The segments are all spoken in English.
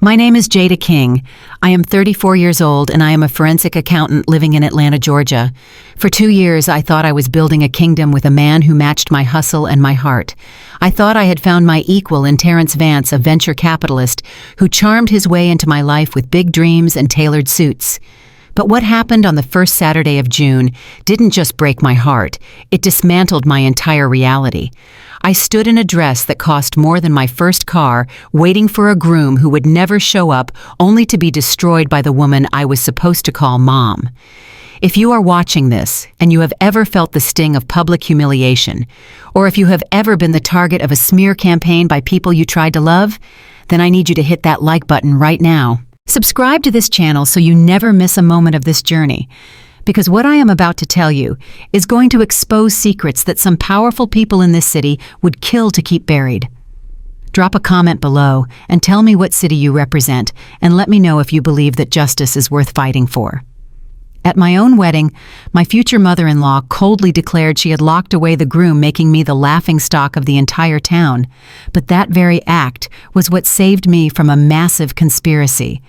My name is Jada King. I am 34 years old and I am a forensic accountant living in Atlanta, Georgia. For 2 years, I thought I was building a kingdom with a man who matched my hustle and my heart. I thought I had found my equal in Terrence Vance, a venture capitalist who charmed his way into my life with big dreams and tailored suits. But what happened on the first Saturday of June didn't just break my heart, it dismantled my entire reality. I stood in a dress that cost more than my first car, waiting for a groom who would never show up, only to be destroyed by the woman I was supposed to call Mom. If you are watching this, and you have ever felt the sting of public humiliation, or if you have ever been the target of a smear campaign by people you tried to love, then I need you to hit that like button right now. Subscribe to this channel so you never miss a moment of this journey, because what I am about to tell you is going to expose secrets that some powerful people in this city would kill to keep buried. Drop a comment below and tell me what city you represent, and let me know if you believe that justice is worth fighting for. At my own wedding, my future mother-in-law coldly declared she had locked away the groom, making me the laughingstock of the entire town. But that very act was what saved me from a massive conspiracy.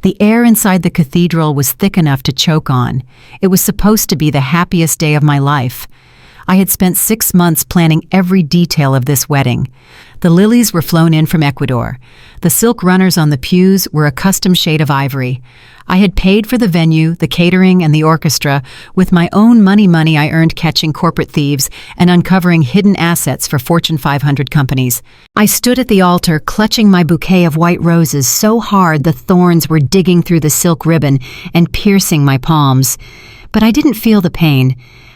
The air inside the cathedral was thick enough to choke on. It was supposed to be the happiest day of my life. I had spent 6 months planning every detail of this wedding. The lilies were flown in from Ecuador. The silk runners on the pews were a custom shade of ivory. I had paid for the venue, the catering, and the orchestra with my own money I earned catching corporate thieves and uncovering hidden assets for Fortune 500 companies. I stood at the altar clutching my bouquet of white roses so hard the thorns were digging through the silk ribbon and piercing my palms. But I didn't feel the pain.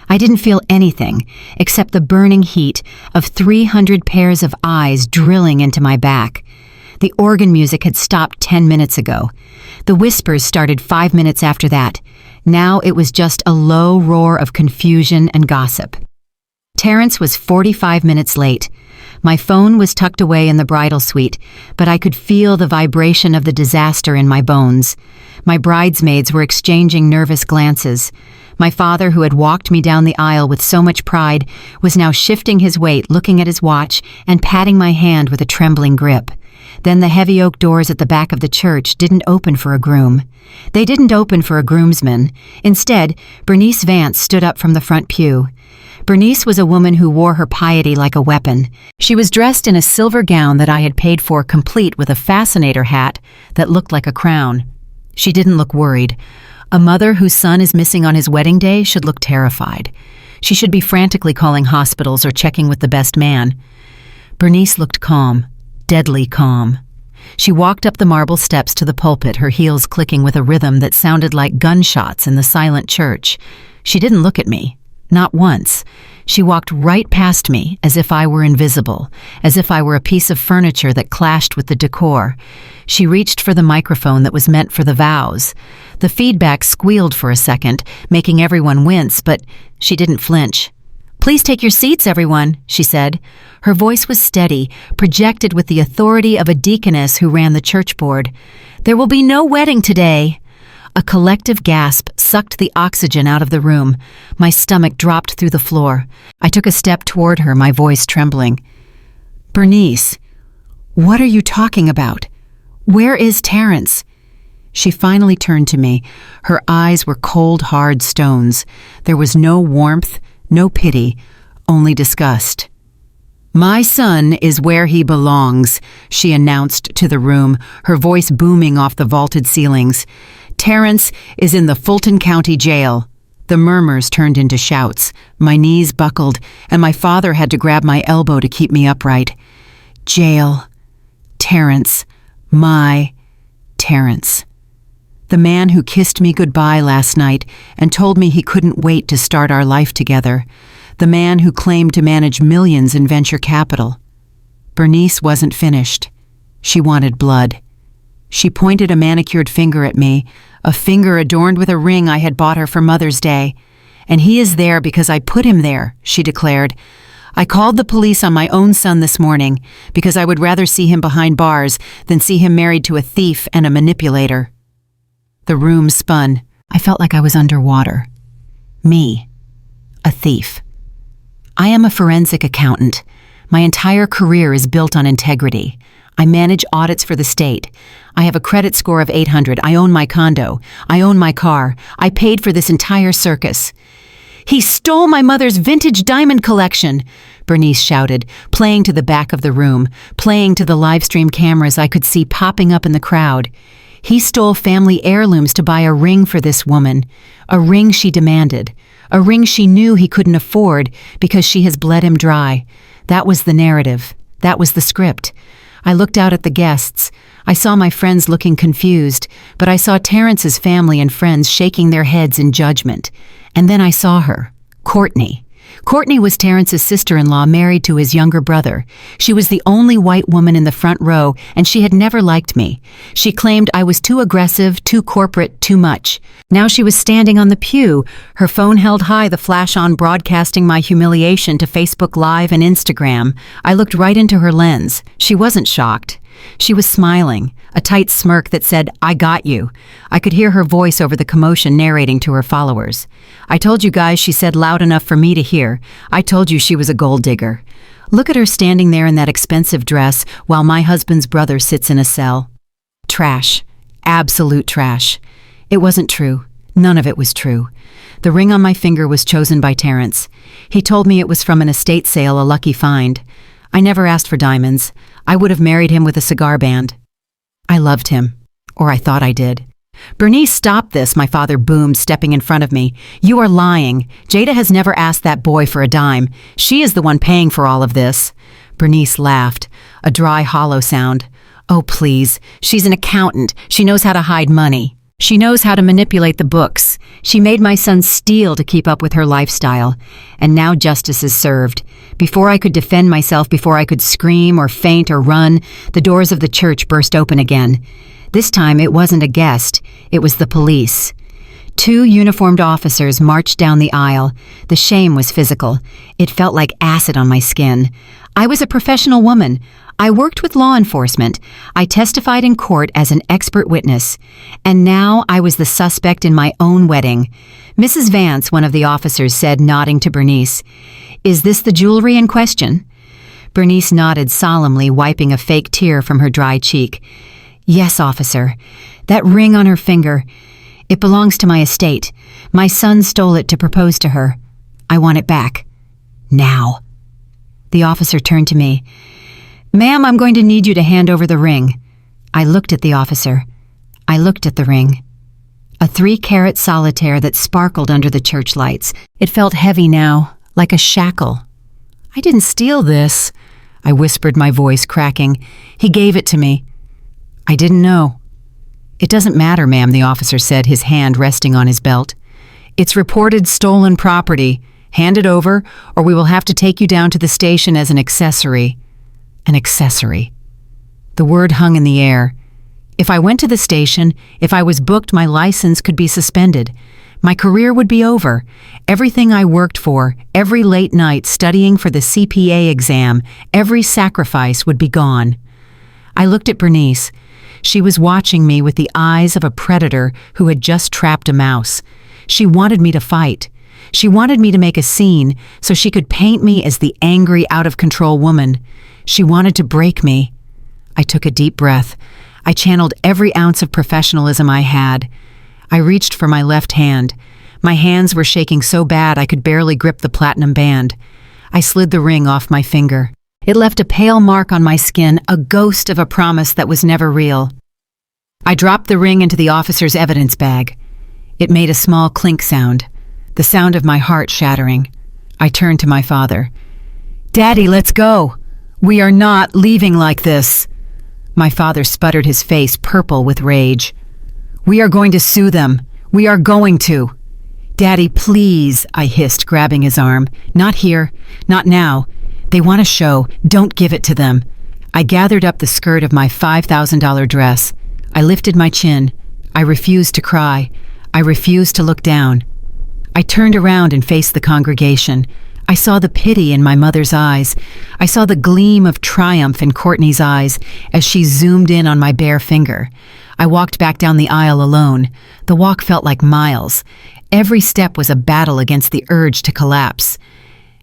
I didn't feel anything except the burning heat of 300 pairs of eyes drilling into my back. The organ music had stopped 10 minutes ago. The whispers started 5 minutes after that. Now it was just a low roar of confusion and gossip. Terrence was 45 minutes late. My phone was tucked away in the bridal suite, but I could feel the vibration of the disaster in my bones. My bridesmaids were exchanging nervous glances. My father, who had walked me down the aisle with so much pride, was now shifting his weight, looking at his watch, and patting my hand with a trembling grip. Then the heavy oak doors at the back of the church didn't open for a groom. They didn't open for a groomsman. Instead, Bernice Vance stood up from the front pew. Bernice was a woman who wore her piety like a weapon. She was dressed in a silver gown that I had paid for, complete with a fascinator hat that looked like a crown. She didn't look worried. A mother whose son is missing on his wedding day should look terrified. She should be frantically calling hospitals or checking with the best man. Bernice looked calm, deadly calm. She walked up the marble steps to the pulpit, her heels clicking with a rhythm that sounded like gunshots in the silent church. She didn't look at me, not once. She walked right past me as if I were invisible, as if I were a piece of furniture that clashed with the decor. She reached for the microphone that was meant for the vows. The feedback squealed for a second, making everyone wince, but she didn't flinch. "Please take your seats, everyone," she said. Her voice was steady, projected with the authority of a deaconess who ran the church board. "There will be no wedding today." A collective gasp sucked the oxygen out of the room. My stomach dropped through the floor. I took a step toward her, my voice trembling. "Bernice, what are you talking about? Where is Terrence?" She finally turned to me. Her eyes were cold, hard stones. There was no warmth, no pity, only disgust. "My son is where he belongs," she announced to the room, her voice booming off the vaulted ceilings. "Terrence is in the Fulton County Jail." The murmurs turned into shouts. My knees buckled, and my father had to grab my elbow to keep me upright. Jail. Terrence. My Terrence. The man who kissed me goodbye last night and told me he couldn't wait to start our life together. The man who claimed to manage millions in venture capital. Bernice wasn't finished. She wanted blood. She pointed a manicured finger at me, a finger adorned with a ring I had bought her for Mother's Day. "And he is there because I put him there," she declared. "I called the police on my own son this morning because I would rather see him behind bars than see him married to a thief and a manipulator." The room spun. I felt like I was underwater. Me, a thief. I am a forensic accountant. My entire career is built on integrity. I manage audits for the state. I have a credit score of 800. I own my condo. I own my car. I paid for this entire circus. He stole my mother's vintage diamond collection, Bernice shouted, playing to the back of the room, playing to the live stream cameras I could see popping up in the crowd. He stole family heirlooms to buy a ring for this woman, a ring she demanded, a ring she knew he couldn't afford because she has bled him dry. That was the narrative. That was the script. I looked out at the guests. I saw my friends looking confused, but I saw Terrence's family and friends shaking their heads in judgment. And then I saw her, Courtney. Courtney was Terrence's sister-in-law married to his younger brother. She was the only white woman in the front row, and she had never liked me. She claimed I was too aggressive, too corporate, too much. Now she was standing on the pew, her phone held high, the flash on broadcasting my humiliation to Facebook Live and Instagram. I looked right into her lens. She wasn't shocked. She was smiling, a tight smirk that said, "I got you." I could hear her voice over the commotion narrating to her followers. "I told you guys," she said loud enough for me to hear. "I told you she was a gold digger. Look at her standing there in that expensive dress while my husband's brother sits in a cell." Trash. Absolute trash. It wasn't true. None of it was true. The ring on my finger was chosen by Terrence. He told me it was from an estate sale, a lucky find. I never asked for diamonds. I would have married him with a cigar band. I loved him. Or I thought I did. "Bernice, stop this," my father boomed, stepping in front of me. "You are lying. Jada has never asked that boy for a dime. She is the one paying for all of this." Bernice laughed, a dry, hollow sound. "Oh, please. She's an accountant. She knows how to hide money. She knows how to manipulate the books. She made my son steal to keep up with her lifestyle. And now justice is served. Before I could defend myself, before I could scream or faint or run, the doors of the church burst open again. This time it wasn't a guest, it was the police. 2 uniformed officers marched down the aisle. The shame was physical. It felt like acid on my skin. I was a professional woman. I worked with law enforcement. I testified in court as an expert witness. And now I was the suspect in my own wedding. "Mrs. Vance," one of the officers said, nodding to Bernice, "is this the jewelry in question?" Bernice nodded solemnly, wiping a fake tear from her dry cheek. "Yes, officer. That ring on her finger, it belongs to my estate. My son stole it to propose to her. I want it back. Now." The officer turned to me. "Ma'am, I'm going to need you to hand over the ring." I looked at the officer. I looked at the ring. A 3-carat solitaire that sparkled under the church lights. It felt heavy now, like a shackle. "I didn't steal this," I whispered, my voice cracking. "He gave it to me. I didn't know." "It doesn't matter, ma'am," the officer said, his hand resting on his belt. "It's reported stolen property. Hand it over, or we will have to take you down to the station as an accessory." An accessory. The word hung in the air. If I went to the station, if I was booked, my license could be suspended. My career would be over. Everything I worked for, every late night studying for the CPA exam, every sacrifice would be gone. I looked at Bernice. She was watching me with the eyes of a predator who had just trapped a mouse. She wanted me to fight. She wanted me to make a scene so she could paint me as the angry, out-of-control woman. She wanted to break me. I took a deep breath. I channeled every ounce of professionalism I had. I reached for my left hand. My hands were shaking so bad I could barely grip the platinum band. I slid the ring off my finger. It left a pale mark on my skin, a ghost of a promise that was never real. I dropped the ring into the officer's evidence bag. It made a small clink sound, the sound of my heart shattering. I turned to my father. "Daddy, let's go. We are not leaving like this." My father sputtered, his face purple with rage. "We are going to sue them. We are going to." "Daddy, please," I hissed, grabbing his arm. "Not here. Not now. They want a show. Don't give it to them." I gathered up the skirt of my $5,000 dress. I lifted my chin. I refused to cry. I refused to look down. I turned around and faced the congregation. I saw the pity in my mother's eyes. I saw the gleam of triumph in Courtney's eyes as she zoomed in on my bare finger. I walked back down the aisle alone. The walk felt like miles. Every step was a battle against the urge to collapse.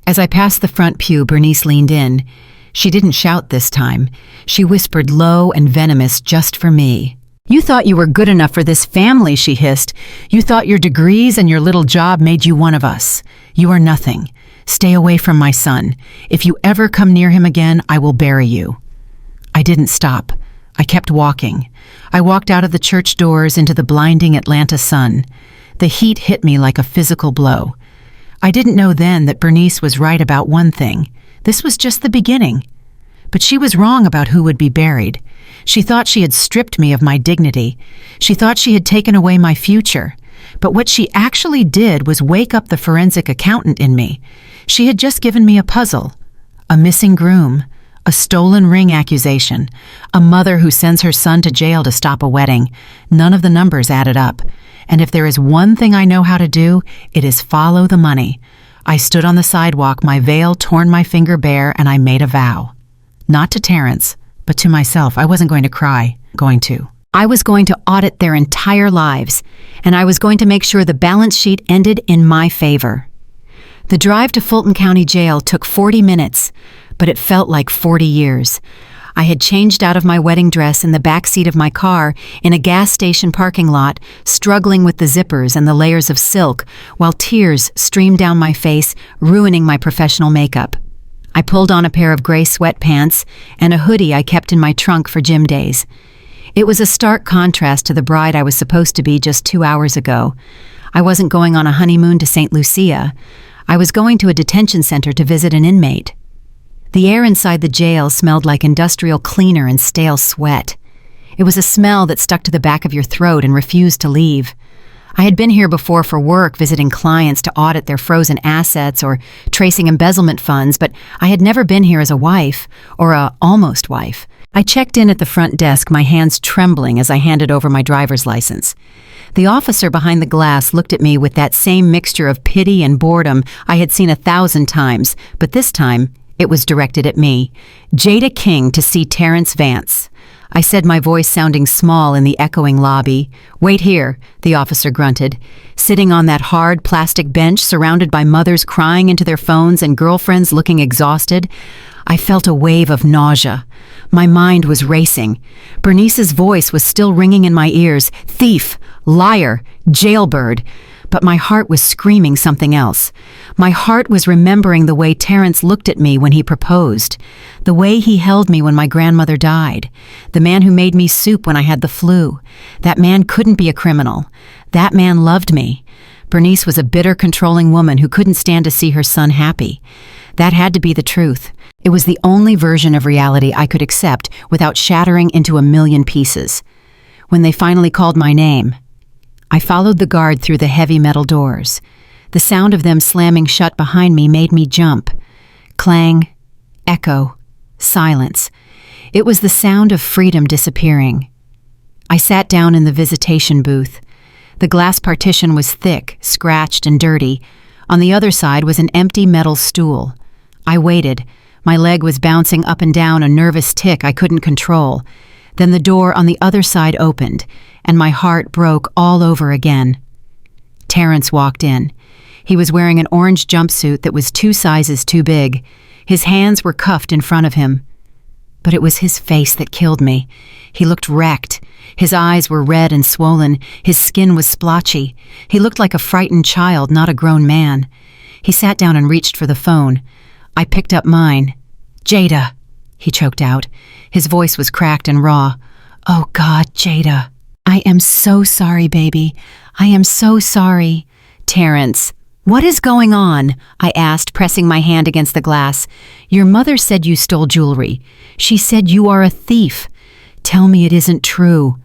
As I passed the front pew, Bernice leaned in. She didn't shout this time. She whispered low and venomous just for me. "You thought you were good enough for this family," she hissed. "You thought your degrees and your little job made you one of us. You are nothing. Stay away from my son. If you ever come near him again, I will bury you." I didn't stop. I kept walking. I walked out of the church doors into the blinding Atlanta sun. The heat hit me like a physical blow. I didn't know then that Bernice was right about one thing. This was just the beginning. But she was wrong about who would be buried. She thought she had stripped me of my dignity. She thought she had taken away my future. But what she actually did was wake up the forensic accountant in me. She had just given me a puzzle. A missing groom, a stolen ring accusation, a mother who sends her son to jail to stop a wedding. None of the numbers added up. And if there is one thing I know how to do, it is follow the money. I stood on the sidewalk, my veil torn my finger bare, and I made a vow. Not to Terrence, but to myself. I wasn't going to cry. I was going to audit their entire lives, and I was going to make sure the balance sheet ended in my favor. The drive to Fulton County Jail took 40 minutes, but it felt like 40 years. I had changed out of my wedding dress in the back seat of my car in a gas station parking lot, struggling with the zippers and the layers of silk, while tears streamed down my face, ruining my professional makeup. I pulled on a pair of gray sweatpants and a hoodie I kept in my trunk for gym days. It was a stark contrast to the bride I was supposed to be just 2 hours ago. I wasn't going on a honeymoon to St. Lucia. I was going to a detention center to visit an inmate. The air inside the jail smelled like industrial cleaner and stale sweat. It was a smell that stuck to the back of your throat and refused to leave. I had been here before for work, visiting clients to audit their frozen assets or tracing embezzlement funds, but I had never been here as a wife, or a almost wife. I checked in at the front desk, my hands trembling as I handed over my driver's license. The officer behind the glass looked at me with that same mixture of pity and boredom I had seen 1,000 times, but this time it was directed at me. "Jada King to see Terrence Vance." I said, my voice sounding small in the echoing lobby. "Wait here," the officer grunted. Sitting on that hard plastic bench, surrounded by mothers crying into their phones and girlfriends looking exhausted, I felt a wave of nausea. My mind was racing. Bernice's voice was still ringing in my ears. Thief, liar, jailbird. But my heart was screaming something else. My heart was remembering the way Terrence looked at me when he proposed, the way he held me when my grandmother died, the man who made me soup when I had the flu. That man couldn't be a criminal. That man loved me. Bernice was a bitter, controlling woman who couldn't stand to see her son happy. That had to be the truth. It was the only version of reality I could accept without shattering into a million pieces. When they finally called my name, I followed the guard through the heavy metal doors. The sound of them slamming shut behind me made me jump. Clang, echo, silence. It was the sound of freedom disappearing. I sat down in the visitation booth. The glass partition was thick, scratched, and dirty. On the other side was an empty metal stool. I waited. My leg was bouncing up and down, a nervous tick I couldn't control. Then the door on the other side opened, and my heart broke all over again. Terrence walked in. He was wearing an orange jumpsuit that was 2 sizes too big. His hands were cuffed in front of him. But it was his face that killed me. He looked wrecked. His eyes were red and swollen. His skin was splotchy. He looked like a frightened child, not a grown man. He sat down and reached for the phone. I picked up mine. "Jada," he choked out. His voice was cracked and raw. "Oh God, Jada. I am so sorry, baby. I am so sorry." "Terrence, what is going on?" I asked, pressing my hand against the glass. "Your mother said you stole jewelry. She said you are a thief. Tell me it isn't true."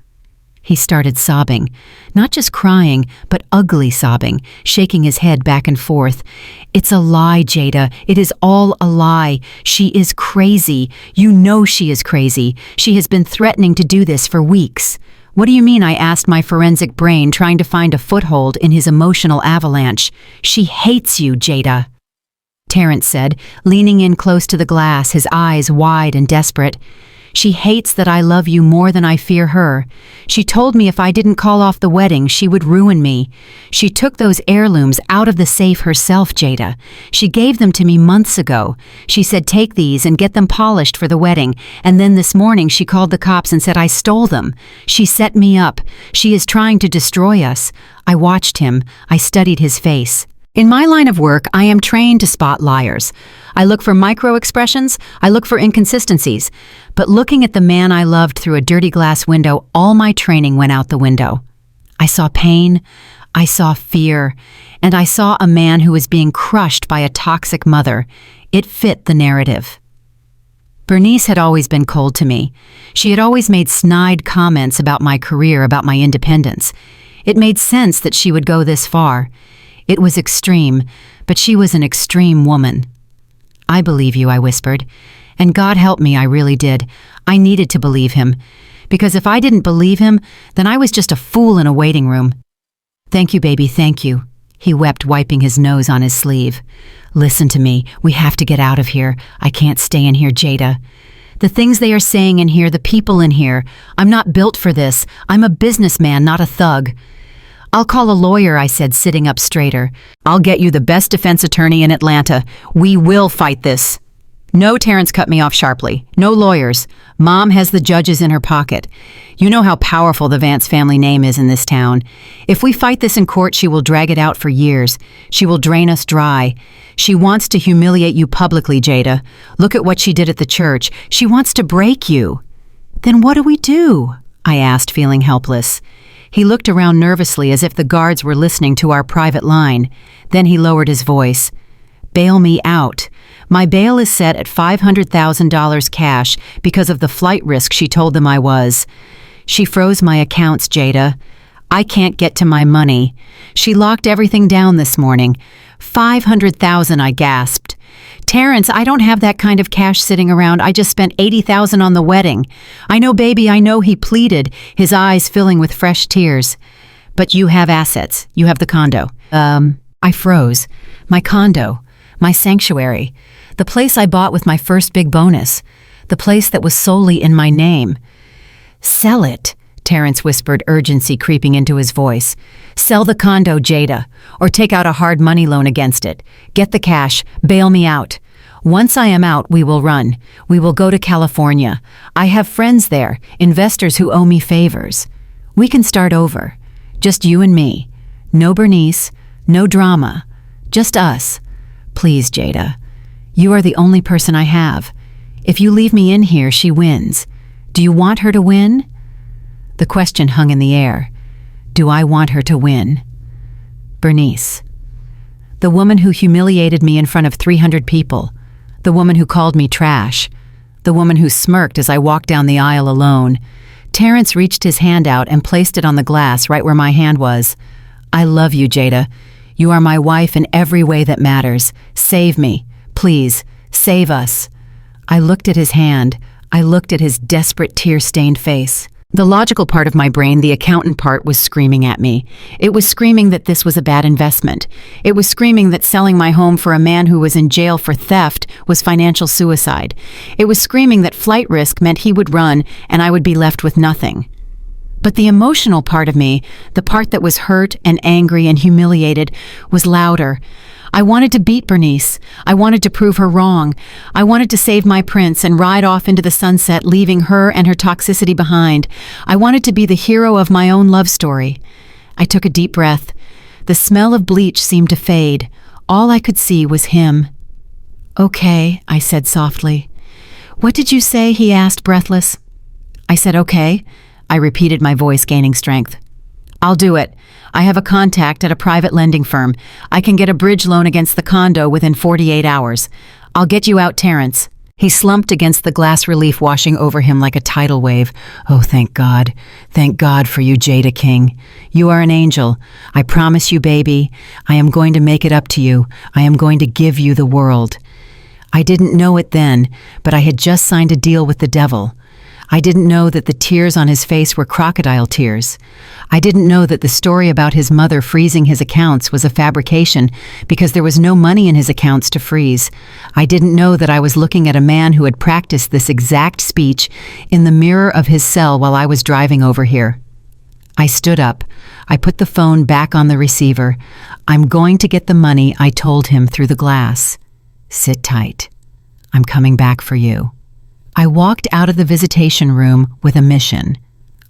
He started sobbing, not just crying, but ugly sobbing, shaking his head back and forth. "It's a lie, Jada. It is all a lie. She is crazy. You know she is crazy. She has been threatening to do this for weeks." "What do you mean?" I asked, my forensic brain trying to find a foothold in his emotional avalanche. "She hates you, Jada," Terrence said, leaning in close to the glass, his eyes wide and desperate. She hates that I love you more than I fear her. She told me if I didn't call off the wedding, she would ruin me. She took those heirlooms out of the safe herself, Jada. She gave them to me months ago. She said take these and get them polished for the wedding, and then this morning she called the cops and said I stole them. She set me up. She is trying to destroy us. I watched him. I studied his face. In my line of work, I am trained to spot liars. I look for micro-expressions, I look for inconsistencies. But looking at the man I loved through a dirty glass window, all my training went out the window. I saw pain, I saw fear, and I saw a man who was being crushed by a toxic mother. It fit the narrative. Bernice had always been cold to me. She had always made snide comments about my career, about my independence. It made sense that she would go this far. It was extreme, but she was an extreme woman. I believe you, I whispered. And God help me, I really did. I needed to believe him. Because if I didn't believe him, then I was just a fool in a waiting room. Thank you, baby, thank you. He wept, wiping his nose on his sleeve. Listen to me, we have to get out of here. I can't stay in here, Jada. The things they are saying in here, the people in here. I'm not built for this. I'm a businessman, not a thug. I'll call a lawyer, I said, sitting up straighter. I'll get you the best defense attorney in Atlanta. We will fight this. No, Terrence cut me off sharply. No lawyers. Mom has the judges in her pocket. You know how powerful the Vance family name is in this town. If we fight this in court, she will drag it out for years. She will drain us dry. She wants to humiliate you publicly, Jada. Look at what she did at the church. She wants to break you. Then what do we do? I asked, feeling helpless. He looked around nervously as if the guards were listening to our private line. Then he lowered his voice. Bail me out. My bail is set at $500,000 cash because of the flight risk she told them I was. She froze my accounts, Jada. I can't get to my money. She locked everything down this morning. $500,000, I gasped. Terrence, I don't have that kind of cash sitting around. I just spent $80,000 on the wedding. I know, baby, I know, he pleaded, his eyes filling with fresh tears. But you have assets. You have the condo. I froze. My condo. My sanctuary. The place I bought with my first big bonus. The place that was solely in my name. Sell it, Terrence whispered, urgency creeping into his voice. Sell the condo, Jada, or take out a hard money loan against it. Get the cash. Bail me out. Once I am out, we will run. We will go to California. I have friends there, investors who owe me favors. We can start over. Just you and me. No Bernice, no drama. Just us. Please, Jada. You are the only person I have. If you leave me in here, she wins. Do you want her to win? The question hung in the air. Do I want her to win? Bernice. The woman who humiliated me in front of 300 people. The woman who called me trash. The woman who smirked as I walked down the aisle alone. Terrence reached his hand out and placed it on the glass right where my hand was. I love you, Jada. You are my wife in every way that matters. Save me. Please, save us. I looked at his hand. I looked at his desperate, tear-stained face. The logical part of my brain, the accountant part, was screaming at me. It was screaming that this was a bad investment. It was screaming that selling my home for a man who was in jail for theft was financial suicide. It was screaming that flight risk meant he would run and I would be left with nothing. But the emotional part of me, the part that was hurt and angry and humiliated, was louder. I wanted to beat Bernice. I wanted to prove her wrong. I wanted to save my prince and ride off into the sunset, leaving her and her toxicity behind. I wanted to be the hero of my own love story. I took a deep breath. The smell of bleach seemed to fade. All I could see was him. Okay, I said softly. What did you say? He asked, breathless. I said, okay. I repeated, my voice gaining strength. I'll do it. I have a contact at a private lending firm. I can get a bridge loan against the condo within 48 hours. I'll get you out, Terrence. He slumped against the glass relief washing over him like a tidal wave. Oh, thank God. Thank God for you, Jada King. You are an angel. I promise you, baby, I am going to make it up to you. I am going to give you the world. I didn't know it then, but I had just signed a deal with the devil. I didn't know that the tears on his face were crocodile tears. I didn't know that the story about his mother freezing his accounts was a fabrication because there was no money in his accounts to freeze. I didn't know that I was looking at a man who had practiced this exact speech in the mirror of his cell while I was driving over here. I stood up. I put the phone back on the receiver. I'm going to get the money, I told him through the glass. Sit tight. I'm coming back for you. I walked out of the visitation room with a mission.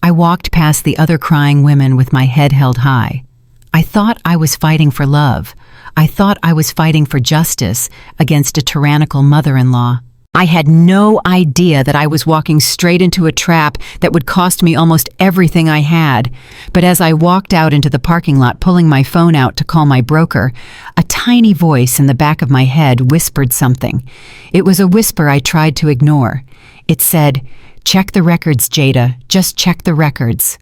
I walked past the other crying women with my head held high. I thought I was fighting for love. I thought I was fighting for justice against a tyrannical mother-in-law. I had no idea that I was walking straight into a trap that would cost me almost everything I had. But as I walked out into the parking lot pulling my phone out to call my broker, a tiny voice in the back of my head whispered something. It was a whisper I tried to ignore. It said, "Check the records, Jada. Just check the records."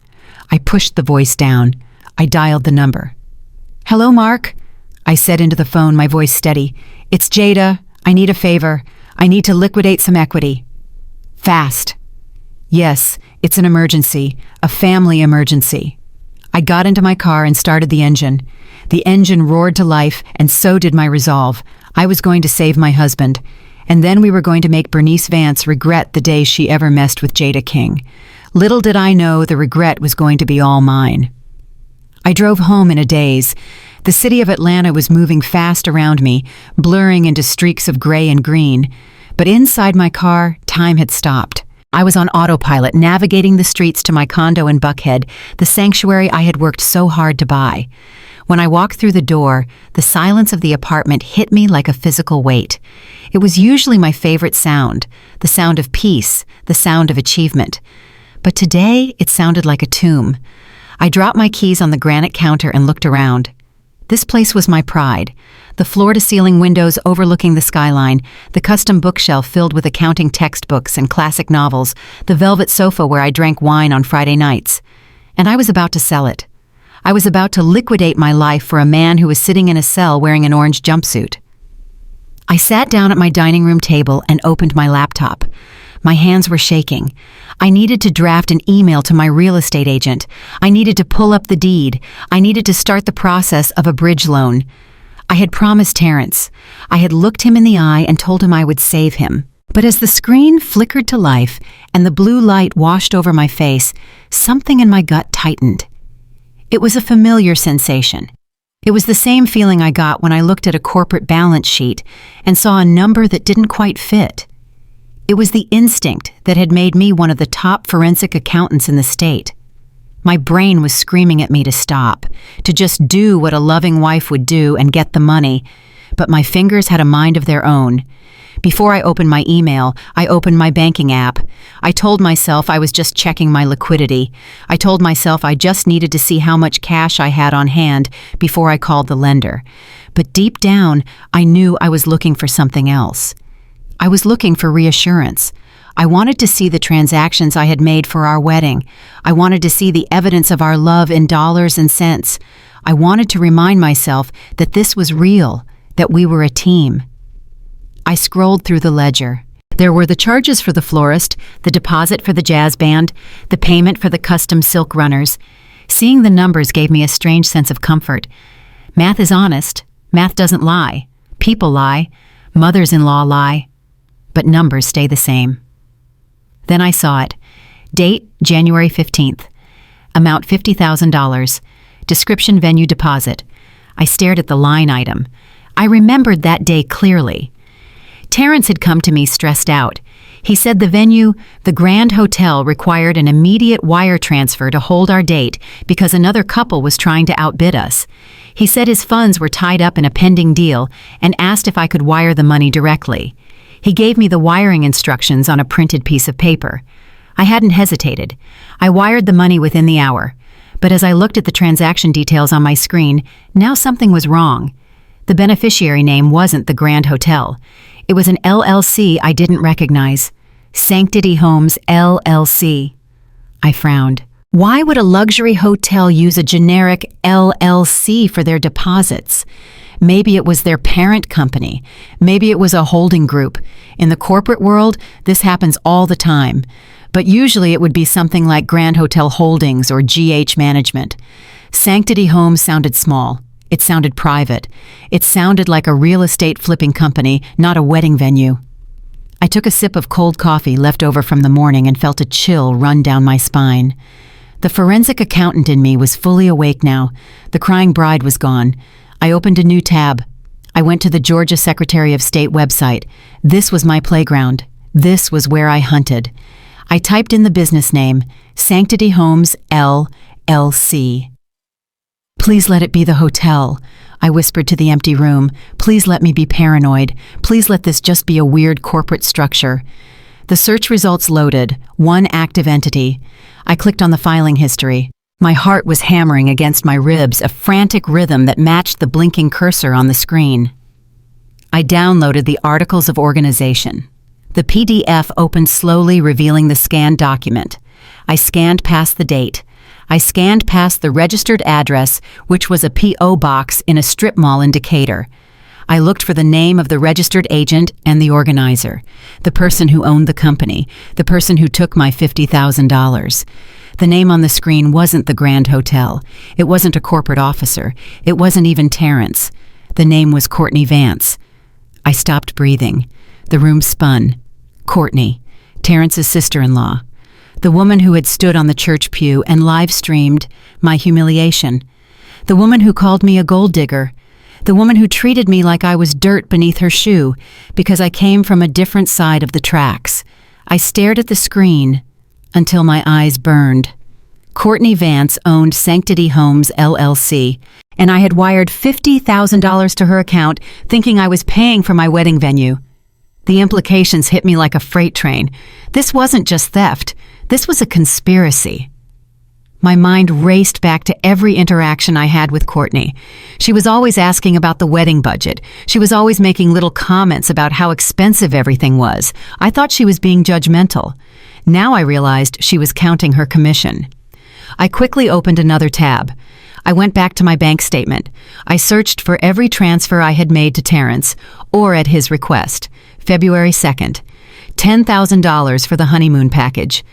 I pushed the voice down. I dialed the number. "Hello, Mark," I said into the phone, my voice steady. "It's Jada. I need a favor. I need to liquidate some equity. Fast." "Yes, it's an emergency, a family emergency." I got into my car and started the engine. The engine roared to life, and so did my resolve. I was going to save my husband. And then we were going to make Bernice Vance regret the day she ever messed with Jada King. Little did I know the regret was going to be all mine. I drove home in a daze. The city of Atlanta was moving fast around me, blurring into streaks of gray and green. But inside my car, time had stopped. I was on autopilot, navigating the streets to my condo in Buckhead, the sanctuary I had worked so hard to buy. When I walked through the door, the silence of the apartment hit me like a physical weight. It was usually my favorite sound, the sound of peace, the sound of achievement. But today, it sounded like a tomb. I dropped my keys on the granite counter and looked around. This place was my pride. The floor-to-ceiling windows overlooking the skyline, the custom bookshelf filled with accounting textbooks and classic novels, the velvet sofa where I drank wine on Friday nights. And I was about to sell it. I was about to liquidate my life for a man who was sitting in a cell wearing an orange jumpsuit. I sat down at my dining room table and opened my laptop. My hands were shaking. I needed to draft an email to my real estate agent. I needed to pull up the deed. I needed to start the process of a bridge loan. I had promised Terrence. I had looked him in the eye and told him I would save him. But as the screen flickered to life and the blue light washed over my face, something in my gut tightened. It was a familiar sensation. It was the same feeling I got when I looked at a corporate balance sheet and saw a number that didn't quite fit. It was the instinct that had made me one of the top forensic accountants in the state. My brain was screaming at me to stop, to just do what a loving wife would do and get the money, but my fingers had a mind of their own. Before I opened my email, I opened my banking app. I told myself I was just checking my liquidity. I told myself I just needed to see how much cash I had on hand before I called the lender. But deep down, I knew I was looking for something else. I was looking for reassurance. I wanted to see the transactions I had made for our wedding. I wanted to see the evidence of our love in dollars and cents. I wanted to remind myself that this was real, that we were a team. I scrolled through the ledger. There were the charges for the florist, the deposit for the jazz band, the payment for the custom silk runners. Seeing the numbers gave me a strange sense of comfort. Math is honest. Math doesn't lie. People lie. Mothers-in-law lie. But numbers stay the same. Then I saw it. Date, January 15th. Amount $50,000. Description, venue, deposit. I stared at the line item. I remembered that day clearly. Terrence had come to me stressed out. He said the venue, the Grand Hotel, required an immediate wire transfer to hold our date because another couple was trying to outbid us. He said his funds were tied up in a pending deal and asked if I could wire the money directly. He gave me the wiring instructions on a printed piece of paper. I hadn't hesitated. I wired the money within the hour. But as I looked at the transaction details on my screen, now something was wrong. The beneficiary name wasn't the Grand Hotel. It was an LLC I didn't recognize. Sanctity Homes, LLC. I frowned. Why would a luxury hotel use a generic LLC for their deposits? Maybe it was their parent company. Maybe it was a holding group. In the corporate world, this happens all the time. but usually it would be something like Grand Hotel Holdings or GH Management. Sanctity Homes sounded small. It sounded private. It sounded like a real estate flipping company, not a wedding venue. I took a sip of cold coffee left over from the morning and felt a chill run down my spine. The forensic accountant in me was fully awake now. The crying bride was gone. I opened a new tab. I went to the Georgia Secretary of State website. This was my playground. This was where I hunted. I typed in the business name, Sanctity Homes LLC. Please let it be the hotel, I whispered to the empty room. Please let me be paranoid. Please let this just be a weird corporate structure. The search results loaded, one active entity. I clicked on the filing history. My heart was hammering against my ribs, a frantic rhythm that matched the blinking cursor on the screen. I downloaded the Articles of Organization. The PDF opened slowly, revealing the scanned document. I scanned past the date. I scanned past the registered address, which was a P.O. box in a strip mall in Decatur. I looked for the name of the registered agent and the organizer, the person who owned the company, the person who took my $50,000. The name on the screen wasn't the Grand Hotel. It wasn't a corporate officer. It wasn't even Terrence. The name was Courtney Vance. I stopped breathing. The room spun. Courtney, Terrence's sister-in-law. The woman who had stood on the church pew and live-streamed my humiliation. The woman who called me a gold digger. The woman who treated me like I was dirt beneath her shoe because I came from a different side of the tracks. I stared at the screen until my eyes burned. Courtney Vance owned Sanctity Homes LLC, and I had wired $50,000 to her account thinking I was paying for my wedding venue. The implications hit me like a freight train. This wasn't just theft. This was a conspiracy. My mind raced back to every interaction I had with Courtney. She was always asking about the wedding budget. She was always making little comments about how expensive everything was. I thought she was being judgmental. Now I realized she was counting her commission. I quickly opened another tab. I went back to my bank statement. I searched for every transfer I had made to Terrence, or at his request. February 2nd. $10,000 for the honeymoon package.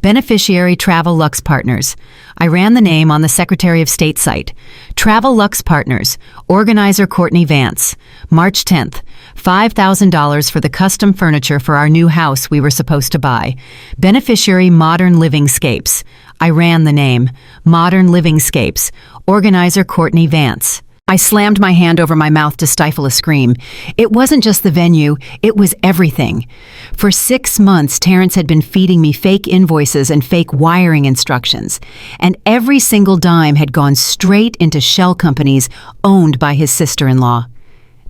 Beneficiary Travel Lux Partners. I ran the name on the Secretary of State site. Travel Lux Partners. Organizer Courtney Vance. March 10th. $5,000 for the custom furniture for our new house we were supposed to buy. Beneficiary Modern Livingscapes. I ran the name. Modern Livingscapes. Organizer Courtney Vance. I slammed my hand over my mouth to stifle a scream. It wasn't just the venue, it was everything. For 6 months, Terrence had been feeding me fake invoices and fake wiring instructions, and every single dime had gone straight into shell companies owned by his sister-in-law.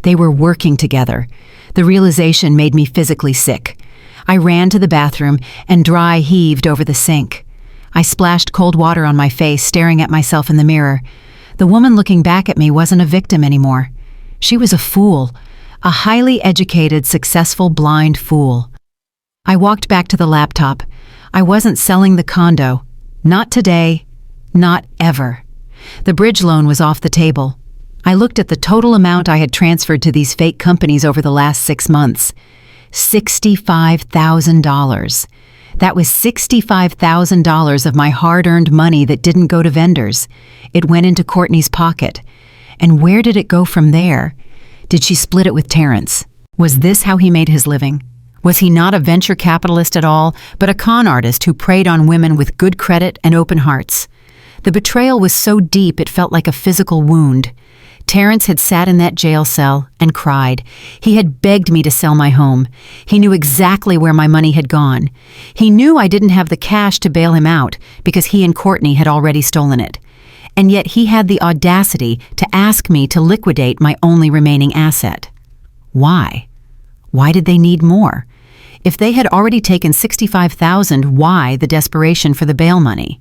They were working together. The realization made me physically sick. I ran to the bathroom and dry heaved over the sink. I splashed cold water on my face, staring at myself in the mirror. The woman looking back at me wasn't a victim anymore. She was a fool, a highly educated, successful, blind fool. I walked back to the laptop. I wasn't selling the condo. Not today. Not ever. The bridge loan was off the table. I looked at the total amount I had transferred to these fake companies over the last 6 months. $65,000. That was $65,000 of my hard-earned money that didn't go to vendors. It went into Courtney's pocket. And where did it go from there? Did she split it with Terrence? Was this how he made his living? Was he not a venture capitalist at all, but a con artist who preyed on women with good credit and open hearts? The betrayal was so deep it felt like a physical wound. Terrence had sat in that jail cell and cried. He had begged me to sell my home. He knew exactly where my money had gone. He knew I didn't have the cash to bail him out because he and Courtney had already stolen it. And yet he had the audacity to ask me to liquidate my only remaining asset. Why? Why did they need more? If they had already taken $65,000, why the desperation for the bail money?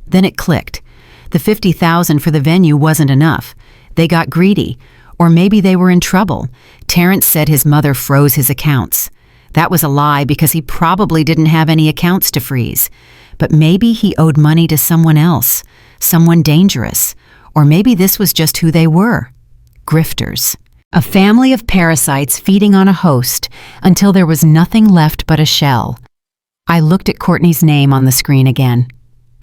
Then it clicked. The $50,000 for the venue wasn't enough. They got greedy, or maybe they were in trouble. Terrence said his mother froze his accounts. That was a lie because he probably didn't have any accounts to freeze. But maybe he owed money to someone else, someone dangerous, or maybe this was just who they were. Grifters. A family of parasites feeding on a host until there was nothing left but a shell. I looked at Courtney's name on the screen again.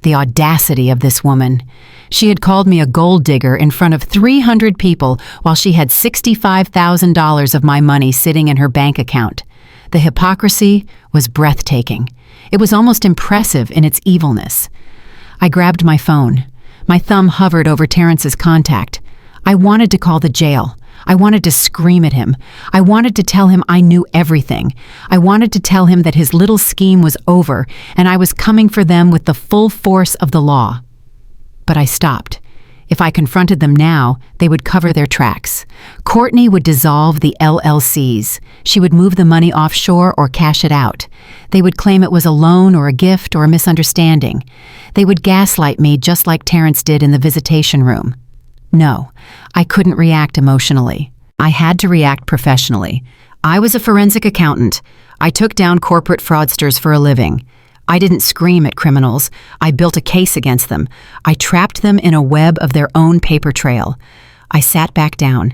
The audacity of this woman. She had called me a gold digger in front of 300 people while she had $65,000 of my money sitting in her bank account. The hypocrisy was breathtaking. It was almost impressive in its evilness. I grabbed my phone. My thumb hovered over Terrence's contact. I wanted to call the jail. I wanted to scream at him. I wanted to tell him I knew everything. I wanted to tell him that his little scheme was over and I was coming for them with the full force of the law. But I stopped. If I confronted them now, they would cover their tracks. Courtney would dissolve the LLCs. She would move the money offshore or cash it out. They would claim it was a loan or a gift or a misunderstanding. They would gaslight me just like Terrence did in the visitation room. No, I couldn't react emotionally. I had to react professionally. I was a forensic accountant. I took down corporate fraudsters for a living. I didn't scream at criminals. I built a case against them. I trapped them in a web of their own paper trail. I sat back down.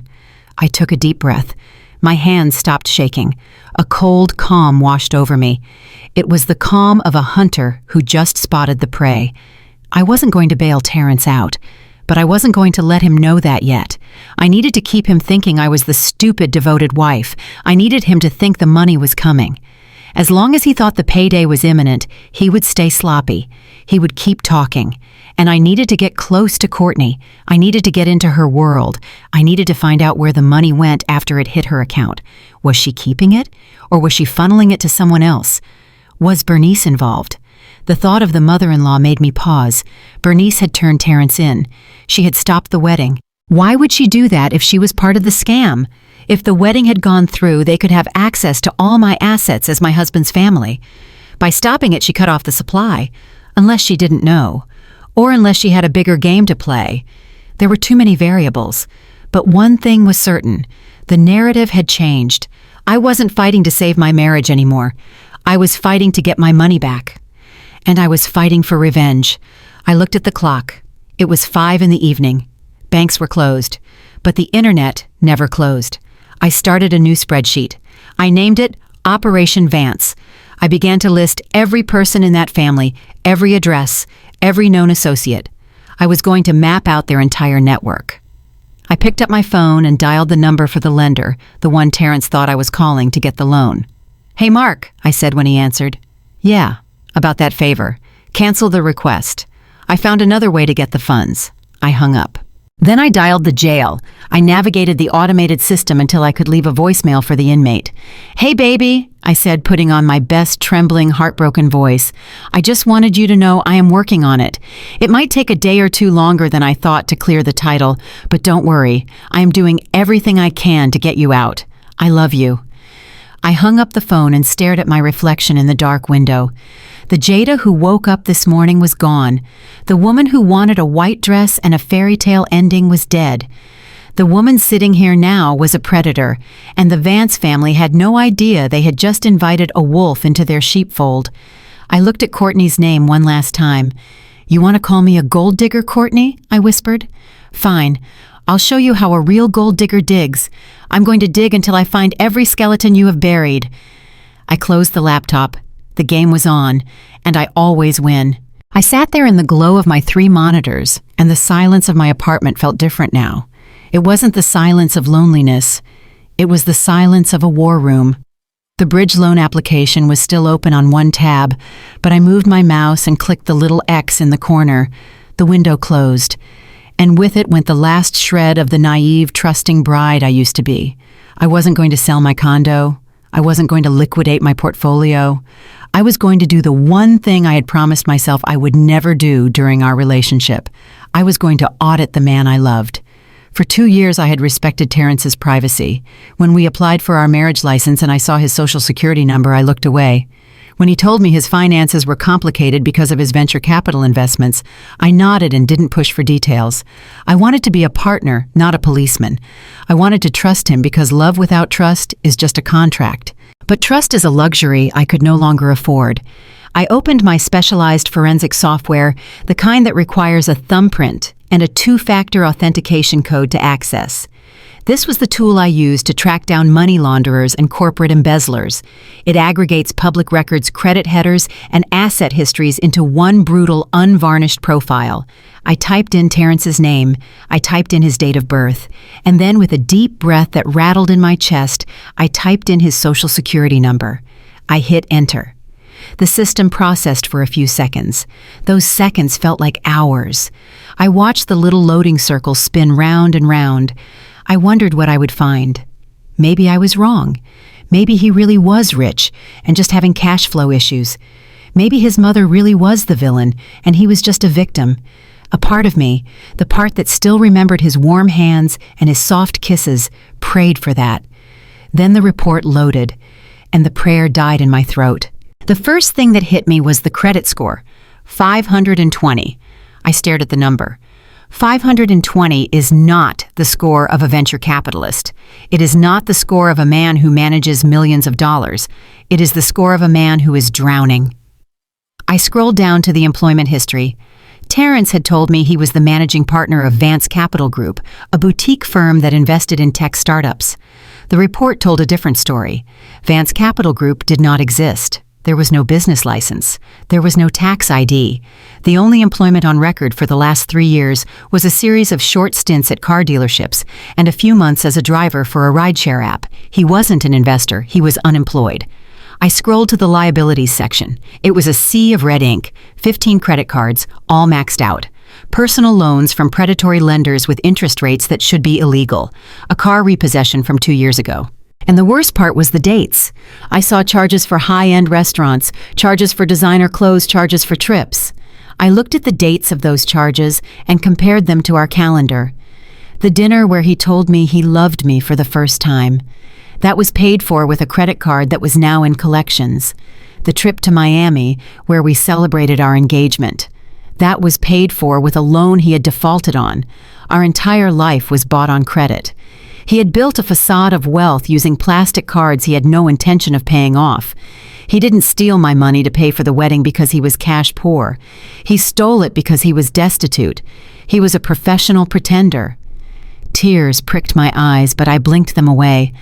I took a deep breath. My hands stopped shaking. A cold calm washed over me. It was the calm of a hunter who just spotted the prey. I wasn't going to bail Terrence out. But I wasn't going to let him know that yet. I needed to keep him thinking I was the stupid, devoted wife. I needed him to think the money was coming. As long as he thought the payday was imminent, he would stay sloppy. He would keep talking. And I needed to get close to Courtney. I needed to get into her world. I needed to find out where the money went after it hit her account. Was she keeping it? Or was she funneling it to someone else? Was Bernice involved? The thought of the mother-in-law made me pause. Bernice had turned Terrence in. She had stopped the wedding. Why would she do that if she was part of the scam? If the wedding had gone through, they could have access to all my assets as my husband's family. By stopping it, she cut off the supply. Unless she didn't know. Or unless she had a bigger game to play. There were too many variables. But one thing was certain. The narrative had changed. I wasn't fighting to save my marriage anymore. I was fighting to get my money back. And I was fighting for revenge. I looked at the clock. It was 5 p.m. Banks were closed. But the internet never closed. I started a new spreadsheet. I named it Operation Vance. I began to list every person in that family, every address, every known associate. I was going to map out their entire network. I picked up my phone and dialed the number for the lender, the one Terrence thought I was calling to get the loan. "Hey, Mark," I said when he answered. "Yeah, about that favor. Cancel the request. I found another way to get the funds." I hung up. Then I dialed the jail. I navigated the automated system until I could leave a voicemail for the inmate. "Hey, baby," I said, putting on my best trembling, heartbroken voice. "I just wanted you to know I am working on it. It might take a day or two longer than I thought to clear the title, but don't worry. I am doing everything I can to get you out. I love you." I hung up the phone and stared at my reflection in the dark window. The Jada who woke up this morning was gone. The woman who wanted a white dress and a fairy tale ending was dead. The woman sitting here now was a predator, and the Vance family had no idea they had just invited a wolf into their sheepfold. I looked at Courtney's name one last time. "You want to call me a gold digger, Courtney?" I whispered. "Fine. I'll show you how a real gold digger digs. I'm going to dig until I find every skeleton you have buried." I closed the laptop. The game was on, and I always win. I sat there in the glow of my 3 monitors, and the silence of my apartment felt different now. It wasn't the silence of loneliness. It was the silence of a war room. The bridge loan application was still open on one tab, but I moved my mouse and clicked the little X in the corner. The window closed, and with it went the last shred of the naive, trusting bride I used to be. I wasn't going to sell my condo. I wasn't going to liquidate my portfolio. I was going to do the one thing I had promised myself I would never do during our relationship. I was going to audit the man I loved. For 2 years I had respected Terrence's privacy. When we applied for our marriage license and I saw his social security number, I looked away. When he told me his finances were complicated because of his venture capital investments, I nodded and didn't push for details. I wanted to be a partner, not a policeman. I wanted to trust him because love without trust is just a contract. But trust is a luxury I could no longer afford. I opened my specialized forensic software, the kind that requires a thumbprint and a 2-factor authentication code to access. This was the tool I used to track down money launderers and corporate embezzlers. It aggregates public records, credit headers, and asset histories into one brutal, unvarnished profile. I typed in Terrence's name, I typed in his date of birth, and then with a deep breath that rattled in my chest, I typed in his social security number. I hit enter. The system processed for a few seconds. Those seconds felt like hours. I watched the little loading circle spin round and round. I wondered what I would find. Maybe I was wrong. Maybe he really was rich and just having cash flow issues. Maybe his mother really was the villain and he was just a victim. A part of me, the part that still remembered his warm hands and his soft kisses, prayed for that. Then the report loaded, and the prayer died in my throat. The first thing that hit me was the credit score, 520. I stared at the number. 520 is not the score of a venture capitalist. It is not the score of a man who manages millions of dollars. It is the score of a man who is drowning. I scrolled down to the employment history. Terrence had told me he was the managing partner of Vance Capital Group, a boutique firm that invested in tech startups. The report told a different story. Vance Capital Group did not exist. There was no business license. There was no tax ID. The only employment on record for the last 3 years was a series of short stints at car dealerships and a few months as a driver for a rideshare app. He wasn't an investor. He was unemployed. I scrolled to the liabilities section. It was a sea of red ink, 15 credit cards, all maxed out. Personal loans from predatory lenders with interest rates that should be illegal. A car repossession from 2 years ago. And the worst part was the dates. I saw charges for high-end restaurants, charges for designer clothes, charges for trips. I looked at the dates of those charges and compared them to our calendar. The dinner where he told me he loved me for the first time. That was paid for with a credit card that was now in collections. The trip to Miami, where we celebrated our engagement. That was paid for with a loan he had defaulted on. Our entire life was bought on credit. He had built a facade of wealth using plastic cards he had no intention of paying off. He didn't steal my money to pay for the wedding because he was cash poor. He stole it because he was destitute. He was a professional pretender. Tears pricked my eyes, but I blinked them away.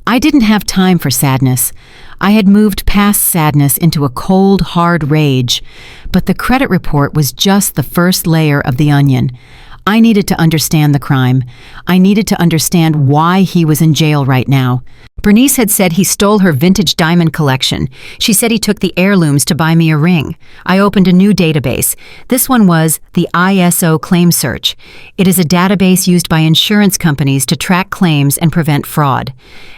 I didn't have time for sadness. I had moved past sadness into a cold, hard rage. But the credit report was just the first layer of the onion. I needed to understand the crime. I needed to understand why he was in jail right now. Bernice had said he stole her vintage diamond collection. She said he took the heirlooms to buy me a ring. I opened a new database. This one was the ISO Claim Search. It is a database used by insurance companies to track claims and prevent fraud.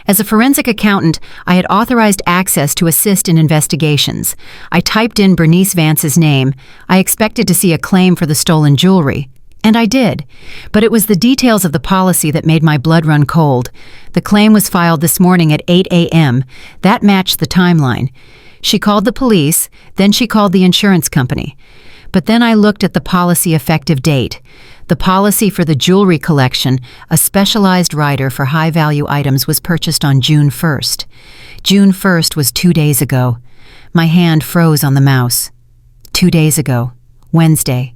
As a forensic accountant, I had authorized access to assist in investigations. I typed in Bernice Vance's name. I expected to see a claim for the stolen jewelry. And I did. But it was the details of the policy that made my blood run cold. The claim was filed this morning at 8 a.m. That matched the timeline. She called the police, then she called the insurance company. But then I looked at the policy effective date. The policy for the jewelry collection, a specialized rider for high-value items, was purchased on June 1st. June 1st was 2 days ago. My hand froze on the mouse. 2 days ago. Wednesday.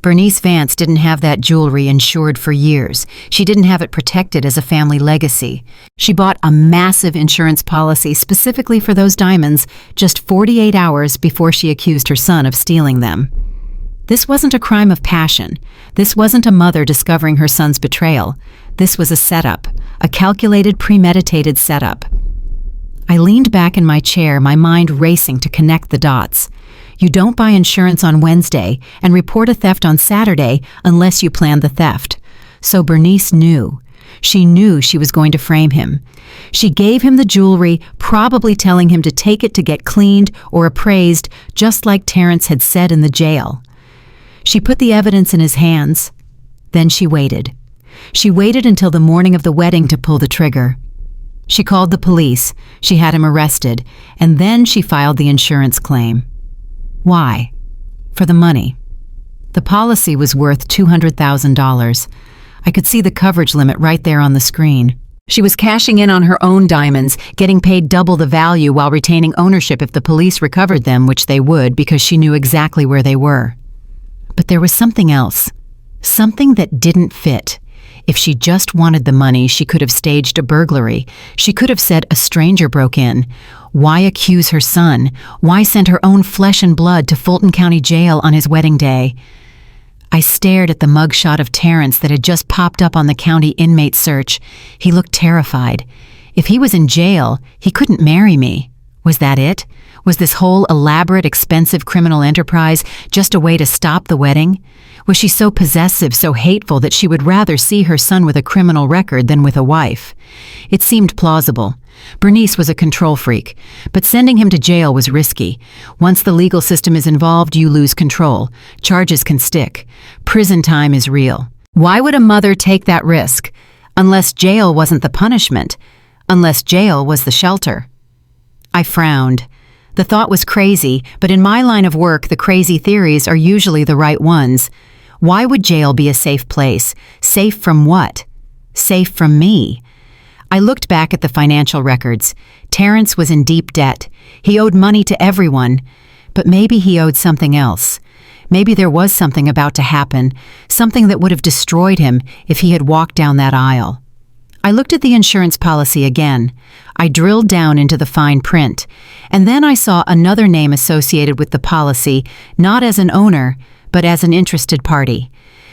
Bernice Vance didn't have that jewelry insured for years. She didn't have it protected as a family legacy. She bought a massive insurance policy specifically for those diamonds just 48 hours before she accused her son of stealing them. This wasn't a crime of passion. This wasn't a mother discovering her son's betrayal. This was a setup, a calculated, premeditated setup. I leaned back in my chair, my mind racing to connect the dots. You don't buy insurance on Wednesday and report a theft on Saturday unless you plan the theft. So Bernice knew. She knew she was going to frame him. She gave him the jewelry, probably telling him to take it to get cleaned or appraised, just like Terrence had said in the jail. She put the evidence in his hands. Then she waited. She waited until the morning of the wedding to pull the trigger. She called the police. She had him arrested. And then she filed the insurance claim. Why? For the money. The policy was worth $200,000. I could see the coverage limit right there on the screen. She was cashing in on her own diamonds, getting paid double the value while retaining ownership if the police recovered them, which they would because she knew exactly where they were. But there was something else. Something that didn't fit. If she just wanted the money, she could have staged a burglary. She could have said a stranger broke in. Why accuse her son? Why send her own flesh and blood to Fulton County Jail on his wedding day? I stared at the mugshot of Terrence that had just popped up on the county inmate search. He looked terrified. If he was in jail, he couldn't marry me. Was that it? Was this whole elaborate, expensive criminal enterprise just a way to stop the wedding? Was she so possessive, so hateful that she would rather see her son with a criminal record than with a wife? It seemed plausible. Bernice was a control freak, but sending him to jail was risky. Once the legal system is involved, you lose control. Charges can stick. Prison time is real. Why would a mother take that risk? Unless jail wasn't the punishment. Unless jail was the shelter. I frowned. The thought was crazy, but in my line of work, the crazy theories are usually the right ones. Why would jail be a safe place? Safe from what? Safe from me. I looked back at the financial records. Terrence was in deep debt. He owed money to everyone. But maybe he owed something else. Maybe there was something about to happen, something that would have destroyed him if he had walked down that aisle. I looked at the insurance policy again. I drilled down into the fine print, and then I saw another name associated with the policy, not as an owner, but as an interested party.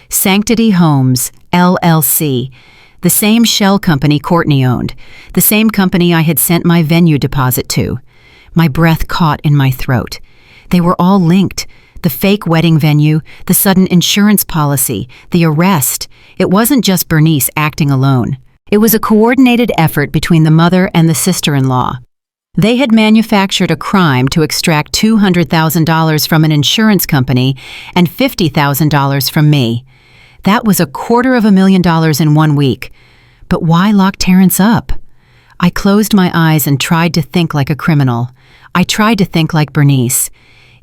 Sanctity Homes, LLC, the same shell company Courtney owned, the same company I had sent my venue deposit to. My breath caught in my throat. They were all linked. The fake wedding venue, the sudden insurance policy, the arrest. It wasn't just Bernice acting alone. It was a coordinated effort between the mother and the sister-in-law. They had manufactured a crime to extract $200,000 from an insurance company and $50,000 from me. That was $250,000 in 1 week. But why lock Terrence up? I closed my eyes and tried to think like a criminal. I tried to think like Bernice.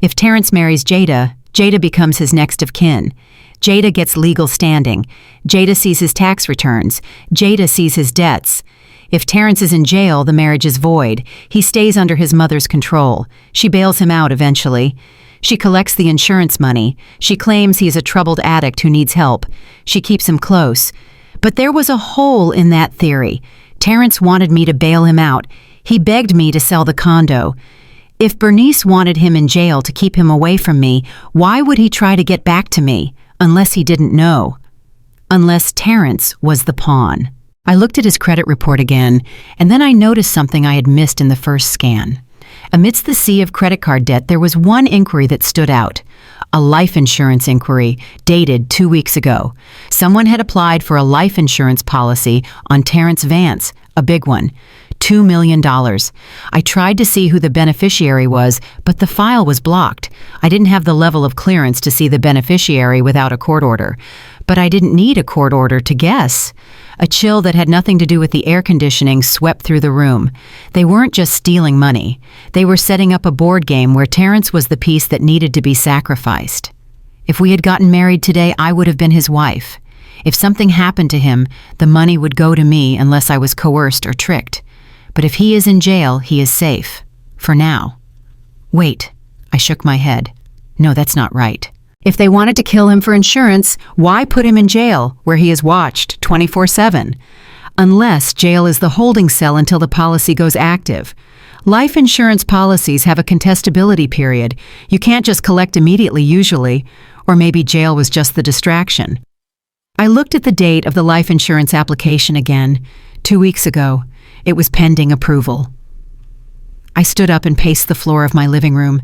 If Terrence marries Jada, Jada becomes his next of kin. Jada gets legal standing. Jada sees his tax returns. Jada sees his debts. If Terrence is in jail, the marriage is void. He stays under his mother's control. She bails him out eventually. She collects the insurance money. She claims he is a troubled addict who needs help. She keeps him close. But there was a hole in that theory. Terrence wanted me to bail him out. He begged me to sell the condo. If Bernice wanted him in jail to keep him away from me, why would he try to get back to me? Unless he didn't know. Unless Terrence was the pawn. I looked at his credit report again, and then I noticed something I had missed in the first scan. Amidst the sea of credit card debt, there was one inquiry that stood out. A life insurance inquiry, dated 2 weeks ago. Someone had applied for a life insurance policy on Terrence Vance, a big one. $2 million. I tried to see who the beneficiary was, but the file was blocked. I didn't have the level of clearance to see the beneficiary without a court order. But I didn't need a court order to guess. A chill that had nothing to do with the air conditioning swept through the room. They weren't just stealing money. They were setting up a board game where Terrence was the piece that needed to be sacrificed. If we had gotten married today, I would have been his wife. If something happened to him, the money would go to me unless I was coerced or tricked. But if he is in jail, he is safe. For now. Wait, I shook my head. No, that's not right. If they wanted to kill him for insurance, why put him in jail, where he is watched 24/7? Unless jail is the holding cell until the policy goes active. Life insurance policies have a contestability period. You can't just collect immediately usually, or maybe jail was just the distraction. I looked at the date of the life insurance application again, 2 weeks ago. It was pending approval. I stood up and paced the floor of my living room.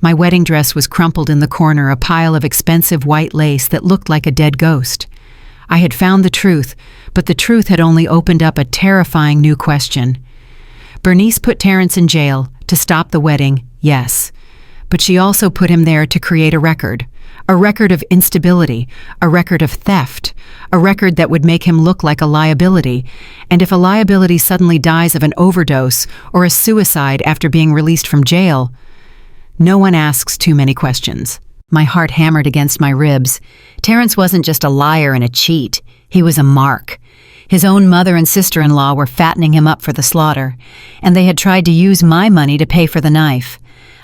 My wedding dress was crumpled in the corner, a pile of expensive white lace that looked like a dead ghost. I had found the truth, but the truth had only opened up a terrifying new question. Bernice put Terrence in jail to stop the wedding, yes. But she also put him there to create a record of instability, a record of theft, a record that would make him look like a liability. And if a liability suddenly dies of an overdose or a suicide after being released from jail, no one asks too many questions. My heart hammered against my ribs. Terrence wasn't just a liar and a cheat. He was a mark. His own mother and sister-in-law were fattening him up for the slaughter, and they had tried to use my money to pay for the knife.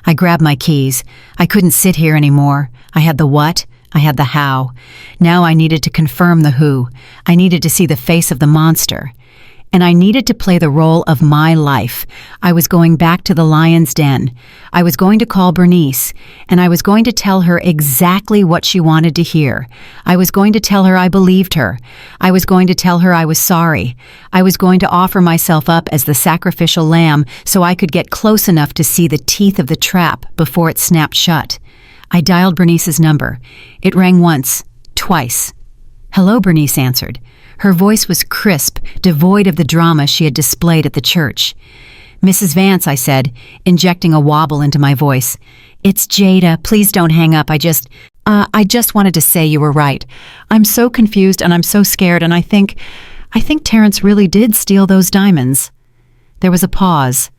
I grabbed my keys. I couldn't sit here anymore. I had the what? I had the how. Now I needed to confirm the who. I needed to see the face of the monster. And I needed to play the role of my life. I was going back to the lion's den. I was going to call Bernice, and I was going to tell her exactly what she wanted to hear. I was going to tell her I believed her. I was going to tell her I was sorry. I was going to offer myself up as the sacrificial lamb so I could get close enough to see the teeth of the trap before it snapped shut. I dialed Bernice's number. It rang once, twice. "Hello," Bernice answered. Her voice was crisp, devoid of the drama she had displayed at the church. "Mrs. Vance," I said, injecting a wobble into my voice. "It's Jada. Please don't hang up. I just wanted to say you were right. I'm so confused and I'm so scared, and I think Terrence really did steal those diamonds." There was a pause,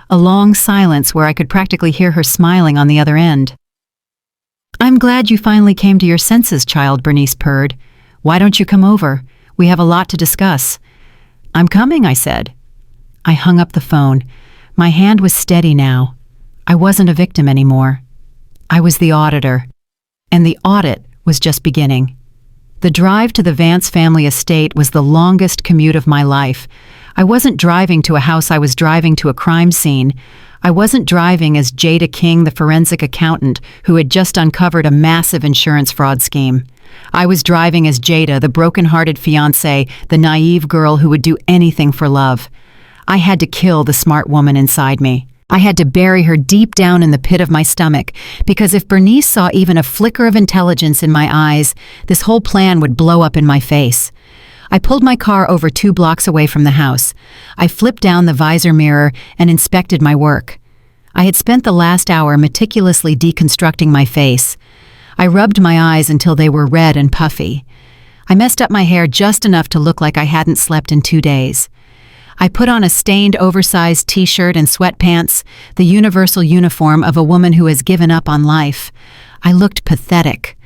a long silence where I could practically hear her smiling on the other end. "I'm glad you finally came to your senses, child," Bernice purred. "Why don't you come over? We have a lot to discuss." "I'm coming," I said. I hung up the phone. My hand was steady now. I wasn't a victim anymore. I was the auditor. And the audit was just beginning. The drive to the Vance family estate was the longest commute of my life. I wasn't driving to a house, I was driving to a crime scene. I wasn't driving as Jada King, the forensic accountant who had just uncovered a massive insurance fraud scheme. I was driving as Jada, the broken-hearted fiancée, the naive girl who would do anything for love. I had to kill the smart woman inside me. I had to bury her deep down in the pit of my stomach, because if Bernice saw even a flicker of intelligence in my eyes, this whole plan would blow up in my face. I pulled my car over 2 blocks away from the house. I flipped down the visor mirror and inspected my work. I had spent the last hour meticulously deconstructing my face. I rubbed my eyes until they were red and puffy. I messed up my hair just enough to look like I hadn't slept in 2 days. I put on a stained, oversized t-shirt and sweatpants, the universal uniform of a woman who has given up on life. I looked pathetic.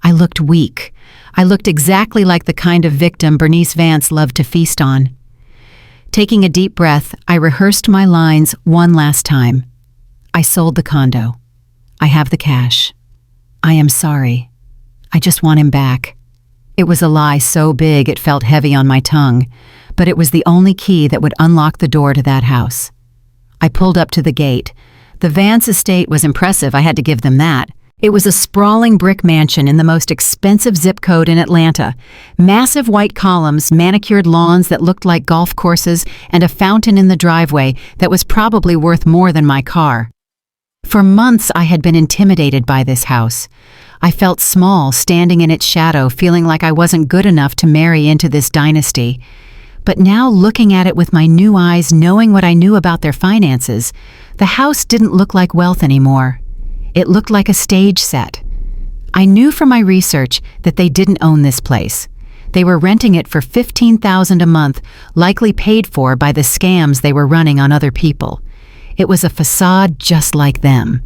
I looked weak. I looked exactly like the kind of victim Bernice Vance loved to feast on. Taking a deep breath, I rehearsed my lines one last time. I sold the condo. I have the cash. I am sorry. I just want him back. It was a lie so big it felt heavy on my tongue, but it was the only key that would unlock the door to that house. I pulled up to the gate. The Vance estate was impressive, I had to give them that. It was a sprawling brick mansion in the most expensive zip code in Atlanta. Massive white columns, manicured lawns that looked like golf courses, and a fountain in the driveway that was probably worth more than my car. For months I had been intimidated by this house. I felt small, standing in its shadow, feeling like I wasn't good enough to marry into this dynasty. But now, looking at it with my new eyes, knowing what I knew about their finances, the house didn't look like wealth anymore. It looked like a stage set. I knew from my research that they didn't own this place. They were renting it for $15,000 a month, likely paid for by the scams they were running on other people. It was a facade just like them.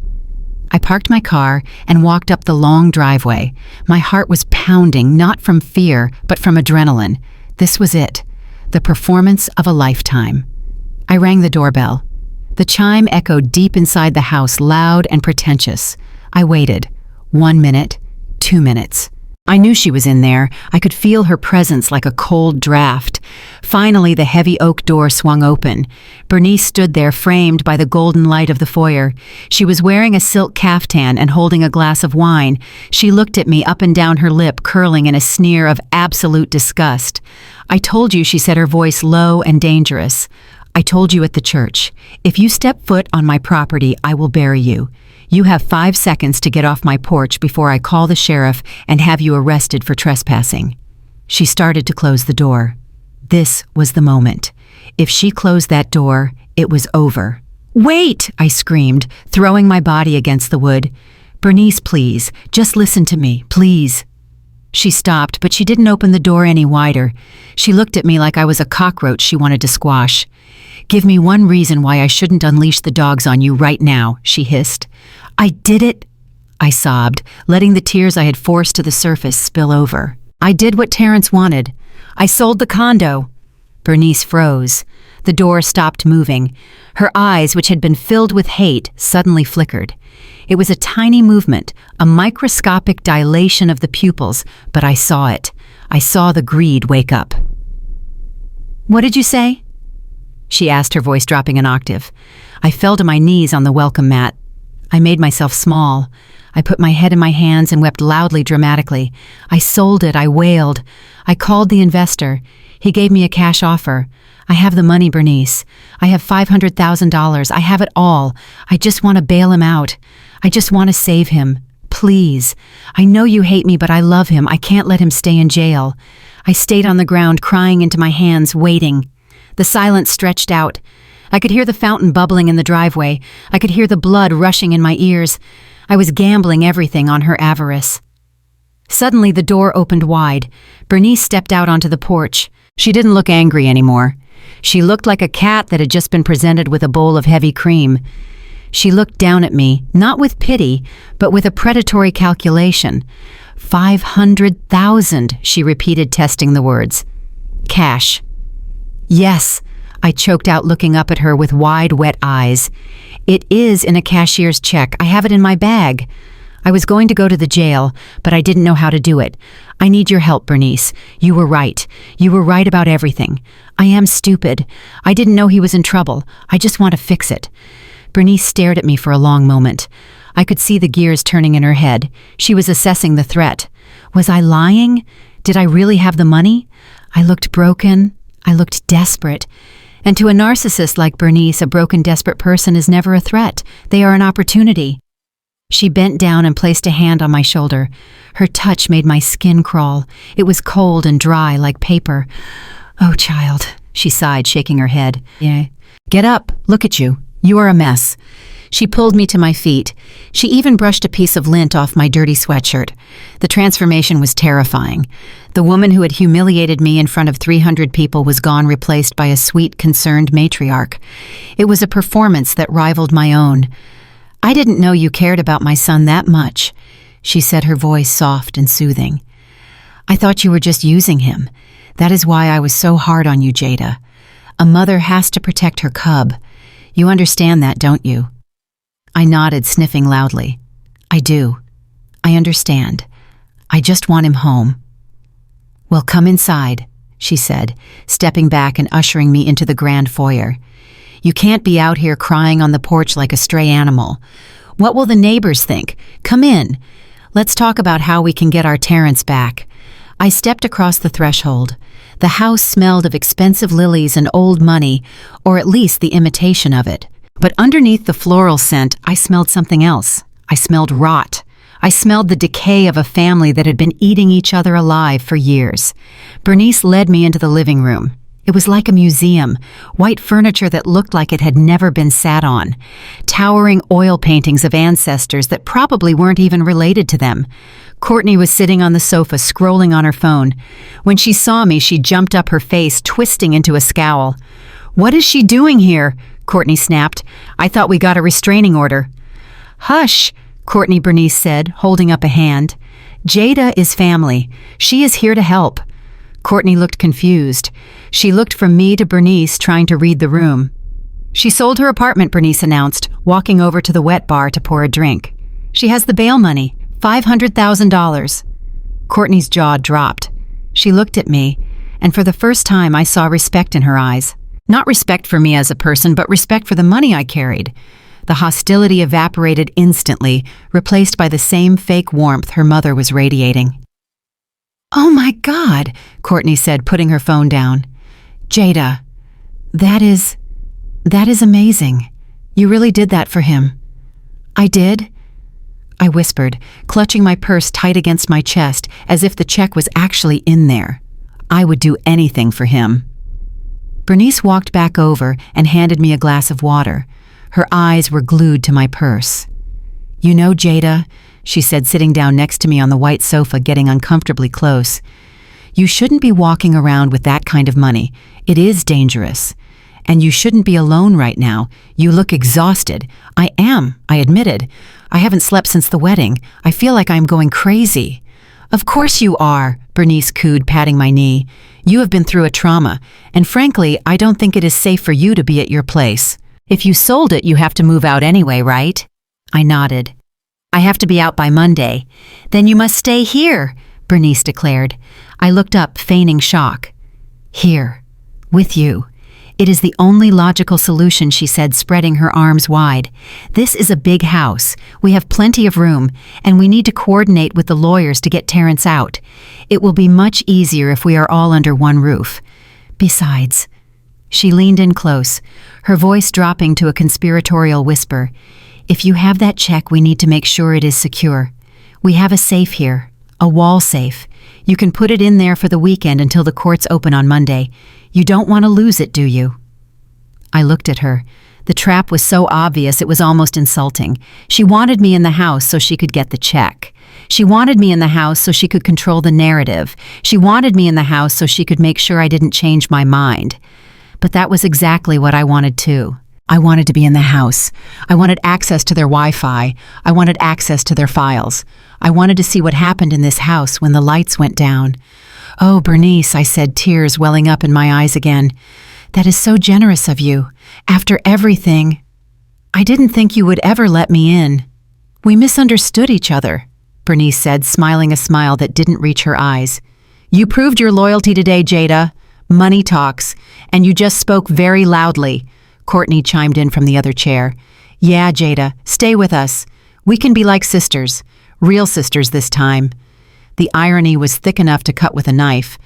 I parked my car and walked up the long driveway. My heart was pounding, not from fear, but from adrenaline. This was it, the performance of a lifetime. I rang the doorbell. The chime echoed deep inside the house, loud and pretentious. I waited. 1 minute, 2 minutes. I knew she was in there. I could feel her presence like a cold draft. Finally, the heavy oak door swung open. Bernice stood there, framed by the golden light of the foyer. She was wearing a silk caftan and holding a glass of wine. She looked at me, up and down her lip, curling in a sneer of absolute disgust. "I told you," she said, her voice low and dangerous. "I told you at the church. If you step foot on my property, I will bury you. You have 5 seconds to get off my porch before I call the sheriff and have you arrested for trespassing." She started to close the door. This was the moment. If she closed that door, it was over. "Wait!" I screamed, throwing my body against the wood. "Bernice, please, just listen to me, please." She stopped, but she didn't open the door any wider. She looked at me like I was a cockroach she wanted to squash. "Give me one reason why I shouldn't unleash the dogs on you right now," she hissed. "I did it," I sobbed, letting the tears I had forced to the surface spill over. "I did what Terrence wanted. I sold the condo." Bernice froze. The door stopped moving. Her eyes, which had been filled with hate, suddenly flickered. It was a tiny movement, a microscopic dilation of the pupils, but I saw it. I saw the greed wake up. "What did you say?" she asked, her voice dropping an octave. I fell to my knees on the welcome mat. I made myself small. I put my head in my hands and wept loudly, dramatically. I sold it, I wailed. I called the investor. He gave me a cash offer. "I have the money, Bernice. I have $500,000. I have it all. I just want to bail him out. I just want to save him. Please. I know you hate me, but I love him. I can't let him stay in jail." I stayed on the ground, crying into my hands, waiting. The silence stretched out. I could hear the fountain bubbling in the driveway. I could hear the blood rushing in my ears. I was gambling everything on her avarice. Suddenly, the door opened wide. Bernice stepped out onto the porch. She didn't look angry anymore. She looked like a cat that had just been presented with a bowl of heavy cream. She looked down at me, not with pity, but with a predatory calculation. 500,000, she repeated, testing the words. "Cash." "Yes," I choked out, looking up at her with wide, wet eyes. "It is in a cashier's check. I have it in my bag." I was going to go to the jail, but I didn't know how to do it. "I need your help, Bernice. You were right. You were right about everything. I am stupid. I didn't know he was in trouble. I just want to fix it." Bernice stared at me for a long moment. I could see the gears turning in her head. She was assessing the threat. Was I lying? Did I really have the money? I looked broken. I looked desperate. And to a narcissist like Bernice, a broken, desperate person is never a threat. They are an opportunity. She bent down and placed a hand on my shoulder. Her touch made my skin crawl. It was cold and dry like paper. "Oh, child," she sighed, shaking her head. "Yeah. Get up. Look at you. You are a mess." She pulled me to my feet. She even brushed a piece of lint off my dirty sweatshirt. The transformation was terrifying. The woman who had humiliated me in front of 300 people was gone, replaced by a sweet, concerned matriarch. It was a performance that rivaled my own. "I didn't know you cared about my son that much," she said, her voice soft and soothing. "I thought you were just using him. That is why I was so hard on you, Jada. A mother has to protect her cub. You understand that, don't you?" I nodded, sniffing loudly. "I do. I understand. I just want him home." "Well, come inside," she said, stepping back and ushering me into the grand foyer. "You can't be out here crying on the porch like a stray animal. What will the neighbors think? Come in. Let's talk about how we can get our Terrence back." I stepped across the threshold. The house smelled of expensive lilies and old money, or at least the imitation of it. But underneath the floral scent, I smelled something else. I smelled rot. I smelled the decay of a family that had been eating each other alive for years. Bernice led me into the living room. It was like a museum, white furniture that looked like it had never been sat on, towering oil paintings of ancestors that probably weren't even related to them. Courtney was sitting on the sofa, scrolling on her phone. When she saw me, she jumped up, her face twisting into a scowl. "What is she doing here?" Courtney snapped. "I thought we got a restraining order." "Hush," Courtney, Bernice said, holding up a hand. "Jada is family. She is here to help." Courtney looked confused. She looked from me to Bernice, trying to read the room. "She sold her apartment," Bernice announced, walking over to the wet bar to pour a drink. "She has the bail money, $500,000. Courtney's jaw dropped. She looked at me, and for the first time I saw respect in her eyes. Not respect for me as a person, but respect for the money I carried. The hostility evaporated instantly, replaced by the same fake warmth her mother was radiating. "Oh my God," Courtney said, putting her phone down. "Jada, that is amazing. You really did that for him." "I did?" I whispered, clutching my purse tight against my chest, as if the check was actually in there. I would do anything for him. Bernice walked back over and handed me a glass of water. Her eyes were glued to my purse. "You know, Jada," she said, sitting down next to me on the white sofa, getting uncomfortably close, "you shouldn't be walking around with that kind of money. It is dangerous. And you shouldn't be alone right now. You look exhausted." "I am," I admitted. "I haven't slept since the wedding. I feel like I'm going crazy." "Of course you are," Bernice cooed, patting my knee. "You have been through a trauma, and frankly, I don't think it is safe for you to be at your place. If you sold it, you have to move out anyway, right?" I nodded. I have to be out by Monday. Then you must stay here, Bernice declared. I looked up, feigning shock. Here, with you. It is the only logical solution, she said, spreading her arms wide. This is a big house. We have plenty of room, and we need to coordinate with the lawyers to get Terrence out. It will be much easier if we are all under one roof. Besides, she leaned in close, her voice dropping to a conspiratorial whisper. If you have that check, we need to make sure it is secure. We have a safe here, a wall safe. You can put it in there for the weekend until the courts open on Monday. You don't want to lose it, do you? I looked at her. The trap was so obvious it was almost insulting. She wanted me in the house so she could get the check. She wanted me in the house so she could control the narrative. She wanted me in the house so she could make sure I didn't change my mind. But that was exactly what I wanted too. I wanted to be in the house. I wanted access to their Wi-Fi. I wanted access to their files. I wanted to see what happened in this house when the lights went down. Oh, Bernice, I said, tears welling up in my eyes again. That is so generous of you. After everything, I didn't think you would ever let me in. We misunderstood each other, Bernice said, smiling a smile that didn't reach her eyes. You proved your loyalty today, Jada. Money talks, and you just spoke very loudly. Courtney chimed in from the other chair. Yeah, Jada, stay with us. We can be like sisters. Real sisters this time. The irony was thick enough to cut with a knife.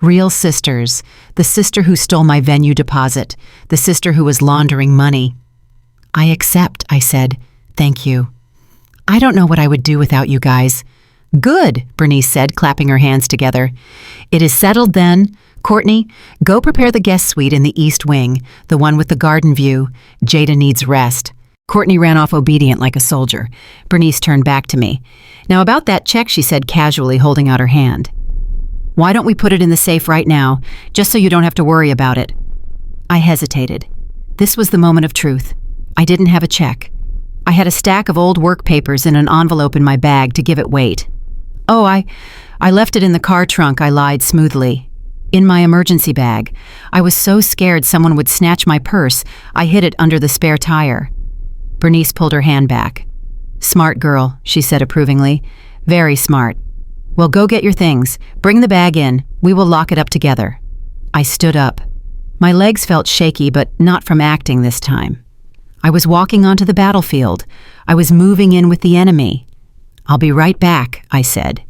Real sisters. The sister who stole my venue deposit. The sister who was laundering money. I accept, I said. Thank you. I don't know what I would do without you guys. Good, Bernice said, clapping her hands together. It is settled then. Courtney, go prepare the guest suite in the east wing, the one with the garden view. Jada needs rest. Courtney ran off obedient like a soldier. Bernice turned back to me. Now about that check, she said casually, holding out her hand. Why don't we put it in the safe right now, just so you don't have to worry about it? I hesitated. This was the moment of truth. I didn't have a check. I had a stack of old work papers in an envelope in my bag to give it weight. Oh, I left it in the car trunk, I lied smoothly. In my emergency bag. I was so scared someone would snatch my purse, I hid it under the spare tire. Bernice pulled her hand back. Smart girl, she said approvingly. Very smart. Well, go get your things. Bring the bag in. We will lock it up together. I stood up. My legs felt shaky, but not from acting this time. I was walking onto the battlefield. I was moving in with the enemy. I'll be right back, I said.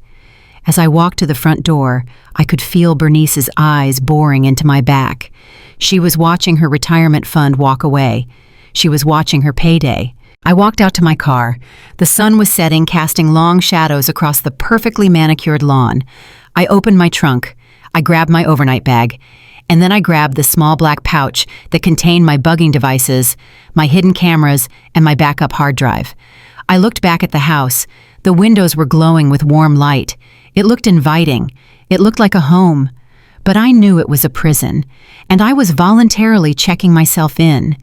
As I walked to the front door, I could feel Bernice's eyes boring into my back. She was watching her retirement fund walk away. She was watching her payday. I walked out to my car. The sun was setting, casting long shadows across the perfectly manicured lawn. I opened my trunk. I grabbed my overnight bag. And then I grabbed the small black pouch that contained my bugging devices, my hidden cameras, and my backup hard drive. I looked back at the house. The windows were glowing with warm light. It looked inviting. It looked like a home. But I knew it was a prison, and I was voluntarily checking myself in.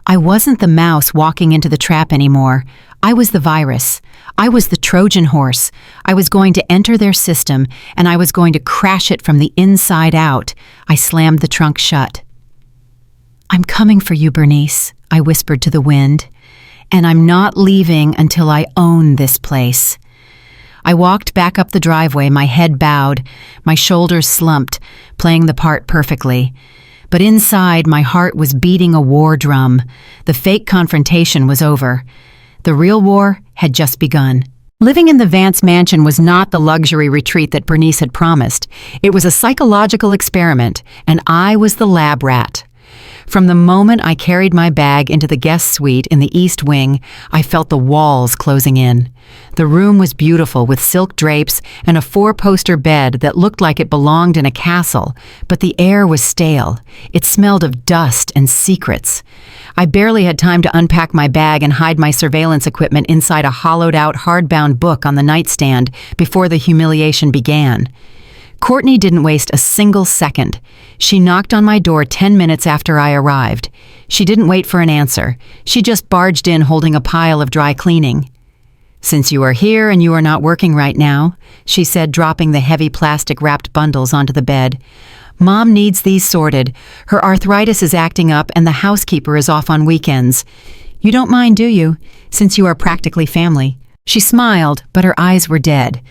I wasn't the mouse walking into the trap anymore. I was the virus. I was the Trojan horse. I was going to enter their system, and I was going to crash it from the inside out. I slammed the trunk shut. I'm coming for you, Bernice, I whispered to the wind. And I'm not leaving until I own this place. I walked back up the driveway, my head bowed, my shoulders slumped, playing the part perfectly. But inside, my heart was beating a war drum. The fake confrontation was over. The real war had just begun. Living in the Vance mansion was not the luxury retreat that Bernice had promised. It was a psychological experiment, and I was the lab rat. From the moment I carried my bag into the guest suite in the east wing, I felt the walls closing in. The room was beautiful with silk drapes and a 4-poster bed that looked like it belonged in a castle, but the air was stale. It smelled of dust and secrets. I barely had time to unpack my bag and hide my surveillance equipment inside a hollowed-out, hardbound book on the nightstand before the humiliation began. Courtney didn't waste a single second. She knocked on my door 10 minutes after I arrived. She didn't wait for an answer. She just barged in holding a pile of dry cleaning. Since you are here and you are not working right now, she said, dropping the heavy plastic-wrapped bundles onto the bed, Mom needs these sorted. Her arthritis is acting up and the housekeeper is off on weekends. You don't mind, do you, since you are practically family? She smiled, but her eyes were dead.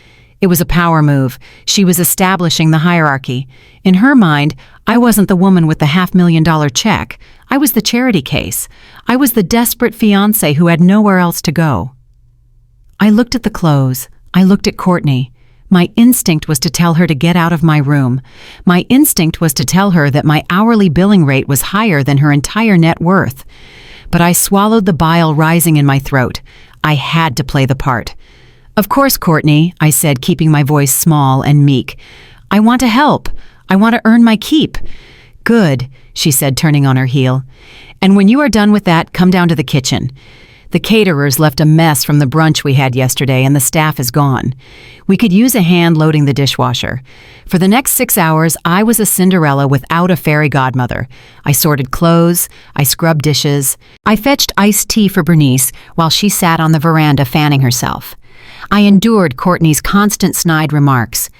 It was a power move. She was establishing the hierarchy. In her mind, I wasn't the woman with the $500,000 check. I was the charity case. I was the desperate fiancé who had nowhere else to go. I looked at the clothes. I looked at Courtney. My instinct was to tell her to get out of my room. My instinct was to tell her that my hourly billing rate was higher than her entire net worth. But I swallowed the bile rising in my throat. I had to play the part. "Of course, Courtney," I said, keeping my voice small and meek. "I want to help. I want to earn my keep." "Good," she said, turning on her heel. "And when you are done with that, come down to the kitchen. The caterers left a mess from the brunch we had yesterday, and the staff is gone. We could use a hand loading the dishwasher. For the next 6 hours, I was a Cinderella without a fairy godmother. I sorted clothes, I scrubbed dishes, I fetched iced tea for Bernice while she sat on the veranda fanning herself. I endured Courtney's constant snide remarks.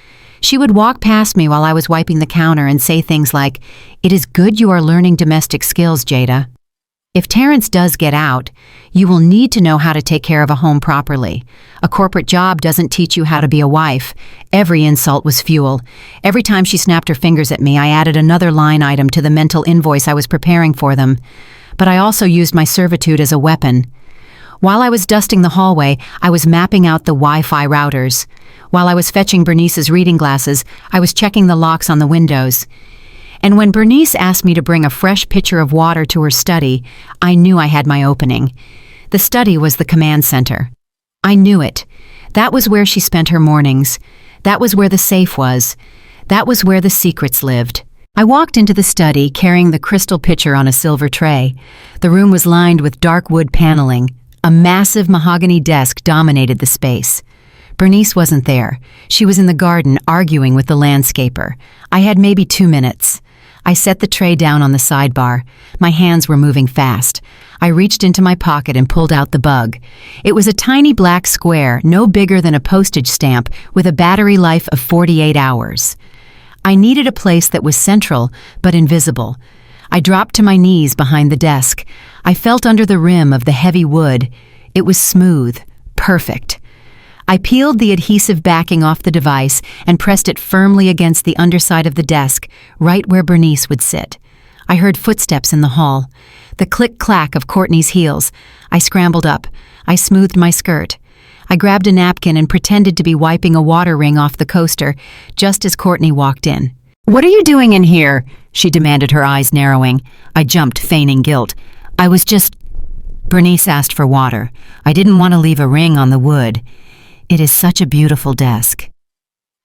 She would walk past me while I was wiping the counter and say things like, "It is good you are learning domestic skills, Jada. If Terrence does get out, you will need to know how to take care of a home properly. A corporate job doesn't teach you how to be a wife." Every insult was fuel. Every time she snapped her fingers at me, I added another line item to the mental invoice I was preparing for them. But I also used my servitude as a weapon. While I was dusting the hallway, I was mapping out the Wi-Fi routers. While I was fetching Bernice's reading glasses, I was checking the locks on the windows. And when Bernice asked me to bring a fresh pitcher of water to her study, I knew I had my opening. The study was the command center. I knew it. That was where she spent her mornings. That was where the safe was. That was where the secrets lived. I walked into the study carrying the crystal pitcher on a silver tray. The room was lined with dark wood paneling. A massive mahogany desk dominated the space. Bernice wasn't there. She was in the garden arguing with the landscaper. I had maybe 2 minutes. I set the tray down on the sidebar. My hands were moving fast. I reached into my pocket and pulled out the bug. It was a tiny black square, no bigger than a postage stamp, with a battery life of 48 hours. I needed a place that was central, but invisible. I dropped to my knees behind the desk. I felt under the rim of the heavy wood. It was smooth, perfect. I peeled the adhesive backing off the device and pressed it firmly against the underside of the desk, right where Bernice would sit. I heard footsteps in the hall. The click-clack of Courtney's heels. I scrambled up. I smoothed my skirt. I grabbed a napkin and pretended to be wiping a water ring off the coaster, just as Courtney walked in. "What are you doing in here?" she demanded, her eyes narrowing. I jumped, feigning guilt. "I was just—" Bernice asked for water. I didn't want to leave a ring on the wood. "It is such a beautiful desk."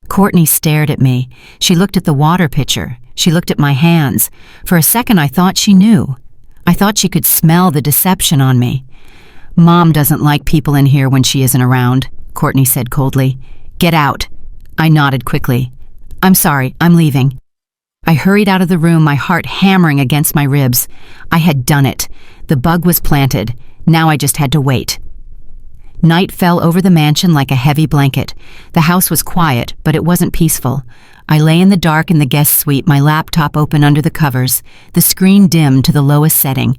Courtney stared at me. She looked at the water pitcher. She looked at my hands. For a second, I thought she knew. I thought she could smell the deception on me. "Mom doesn't like people in here when she isn't around," Courtney said coldly. "Get out." I nodded quickly. "I'm sorry, I'm leaving." I hurried out of the room, my heart hammering against my ribs. I had done it. The bug was planted. Now I just had to wait. Night fell over the mansion like a heavy blanket. The house was quiet, but it wasn't peaceful. I lay in the dark in the guest suite, my laptop open under the covers, the screen dim to the lowest setting.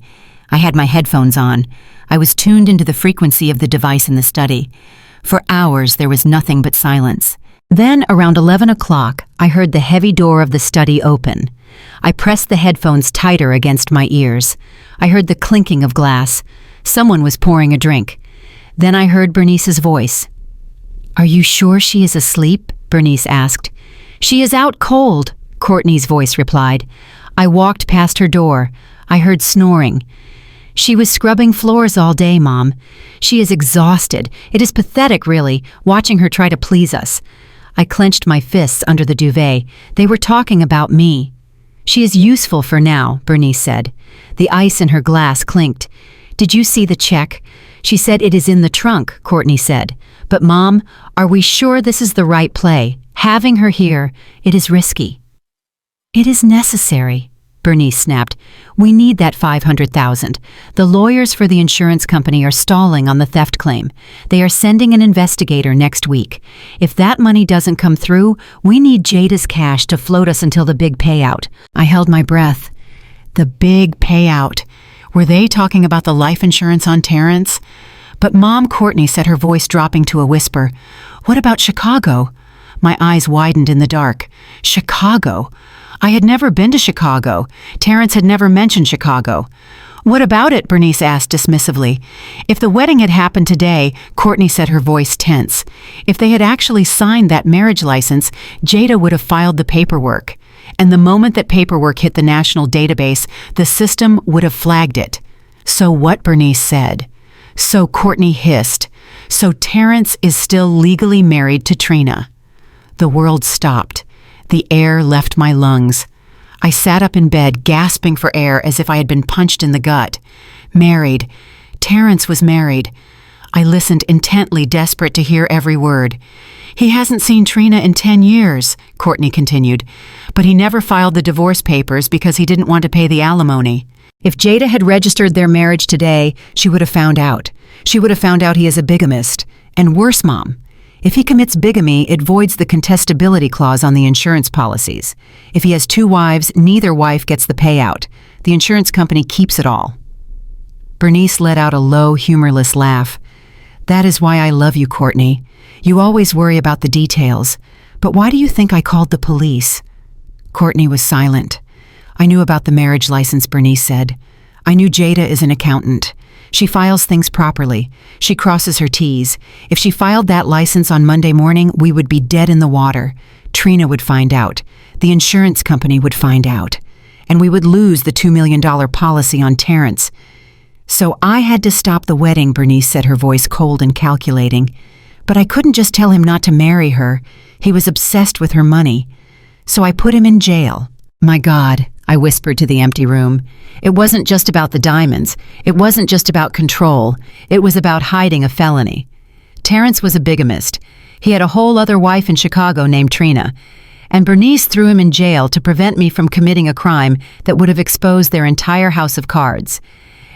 I had my headphones on. I was tuned into the frequency of the device in the study. For hours, there was nothing but silence. Then, around 11 o'clock, I heard the heavy door of the study open. I pressed the headphones tighter against my ears. I heard the clinking of glass. Someone was pouring a drink. Then I heard Bernice's voice. "Are you sure she is asleep?" Bernice asked. "She is out cold," Courtney's voice replied. I walked past her door. I heard snoring. "She was scrubbing floors all day, Mom. She is exhausted. It is pathetic, really, watching her try to please us." I clenched my fists under the duvet. They were talking about me. "She is useful for now," Bernice said. The ice in her glass clinked. "Did you see the check?" "She said it is in the trunk," Courtney said. "But Mom, are we sure this is the right play? Having her here, it is risky." "It is necessary," Bernice snapped. "We need that $500,000. The lawyers for the insurance company are stalling on the theft claim. They are sending an investigator next week. If that money doesn't come through, we need Jada's cash to float us until the big payout." I held my breath. The big payout. Were they talking about the life insurance on Terrence? "But Mom," Courtney said, her voice dropping to a whisper. "What about Chicago?" My eyes widened in the dark. Chicago? I had never been to Chicago. Terrence had never mentioned Chicago. "What about it?" Bernice asked dismissively. "If the wedding had happened today," Courtney said, her voice tense, "if they had actually signed that marriage license, Jada would have filed the paperwork. And the moment that paperwork hit the national database, the system would have flagged it." "So what?" Bernice said. "So," Courtney hissed, "so Terrence is still legally married to Trina." The world stopped. The air left my lungs. I sat up in bed, gasping for air as if I had been punched in the gut. Married. Terrence was married. I listened intently, desperate to hear every word. "He hasn't seen Trina in 10 years, Courtney continued, "but he never filed the divorce papers because he didn't want to pay the alimony. If Jada had registered their marriage today, she would have found out. She would have found out he is a bigamist. And worse, Mom. If he commits bigamy, it voids the contestability clause on the insurance policies. If he has 2 wives, neither wife gets the payout. The insurance company keeps it all." Bernice let out a low, humorless laugh. "That is why I love you, Courtney. You always worry about the details. But why do you think I called the police?" Courtney was silent. "I knew about the marriage license," Bernice said. "I knew Jada is an accountant. She files things properly. She crosses her T's. If she filed that license on Monday morning, we would be dead in the water. Trina would find out. The insurance company would find out. And we would lose the $2 million policy on Terrence. So I had to stop the wedding," Bernice said, her voice cold and calculating. "But I couldn't just tell him not to marry her. He was obsessed with her money. So I put him in jail." "My God," I whispered to the empty room. It wasn't just about the diamonds. It wasn't just about control. It was about hiding a felony. Terrence was a bigamist. He had a whole other wife in Chicago named Trina. And Bernice threw him in jail to prevent me from committing a crime that would have exposed their entire house of cards.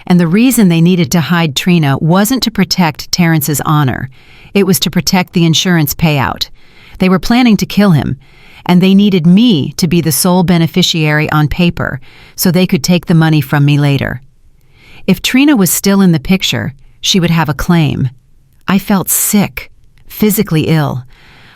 And the reason they needed to hide Trina wasn't to protect Terrence's honor. It was to protect the insurance payout. They were planning to kill him, and they needed me to be the sole beneficiary on paper so they could take the money from me later. If Trina was still in the picture, she would have a claim. I felt sick, physically ill.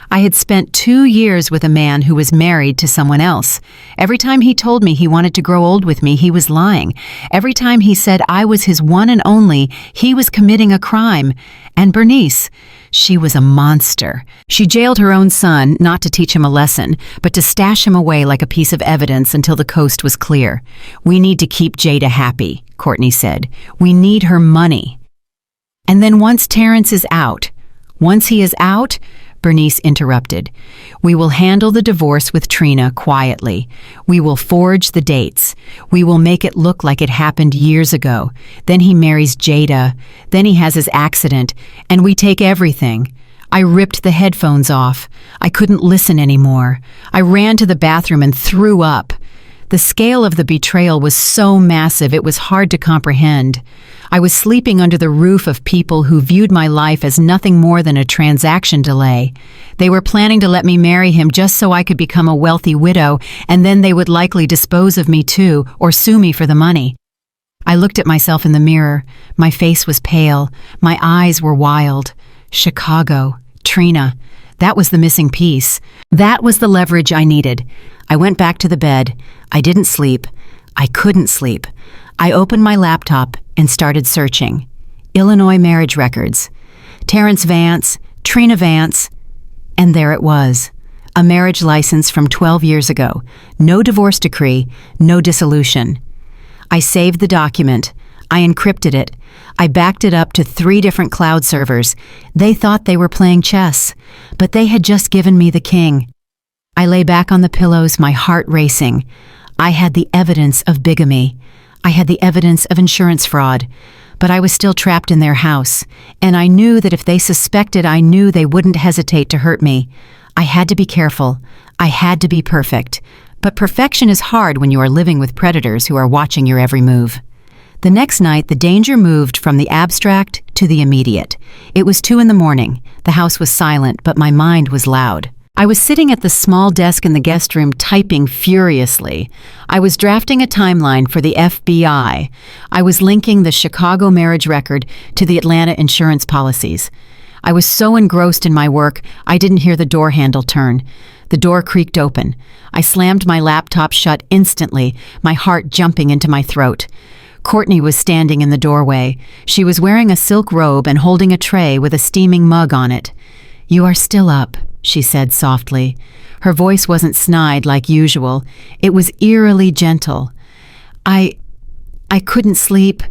I had spent 2 years with a man who was married to someone else. Every time he told me he wanted to grow old with me, he was lying. Every time he said I was his one and only, he was committing a crime. And Bernice, she was a monster. She jailed her own son, not to teach him a lesson, but to stash him away like a piece of evidence until the coast was clear. "We need to keep Jada happy," Courtney said. "We need her money." "And then once Terrence is out, once he is out," Bernice interrupted, "we will handle the divorce with Trina quietly. We will forge the dates. We will make it look like it happened years ago. Then he marries Jada. Then he has his accident, and we take everything." I ripped the headphones off. I couldn't listen anymore. I ran to the bathroom and threw up. The scale of the betrayal was so massive it was hard to comprehend. I was sleeping under the roof of people who viewed my life as nothing more than a transaction delay. They were planning to let me marry him just so I could become a wealthy widow, and then they would likely dispose of me too, or sue me for the money. I looked at myself in the mirror. My face was pale. My eyes were wild. Chicago. Trina. That was the missing piece. That was the leverage I needed. I went back to the bed. I didn't sleep. I couldn't sleep. I opened my laptop and started searching. Illinois marriage records. Terrence Vance, Trina Vance, and there it was. A marriage license from 12 years ago. No divorce decree, no dissolution. I saved the document. I encrypted it. I backed it up to 3 different cloud servers. They thought they were playing chess, but they had just given me the king. I lay back on the pillows, my heart racing. I had the evidence of bigamy. I had the evidence of insurance fraud, but I was still trapped in their house, and I knew that if they suspected, I knew they wouldn't hesitate to hurt me. I had to be careful. I had to be perfect. But perfection is hard when you are living with predators who are watching your every move. The next night, the danger moved from the abstract to the immediate. It was 2 a.m. The house was silent, but my mind was loud. I was sitting at the small desk in the guest room typing furiously. I was drafting a timeline for the FBI. I was linking the Chicago marriage record to the Atlanta insurance policies. I was so engrossed in my work, I didn't hear the door handle turn. The door creaked open. I slammed my laptop shut instantly, my heart jumping into my throat. Courtney was standing in the doorway. She was wearing a silk robe and holding a tray with a steaming mug on it. "You are still up," she said softly. Her voice wasn't snide like usual. It was eerily gentle. I couldn't sleep,"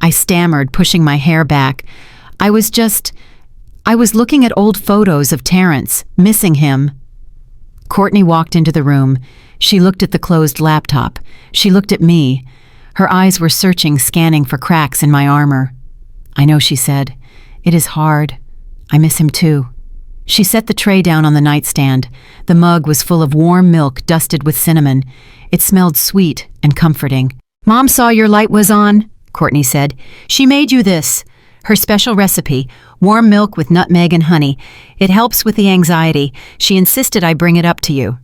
I stammered, pushing my hair back. I was looking at old photos of Terrence, missing him." Courtney walked into the room. She looked at the closed laptop. She looked at me. Her eyes were searching, scanning for cracks in my armor. "I know," she said. "It is hard. I miss him too." She set the tray down on the nightstand. The mug was full of warm milk dusted with cinnamon. It smelled sweet and comforting. "Mom saw your light was on," Courtney said. "She made you this. Her special recipe, warm milk with nutmeg and honey. It helps with the anxiety. She insisted I bring it up to you."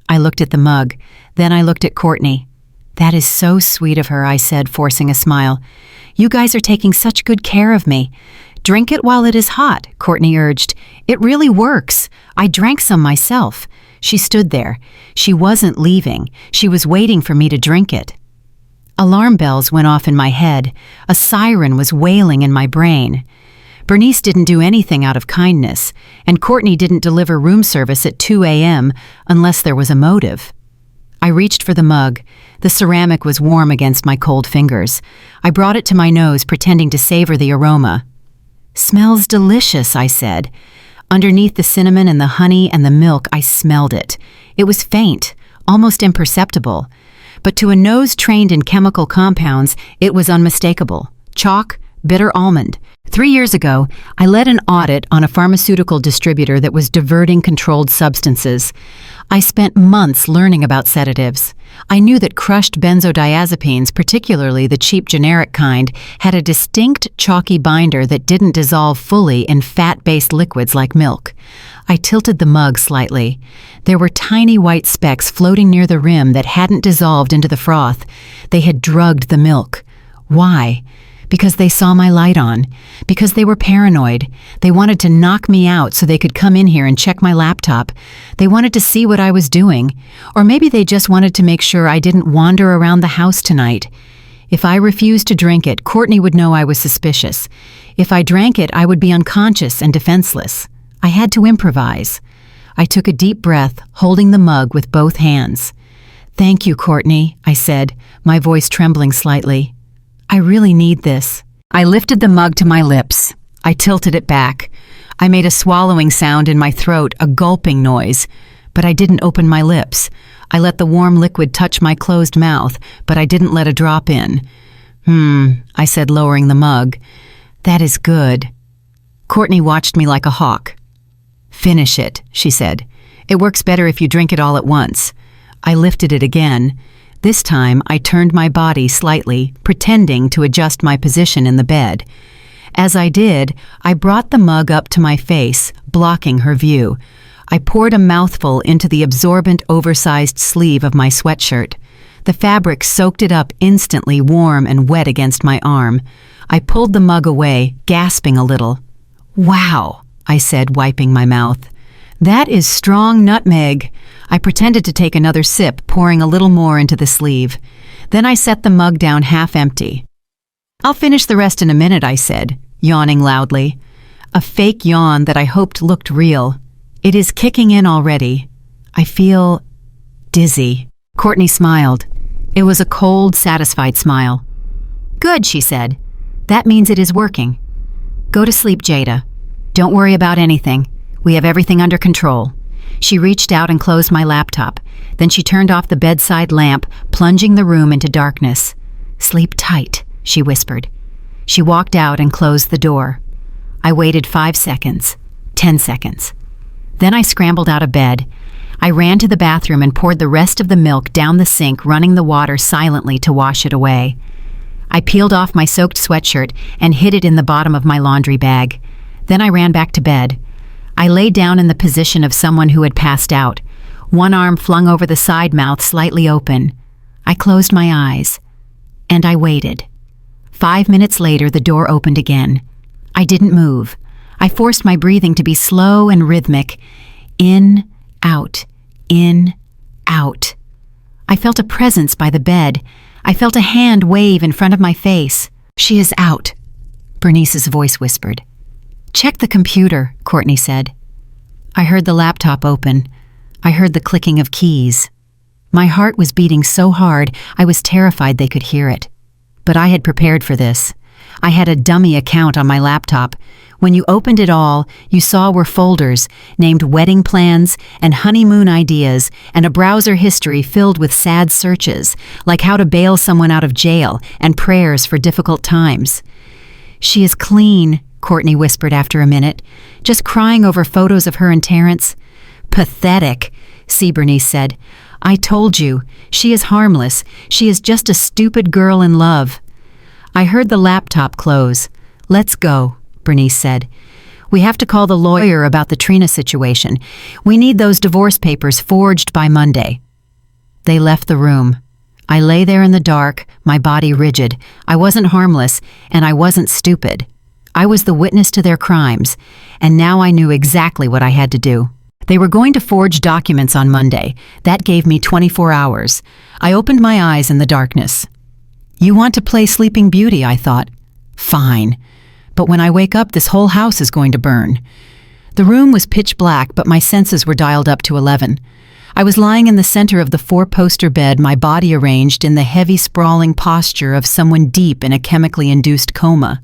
I looked at the mug. Then I looked at Courtney. "That is so sweet of her," I said, forcing a smile. "You guys are taking such good care of me." "Drink it while it is hot," Courtney urged. "It really works. I drank some myself." She stood there. She wasn't leaving. She was waiting for me to drink it. Alarm bells went off in my head. A siren was wailing in my brain. Bernice didn't do anything out of kindness, and Courtney didn't deliver room service at 2 a.m. unless there was a motive. I reached for the mug. The ceramic was warm against my cold fingers. I brought it to my nose, pretending to savor the aroma. "Smells delicious," I said. Underneath the cinnamon and the honey and the milk, I smelled it. It was faint, almost imperceptible. But to a nose trained in chemical compounds, it was unmistakable. Chalk, bitter almond. 3 years ago, I led an audit on a pharmaceutical distributor that was diverting controlled substances. I spent months learning about sedatives. I knew that crushed benzodiazepines, particularly the cheap generic kind, had a distinct chalky binder that didn't dissolve fully in fat-based liquids like milk. I tilted the mug slightly. There were tiny white specks floating near the rim that hadn't dissolved into the froth. They had drugged the milk. Why? Because they saw my light on. Because they were paranoid. They wanted to knock me out so they could come in here and check my laptop. They wanted to see what I was doing. Or maybe they just wanted to make sure I didn't wander around the house tonight. If I refused to drink it, Courtney would know I was suspicious. If I drank it, I would be unconscious and defenseless. I had to improvise. I took a deep breath, holding the mug with both hands. "Thank you, Courtney," I said, my voice trembling slightly. "I really need this." I lifted the mug to my lips. I tilted it back. I made a swallowing sound in my throat, a gulping noise. But I didn't open my lips. I let the warm liquid touch my closed mouth, but I didn't let a drop in. I said, lowering the mug. "That is good." Courtney watched me like a hawk. "Finish it," she said. "It works better if you drink it all at once." I lifted it again. This time, I turned my body slightly, pretending to adjust my position in the bed. As I did, I brought the mug up to my face, blocking her view. I poured a mouthful into the absorbent, oversized sleeve of my sweatshirt. The fabric soaked it up instantly, warm and wet against my arm. I pulled the mug away, gasping a little. "Wow," I said, wiping my mouth. "That is strong nutmeg." I pretended to take another sip, pouring a little more into the sleeve. Then I set the mug down half empty. "I'll finish the rest in a minute," I said, yawning loudly. A fake yawn that I hoped looked real. It is kicking in already. I feel dizzy. Courtney smiled. It was a cold, satisfied smile. "Good," she said. "That means it is working. Go to sleep, Jada. Don't worry about anything. We have everything under control." She reached out and closed my laptop. Then she turned off the bedside lamp, plunging the room into darkness. "Sleep tight," she whispered. She walked out and closed the door. I waited 5 seconds, 10 seconds. Then I scrambled out of bed. I ran to the bathroom and poured the rest of the milk down the sink, running the water silently to wash it away. I peeled off my soaked sweatshirt and hid it in the bottom of my laundry bag. Then I ran back to bed. I lay down in the position of someone who had passed out, one arm flung over the side mouth slightly open. I closed my eyes, and I waited. 5 minutes later, the door opened again. I didn't move. I forced my breathing to be slow and rhythmic. In, out, in, out. I felt a presence by the bed. I felt a hand wave in front of my face. "She is out," Bernice's voice whispered. "Check the computer," Courtney said. I heard the laptop open. I heard the clicking of keys. My heart was beating so hard, I was terrified they could hear it. But I had prepared for this. I had a dummy account on my laptop. When you opened it all, you saw were folders named wedding plans and honeymoon ideas and a browser history filled with sad searches, like how to bail someone out of jail and prayers for difficult times. "She is clean," Courtney whispered after a minute, "just crying over photos of her and Terrence." "Pathetic," Bernice said. "I told you, she is harmless. She is just a stupid girl in love." I heard the laptop close. "Let's go," Bernice said. "We have to call the lawyer about the Trina situation. We need those divorce papers forged by Monday." They left the room. I lay there in the dark, my body rigid. I wasn't harmless, and I wasn't stupid. I was the witness to their crimes, and now I knew exactly what I had to do. They were going to forge documents on Monday. That gave me 24 hours. I opened my eyes in the darkness. "You want to play Sleeping Beauty," I thought. "Fine. But when I wake up, this whole house is going to burn." The room was pitch black, but my senses were dialed up to 11. I was lying in the center of the four-poster bed, my body arranged in the heavy, sprawling posture of someone deep in a chemically induced coma.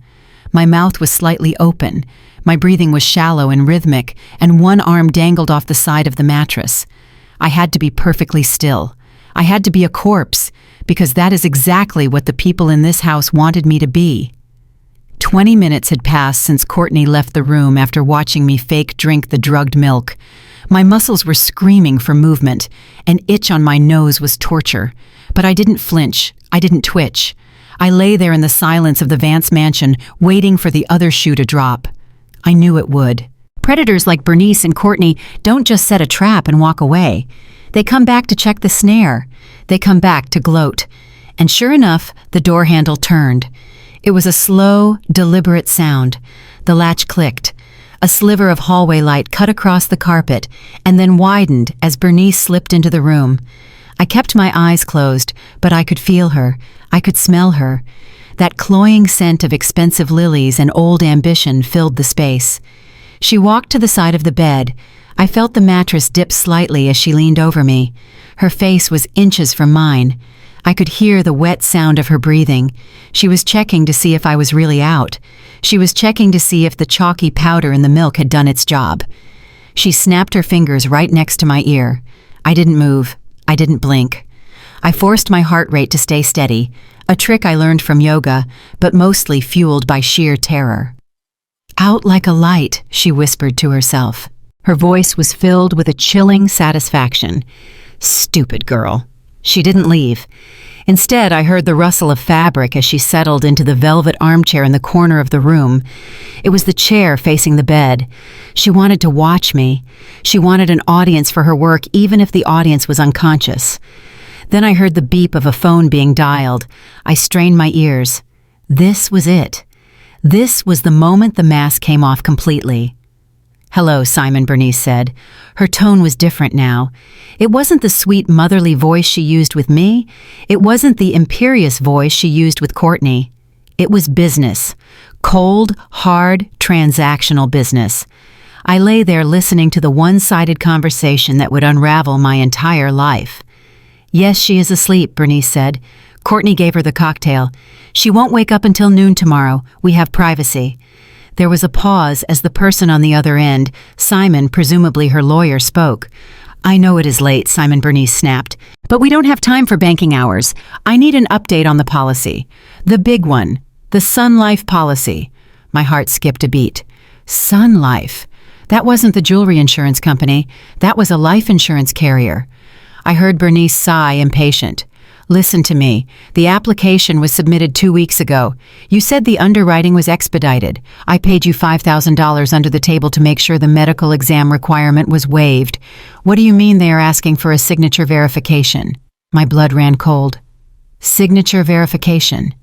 My mouth was slightly open. My breathing was shallow and rhythmic, and one arm dangled off the side of the mattress. I had to be perfectly still. I had to be a corpse, because that is exactly what the people in this house wanted me to be. 20 minutes had passed since Courtney left the room after watching me fake drink the drugged milk. My muscles were screaming for movement. An itch on my nose was torture. But I didn't flinch. I didn't twitch. I lay there in the silence of the Vance mansion, waiting for the other shoe to drop. I knew it would. Predators like Bernice and Courtney don't just set a trap and walk away. They come back to check the snare. They come back to gloat. And sure enough, the door handle turned. It was a slow, deliberate sound. The latch clicked. A sliver of hallway light cut across the carpet and then widened as Bernice slipped into the room. I kept my eyes closed, but I could feel her. I could smell her. That cloying scent of expensive lilies and old ambition filled the space. She walked to the side of the bed. I felt the mattress dip slightly as she leaned over me. Her face was inches from mine. I could hear the wet sound of her breathing. She was checking to see if I was really out. She was checking to see if the chalky powder in the milk had done its job. She snapped her fingers right next to my ear. I didn't move. I didn't blink. I forced my heart rate to stay steady, a trick I learned from yoga, but mostly fueled by sheer terror. "Out like a light," she whispered to herself. Her voice was filled with a chilling satisfaction. Stupid girl. She didn't leave. Instead, I heard the rustle of fabric as she settled into the velvet armchair in the corner of the room. It was the chair facing the bed. She wanted to watch me. She wanted an audience for her work, even if the audience was unconscious. Then I heard the beep of a phone being dialed. I strained my ears. This was it. This was the moment the mask came off completely. "Hello, Simon," Bernice said. Her tone was different now. It wasn't the sweet motherly voice she used with me. It wasn't the imperious voice she used with Courtney. It was business. Cold, hard, transactional business. I lay there listening to the one-sided conversation that would unravel my entire life. "Yes, she is asleep," Bernice said. Courtney gave her the cocktail. "She won't wake up until noon tomorrow. We have privacy." There was a pause as the person on the other end, Simon, presumably her lawyer, spoke. "I know it is late," Simon Bernice snapped, "but we don't have time for banking hours. I need an update on the policy. The big one. The Sun Life policy." My heart skipped a beat. Sun Life. That wasn't the jewelry insurance company. That was a life insurance carrier. I heard Bernice sigh, impatient. Listen to me. The application was submitted 2 weeks ago. You said the underwriting was expedited. I paid you $5,000 under the table to make sure the medical exam requirement was waived. What do you mean they are asking for a signature verification? My blood ran cold. Signature verification.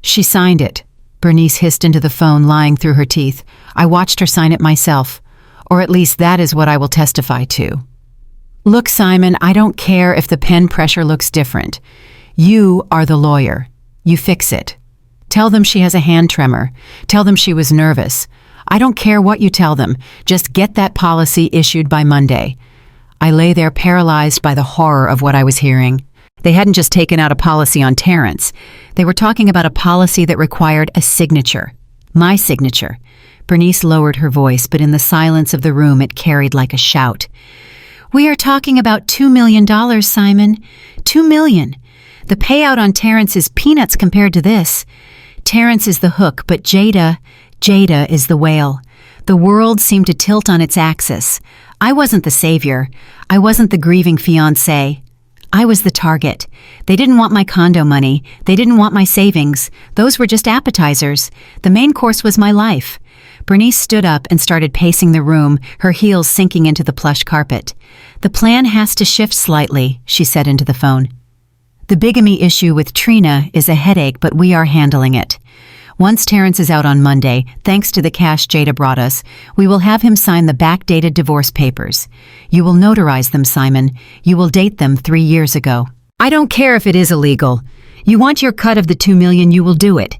She signed it. Bernice hissed into the phone, lying through her teeth. I watched her sign it myself. Or at least that is what I will testify to. Look, Simon, I don't care if the pen pressure looks different. You are the lawyer. You fix it. Tell them she has a hand tremor. Tell them she was nervous. I don't care what you tell them. Just get that policy issued by Monday. I lay there paralyzed by the horror of what I was hearing. They hadn't just taken out a policy on Terrence. They were talking about a policy that required a signature. My signature. Bernice lowered her voice, but in the silence of the room it carried like a shout. We are talking about $2 million, Simon. $2 million. The payout on Terrence is peanuts compared to this. Terrence is the hook, but Jada is the whale. The world seemed to tilt on its axis. I wasn't the savior. I wasn't the grieving fiancé. I was the target. They didn't want my condo money. They didn't want my savings. Those were just appetizers. The main course was my life. Bernice stood up and started pacing the room, her heels sinking into the plush carpet. The plan has to shift slightly, she said into the phone. The bigamy issue with Trina is a headache, but we are handling it. Once Terrence is out on Monday, thanks to the cash Jada brought us, we will have him sign the backdated divorce papers. You will notarize them, Simon. You will date them 3 years ago. I don't care if it is illegal. You want your cut of the $2 million, you will do it.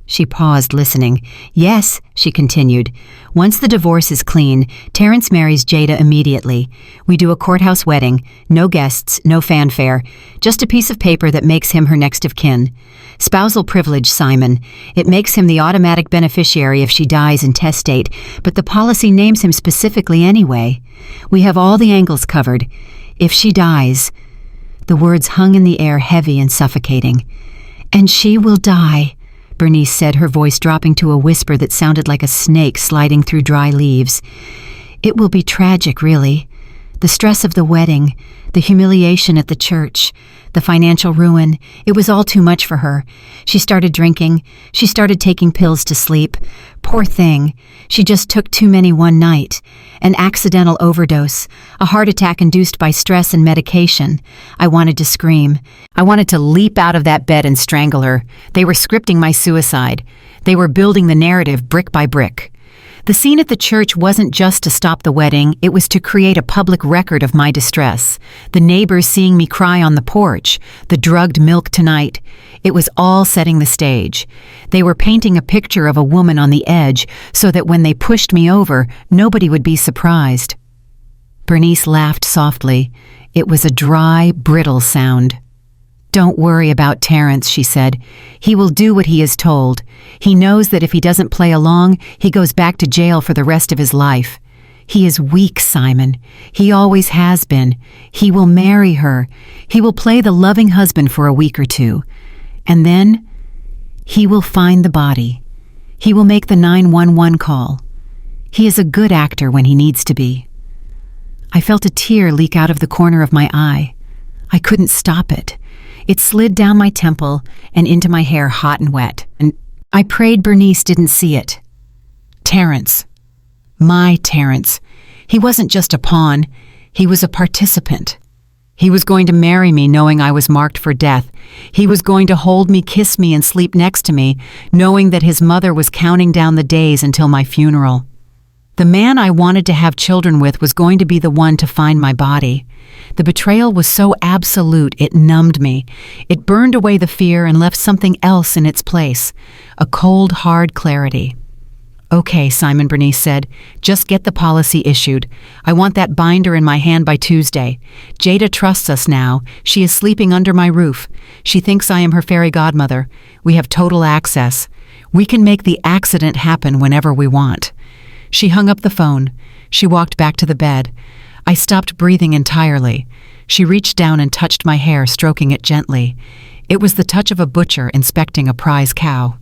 She paused, listening. Yes, she continued. Once the divorce is clean, Terrence marries Jada immediately. We do a courthouse wedding, no guests, no fanfare, just a piece of paper that makes him her next of kin. Spousal privilege, Simon. It makes him the automatic beneficiary if she dies intestate, but the policy names him specifically anyway. We have all the angles covered. If she dies... The words hung in the air, heavy and suffocating. And she will die, Bernice said, her voice dropping to a whisper that sounded like a snake sliding through dry leaves. It will be tragic, really. The stress of the wedding, the humiliation at the church, the financial ruin, it was all too much for her. She started drinking. She started taking pills to sleep. Poor thing. She just took too many one night. An accidental overdose, a heart attack induced by stress and medication. I wanted to scream. I wanted to leap out of that bed and strangle her. They were scripting my suicide. They were building the narrative brick by brick. The scene at the church wasn't just to stop the wedding, it was to create a public record of my distress. The neighbors seeing me cry on the porch, the drugged milk tonight. It was all setting the stage. They were painting a picture of a woman on the edge so that when they pushed me over, nobody would be surprised. Bernice laughed softly. It was a dry, brittle sound. Don't worry about Terrence, she said. He will do what he is told. He knows that if he doesn't play along, he goes back to jail for the rest of his life. He is weak, Simon. He always has been. He will marry her. He will play the loving husband for a week or two. And then he will find the body. He will make the 911 call. He is a good actor when he needs to be. I felt a tear leak out of the corner of my eye. I couldn't stop it. It slid down my temple and into my hair, hot and wet. And I prayed Bernice didn't see it. Terrence. My Terrence. He wasn't just a pawn. He was a participant. He was going to marry me knowing I was marked for death. He was going to hold me, kiss me, and sleep next to me, knowing that his mother was counting down the days until my funeral. The man I wanted to have children with was going to be the one to find my body. The betrayal was so absolute it numbed me. It burned away the fear and left something else in its place, a cold, hard clarity. Okay, Simon, Bernice said, just get the policy issued. I want that binder in my hand by Tuesday. Jada trusts us now. She is sleeping under my roof. She thinks I am her fairy godmother. We have total access. We can make the accident happen whenever we want. She hung up the phone. She walked back to the bed. I stopped breathing entirely. She reached down and touched my hair, stroking it gently. It was the touch of a butcher inspecting a prize cow.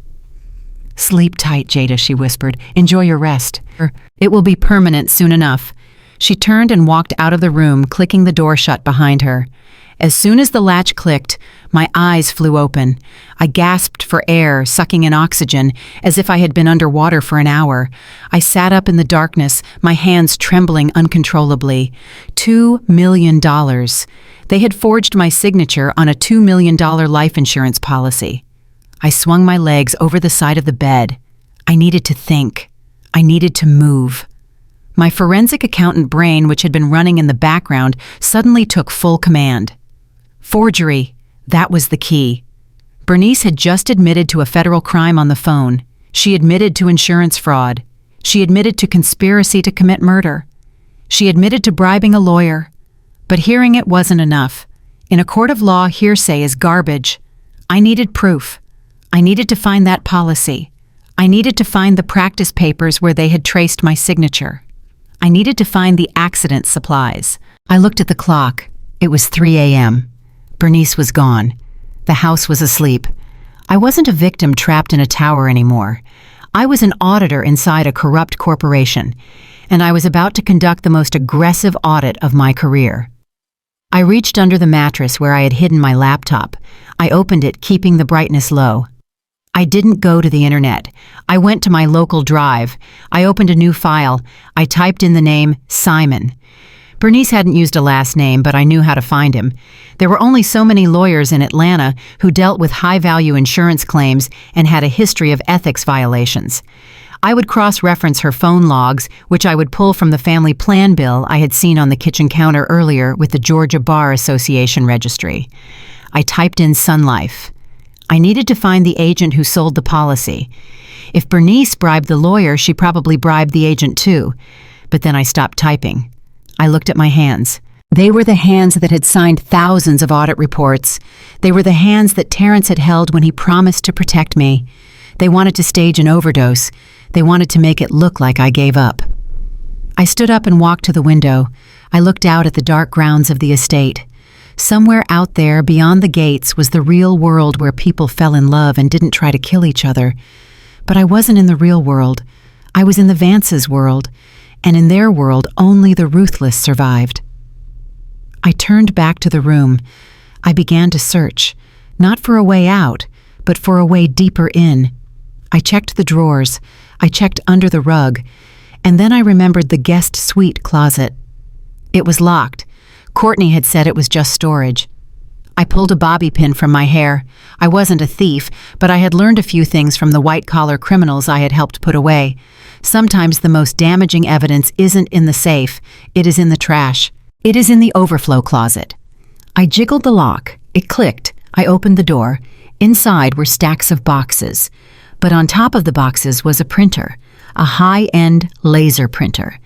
Sleep tight, Jada, she whispered. Enjoy your rest. It will be permanent soon enough. She turned and walked out of the room, clicking the door shut behind her. As soon as the latch clicked, my eyes flew open. I gasped for air, sucking in oxygen, as if I had been underwater for an hour. I sat up in the darkness, my hands trembling uncontrollably. $2 million. They had forged my signature on a $2 million life insurance policy. I swung my legs over the side of the bed. I needed to think. I needed to move. My forensic accountant brain, which had been running in the background, suddenly took full command. Forgery. That was the key. Bernice had just admitted to a federal crime on the phone. She admitted to insurance fraud. She admitted to conspiracy to commit murder. She admitted to bribing a lawyer. But hearing it wasn't enough. In a court of law, hearsay is garbage. I needed proof. I needed to find that policy. I needed to find the practice papers where they had traced my signature. I needed to find the accident supplies. I looked at the clock. It was 3 a.m. Bernice was gone. The house was asleep. I wasn't a victim trapped in a tower anymore. I was an auditor inside a corrupt corporation, and I was about to conduct the most aggressive audit of my career. I reached under the mattress where I had hidden my laptop. I opened it, keeping the brightness low. I didn't go to the internet. I went to my local drive. I opened a new file. I typed in the name Simon. Bernice hadn't used a last name, but I knew how to find him. There were only so many lawyers in Atlanta who dealt with high-value insurance claims and had a history of ethics violations. I would cross-reference her phone logs, which I would pull from the family plan bill I had seen on the kitchen counter earlier with the Georgia Bar Association registry. I typed in Sun Life. I needed to find the agent who sold the policy. If Bernice bribed the lawyer, she probably bribed the agent too. But then I stopped typing. I looked at my hands. They were the hands that had signed thousands of audit reports. They were the hands that Terrence had held when he promised to protect me. They wanted to stage an overdose. They wanted to make it look like I gave up. I stood up and walked to the window. I looked out at the dark grounds of the estate. Somewhere out there, beyond the gates, was the real world where people fell in love and didn't try to kill each other. But I wasn't in the real world. I was in the Vances' world, and in their world, only the ruthless survived. I turned back to the room. I began to search, not for a way out, but for a way deeper in. I checked the drawers. I checked under the rug. And then I remembered the guest suite closet. It was locked. Courtney had said it was just storage. I pulled a bobby pin from my hair. I wasn't a thief, but I had learned a few things from the white-collar criminals I had helped put away. Sometimes the most damaging evidence isn't in the safe. It is in the trash. It is in the overflow closet. I jiggled the lock. It clicked. I opened the door. Inside were stacks of boxes. But on top of the boxes was a printer, a high-end laser printer.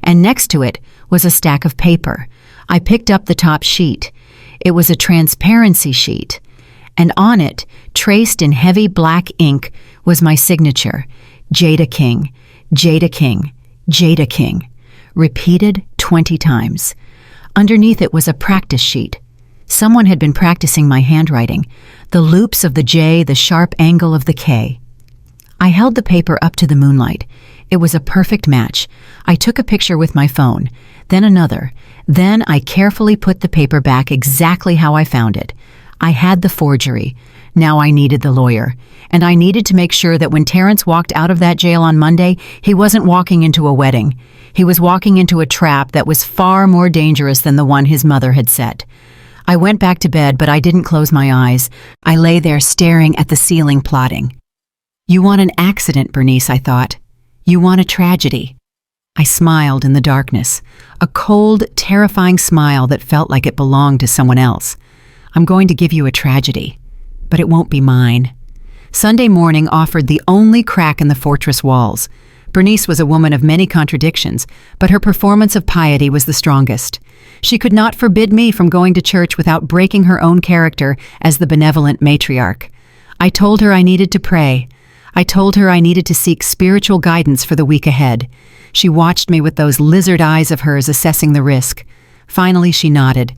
And next to it was a stack of paper. I picked up the top sheet. It was a transparency sheet. And on it, traced in heavy black ink, was my signature, Jada King, Jada King, Jada King, repeated 20 times. Underneath it was a practice sheet. Someone had been practicing my handwriting, the loops of the J, the sharp angle of the K. I held the paper up to the moonlight. It was a perfect match. I took a picture with my phone, then another. Then I carefully put the paper back exactly how I found it. I had the forgery. Now I needed the lawyer. And I needed to make sure that when Terrence walked out of that jail on Monday, he wasn't walking into a wedding. He was walking into a trap that was far more dangerous than the one his mother had set. I went back to bed, but I didn't close my eyes. I lay there staring at the ceiling, plotting. You want an accident, Bernice, I thought. You want a tragedy. I smiled in the darkness, a cold, terrifying smile that felt like it belonged to someone else. I'm going to give you a tragedy, but it won't be mine. Sunday morning offered the only crack in the fortress walls. Bernice was a woman of many contradictions, but her performance of piety was the strongest. She could not forbid me from going to church without breaking her own character as the benevolent matriarch. I told her I needed to pray. I told her I needed to seek spiritual guidance for the week ahead. She watched me with those lizard eyes of hers assessing the risk. Finally, she nodded.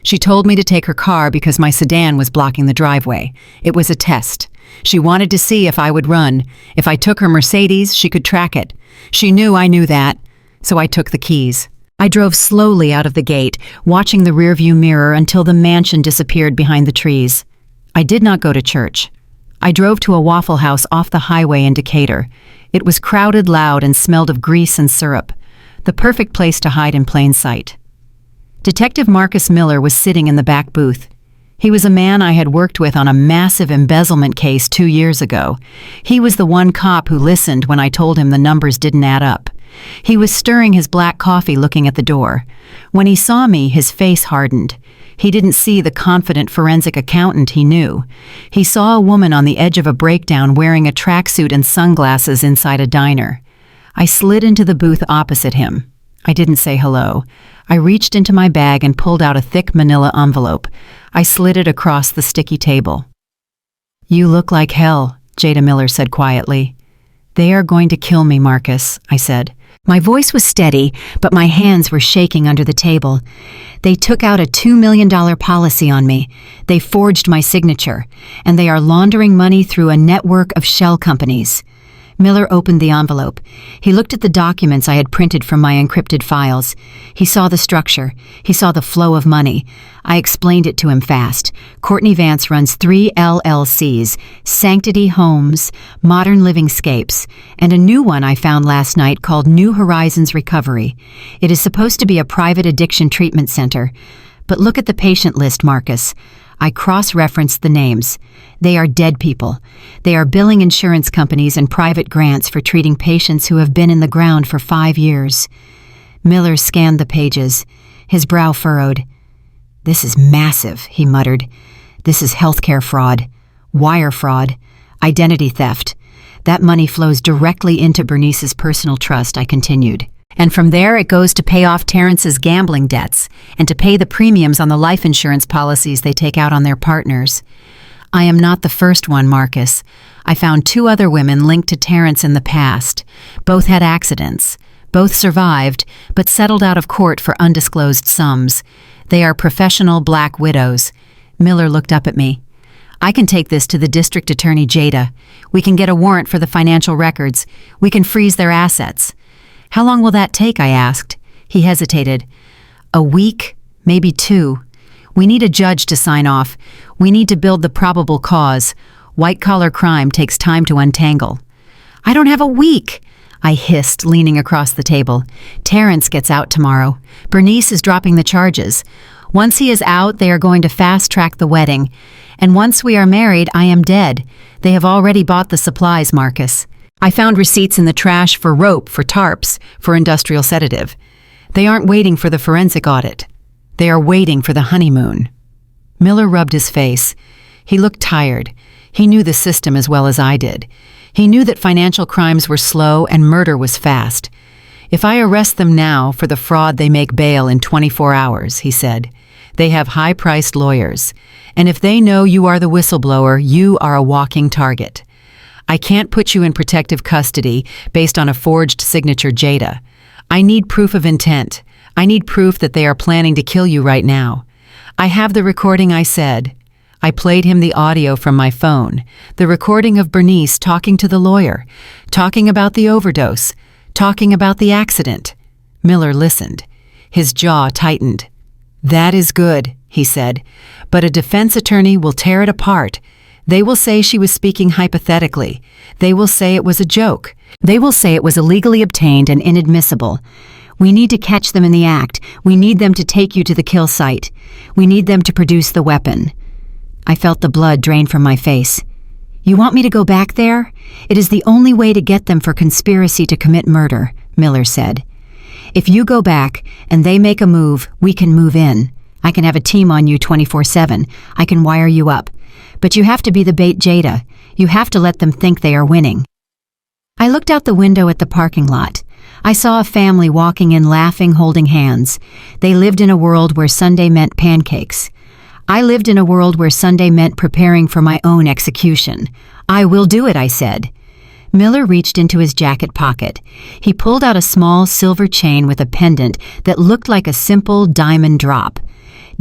She told me to take her car because my sedan was blocking the driveway. It was a test. She wanted to see if I would run. If I took her Mercedes, she could track it. She knew I knew that, so I took the keys. I drove slowly out of the gate, watching the rearview mirror until the mansion disappeared behind the trees. I did not go to church. I drove to a Waffle House off the highway in Decatur. It was crowded, loud, and smelled of grease and syrup. The perfect place to hide in plain sight. Detective Marcus Miller was sitting in the back booth. He was a man I had worked with on a massive embezzlement case 2 years ago. He was the one cop who listened when I told him the numbers didn't add up. He was stirring his black coffee looking at the door. When he saw me, his face hardened. He didn't see the confident forensic accountant he knew. He saw a woman on the edge of a breakdown wearing a tracksuit and sunglasses inside a diner. I slid into the booth opposite him. I didn't say hello. I reached into my bag and pulled out a thick manila envelope. I slid it across the sticky table. "You look like hell," Jada Miller said quietly. "They are going to kill me, Marcus," I said. My voice was steady, but my hands were shaking under the table. "They took out a $2 million policy on me. They forged my signature, and they are laundering money through a network of shell companies." Miller opened the envelope. He looked at the documents I had printed from my encrypted files. He saw the structure. He saw the flow of money. I explained it to him fast. Courtney Vance runs 3 LLCs, Sanctity Homes, Modern Livingscapes, and a new one I found last night called New Horizons Recovery. It is supposed to be a private addiction treatment center. But look at the patient list, Marcus. I cross-referenced the names. They are dead people. They are billing insurance companies and private grants for treating patients who have been in the ground for 5 years. Miller scanned the pages. His brow furrowed. "This is massive," he muttered. "This is healthcare fraud, wire fraud, identity theft. That money flows directly into Bernice's personal trust," I continued. "And from there it goes to pay off Terrence's gambling debts and to pay the premiums on the life insurance policies they take out on their partners. I am not the first one, Marcus. I found 2 other women linked to Terrence in the past. Both had accidents. Both survived, but settled out of court for undisclosed sums. They are professional black widows." Miller looked up at me. "I can take this to the district attorney, Jada. We can get a warrant for the financial records. We can freeze their assets." "How long will that take?" I asked. He hesitated. "A week, maybe 2. We need a judge to sign off. We need to build the probable cause. White-collar crime takes time to untangle." "I don't have a week," I hissed, leaning across the table. "Terrence gets out tomorrow. Bernice is dropping the charges. Once he is out, they are going to fast-track the wedding. And once we are married, I am dead. They have already bought the supplies, Marcus. I found receipts in the trash for rope, for tarps, for industrial sedative. They aren't waiting for the forensic audit. They are waiting for the honeymoon." Miller rubbed his face. He looked tired. He knew the system as well as I did. He knew that financial crimes were slow and murder was fast. "If I arrest them now for the fraud, they make bail in 24 hours, he said. "They have high-priced lawyers. And if they know you are the whistleblower, you are a walking target. I can't put you in protective custody based on a forged signature, Jada. I need proof of intent. I need proof that they are planning to kill you right now. I have the recording," I said. I played him the audio from my phone, the recording of Bernice talking to the lawyer, talking about the overdose, talking about the accident. Miller listened. His jaw tightened. "That is good," he said, "but a defense attorney will tear it apart. They will say she was speaking hypothetically. They will say it was a joke. They will say it was illegally obtained and inadmissible. We need to catch them in the act. We need them to take you to the kill site. We need them to produce the weapon." I felt the blood drain from my face. "You want me to go back there? It is the only way to get them for conspiracy to commit murder," Miller said. "If you go back and they make a move, we can move in. I can have a team on you 24/7. I can wire you up. But you have to be the bait, Jada. You have to let them think they are winning." I looked out the window at the parking lot. I saw a family walking in, laughing, holding hands. They lived in a world where Sunday meant pancakes. I lived in a world where Sunday meant preparing for my own execution. "I will do it," I said. Miller reached into his jacket pocket. He pulled out a small silver chain with a pendant that looked like a simple diamond drop.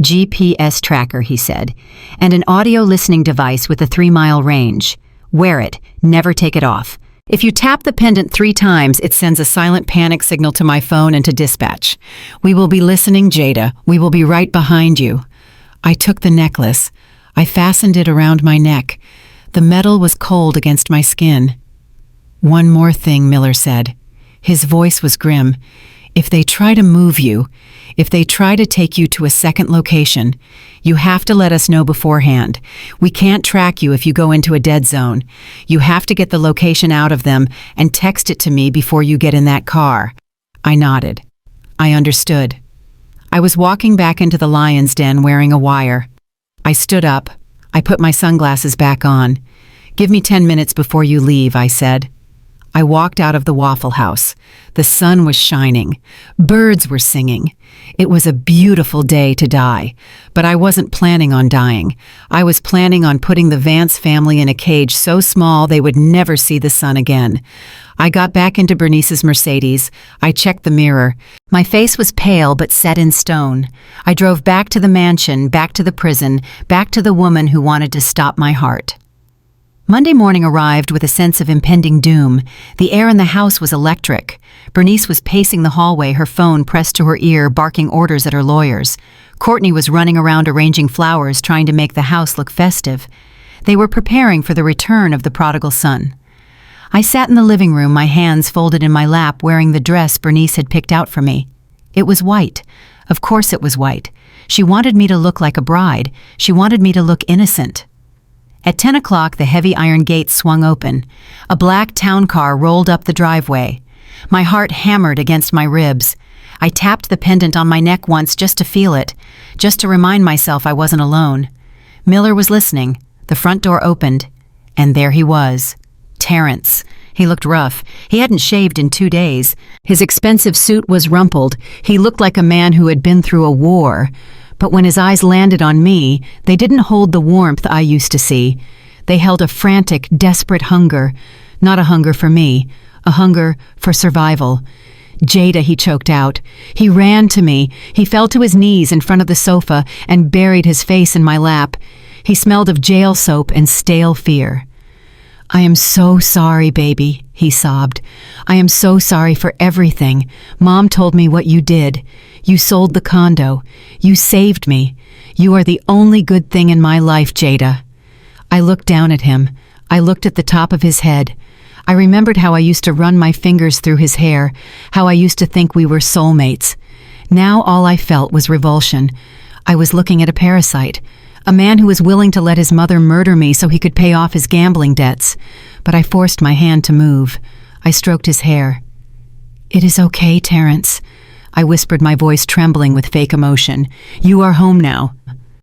"GPS tracker," he said, "and an audio listening device with a 3-mile range. Wear it, never take it off. If you tap the pendant 3 times, it sends a silent panic signal to my phone and to dispatch. We will be listening, Jada. We will be right behind you. I took the necklace. I fastened it around my neck. The metal was cold against my skin. One more thing, Miller said. His voice was grim. If they try to move you, if they try to take you to a second location, you have to let us know beforehand. We can't track you if you go into a dead zone. You have to get the location out of them and text it to me before you get in that car. I nodded. I understood. I was walking back into the lion's den wearing a wire. I stood up. I put my sunglasses back on. Give me 10 minutes before you leave, I said. I walked out of the Waffle House. The sun was shining. Birds were singing. It was a beautiful day to die, but I wasn't planning on dying. I was planning on putting the Vance family in a cage so small they would never see the sun again. I got back into Bernice's Mercedes. I checked the mirror. My face was pale but set in stone. I drove back to the mansion, back to the prison, back to the woman who wanted to stop my heart. Monday morning arrived with a sense of impending doom. The air in the house was electric. Bernice was pacing the hallway, her phone pressed to her ear, barking orders at her lawyers. Courtney was running around arranging flowers, trying to make the house look festive. They were preparing for the return of the prodigal son. I sat in the living room, my hands folded in my lap, wearing the dress Bernice had picked out for me. It was white. Of course it was white. She wanted me to look like a bride. She wanted me to look innocent. At 10 o'clock, the heavy iron gate swung open. A black town car rolled up the driveway. My heart hammered against my ribs. I tapped the pendant on my neck once just to feel it, just to remind myself I wasn't alone. Miller was listening. The front door opened, and there he was. Terrence. He looked rough. He hadn't shaved in 2 days. His expensive suit was rumpled. He looked like a man who had been through a war. But when his eyes landed on me, they didn't hold the warmth I used to see. They held a frantic, desperate hunger. Not a hunger for me, a hunger for survival. Jada, he choked out. He ran to me. He fell to his knees in front of the sofa and buried his face in my lap. He smelled of jail soap and stale fear. I am so sorry, baby, he sobbed. I am so sorry for everything. Mom told me what you did. You sold the condo. You saved me. You are the only good thing in my life, Jada. I looked down at him. I looked at the top of his head. I remembered how I used to run my fingers through his hair, how I used to think we were soulmates. Now all I felt was revulsion. I was looking at a parasite. A man who was willing to let his mother murder me so he could pay off his gambling debts. But I forced my hand to move. I stroked his hair. It is okay, Terrence. I whispered, my voice trembling with fake emotion. You are home now.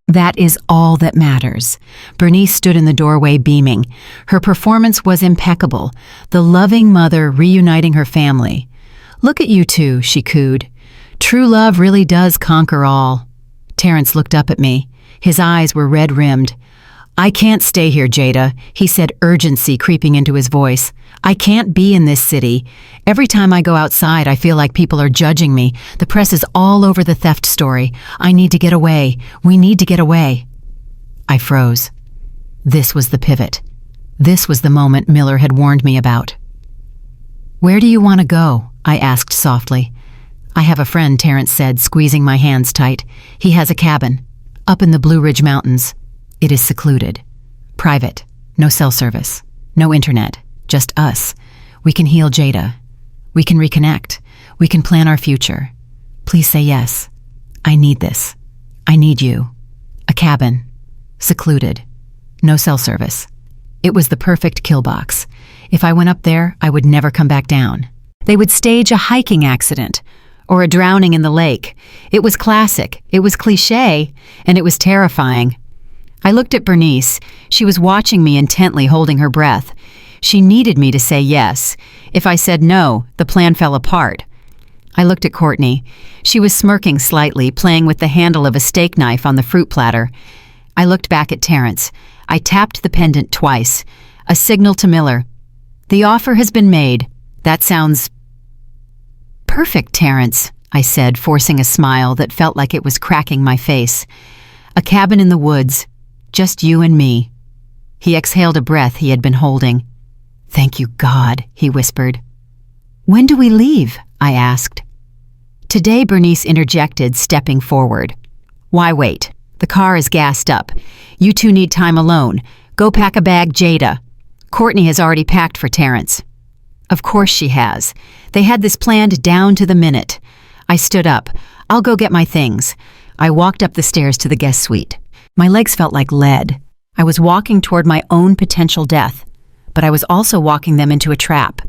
That is all that matters. Bernice stood in the doorway beaming. Her performance was impeccable. The loving mother reuniting her family. Look at you two, she cooed. True love really does conquer all. Terrence looked up at me. His eyes were red-rimmed. I can't stay here, Jada, he said, urgency creeping into his voice. I can't be in this city. Every time I go outside, I feel like people are judging me. The press is all over the theft story. I need to get away. We need to get away. I froze. This was the pivot. This was the moment Miller had warned me about. Where do you want to go? I asked softly. I have a friend, Terrence said, squeezing my hands tight. He has a cabin. Up in the Blue Ridge Mountains. It is secluded. Private. No cell service. No internet. Just us. We can heal Jada. We can reconnect. We can plan our future. Please say yes. I need this. I need you. A cabin. Secluded. No cell service. It was the perfect kill box. If I went up there, I would never come back down. They would stage a hiking accident. Or a drowning in the lake. It was classic, it was cliché, and it was terrifying. I looked at Bernice. She was watching me intently, holding her breath. She needed me to say yes. If I said no, the plan fell apart. I looked at Courtney. She was smirking slightly, playing with the handle of a steak knife on the fruit platter. I looked back at Terrence. I tapped the pendant twice. A signal to Miller. The offer has been made. That sounds perfect, Terrence, I said, forcing a smile that felt like it was cracking my face. A cabin in the woods. Just you and me. He exhaled a breath he had been holding. "Thank you, God," he whispered. "When do we leave?" I asked. "Today," Bernice interjected, stepping forward. "Why wait? The car is gassed up. You two need time alone. Go pack a bag, Jada. Courtney has already packed for Terrence." Of course she has. They had this planned down to the minute. I stood up. "I'll go get my things." I walked up the stairs to the guest suite. My legs felt like lead. I was walking toward my own potential death, but I was also walking them into a trap.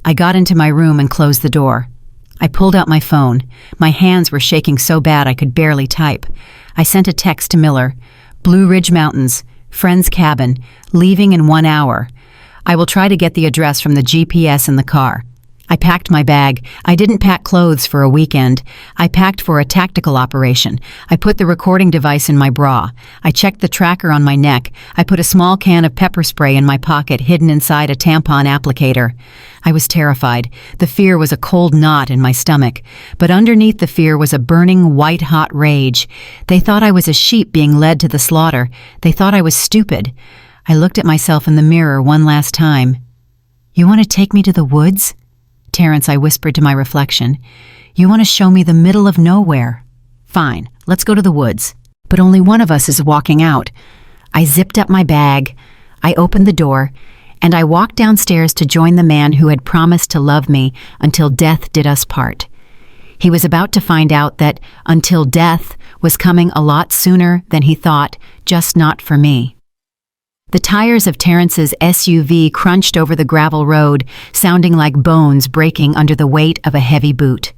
I got into my room and closed the door. I pulled out my phone. My hands were shaking so bad I could barely type. I sent a text to Miller. "Blue Ridge Mountains, friend's cabin, leaving in 1 hour. I will try to get the address from the GPS in the car." I packed my bag. I didn't pack clothes for a weekend. I packed for a tactical operation. I put the recording device in my bra. I checked the tracker on my neck. I put a small can of pepper spray in my pocket, hidden inside a tampon applicator. I was terrified. The fear was a cold knot in my stomach. But underneath the fear was a burning, white-hot rage. They thought I was a sheep being led to the slaughter. They thought I was stupid. I looked at myself in the mirror one last time. "You want to take me to the woods?" "Terrence," I whispered to my reflection. "You want to show me the middle of nowhere? Fine, let's go to the woods. But only one of us is walking out." I zipped up my bag. I opened the door, and I walked downstairs to join the man who had promised to love me until death did us part. He was about to find out that until death was coming a lot sooner than he thought, just not for me. The tires of Terrence's SUV crunched over the gravel road, sounding like bones breaking under the weight of a heavy boot.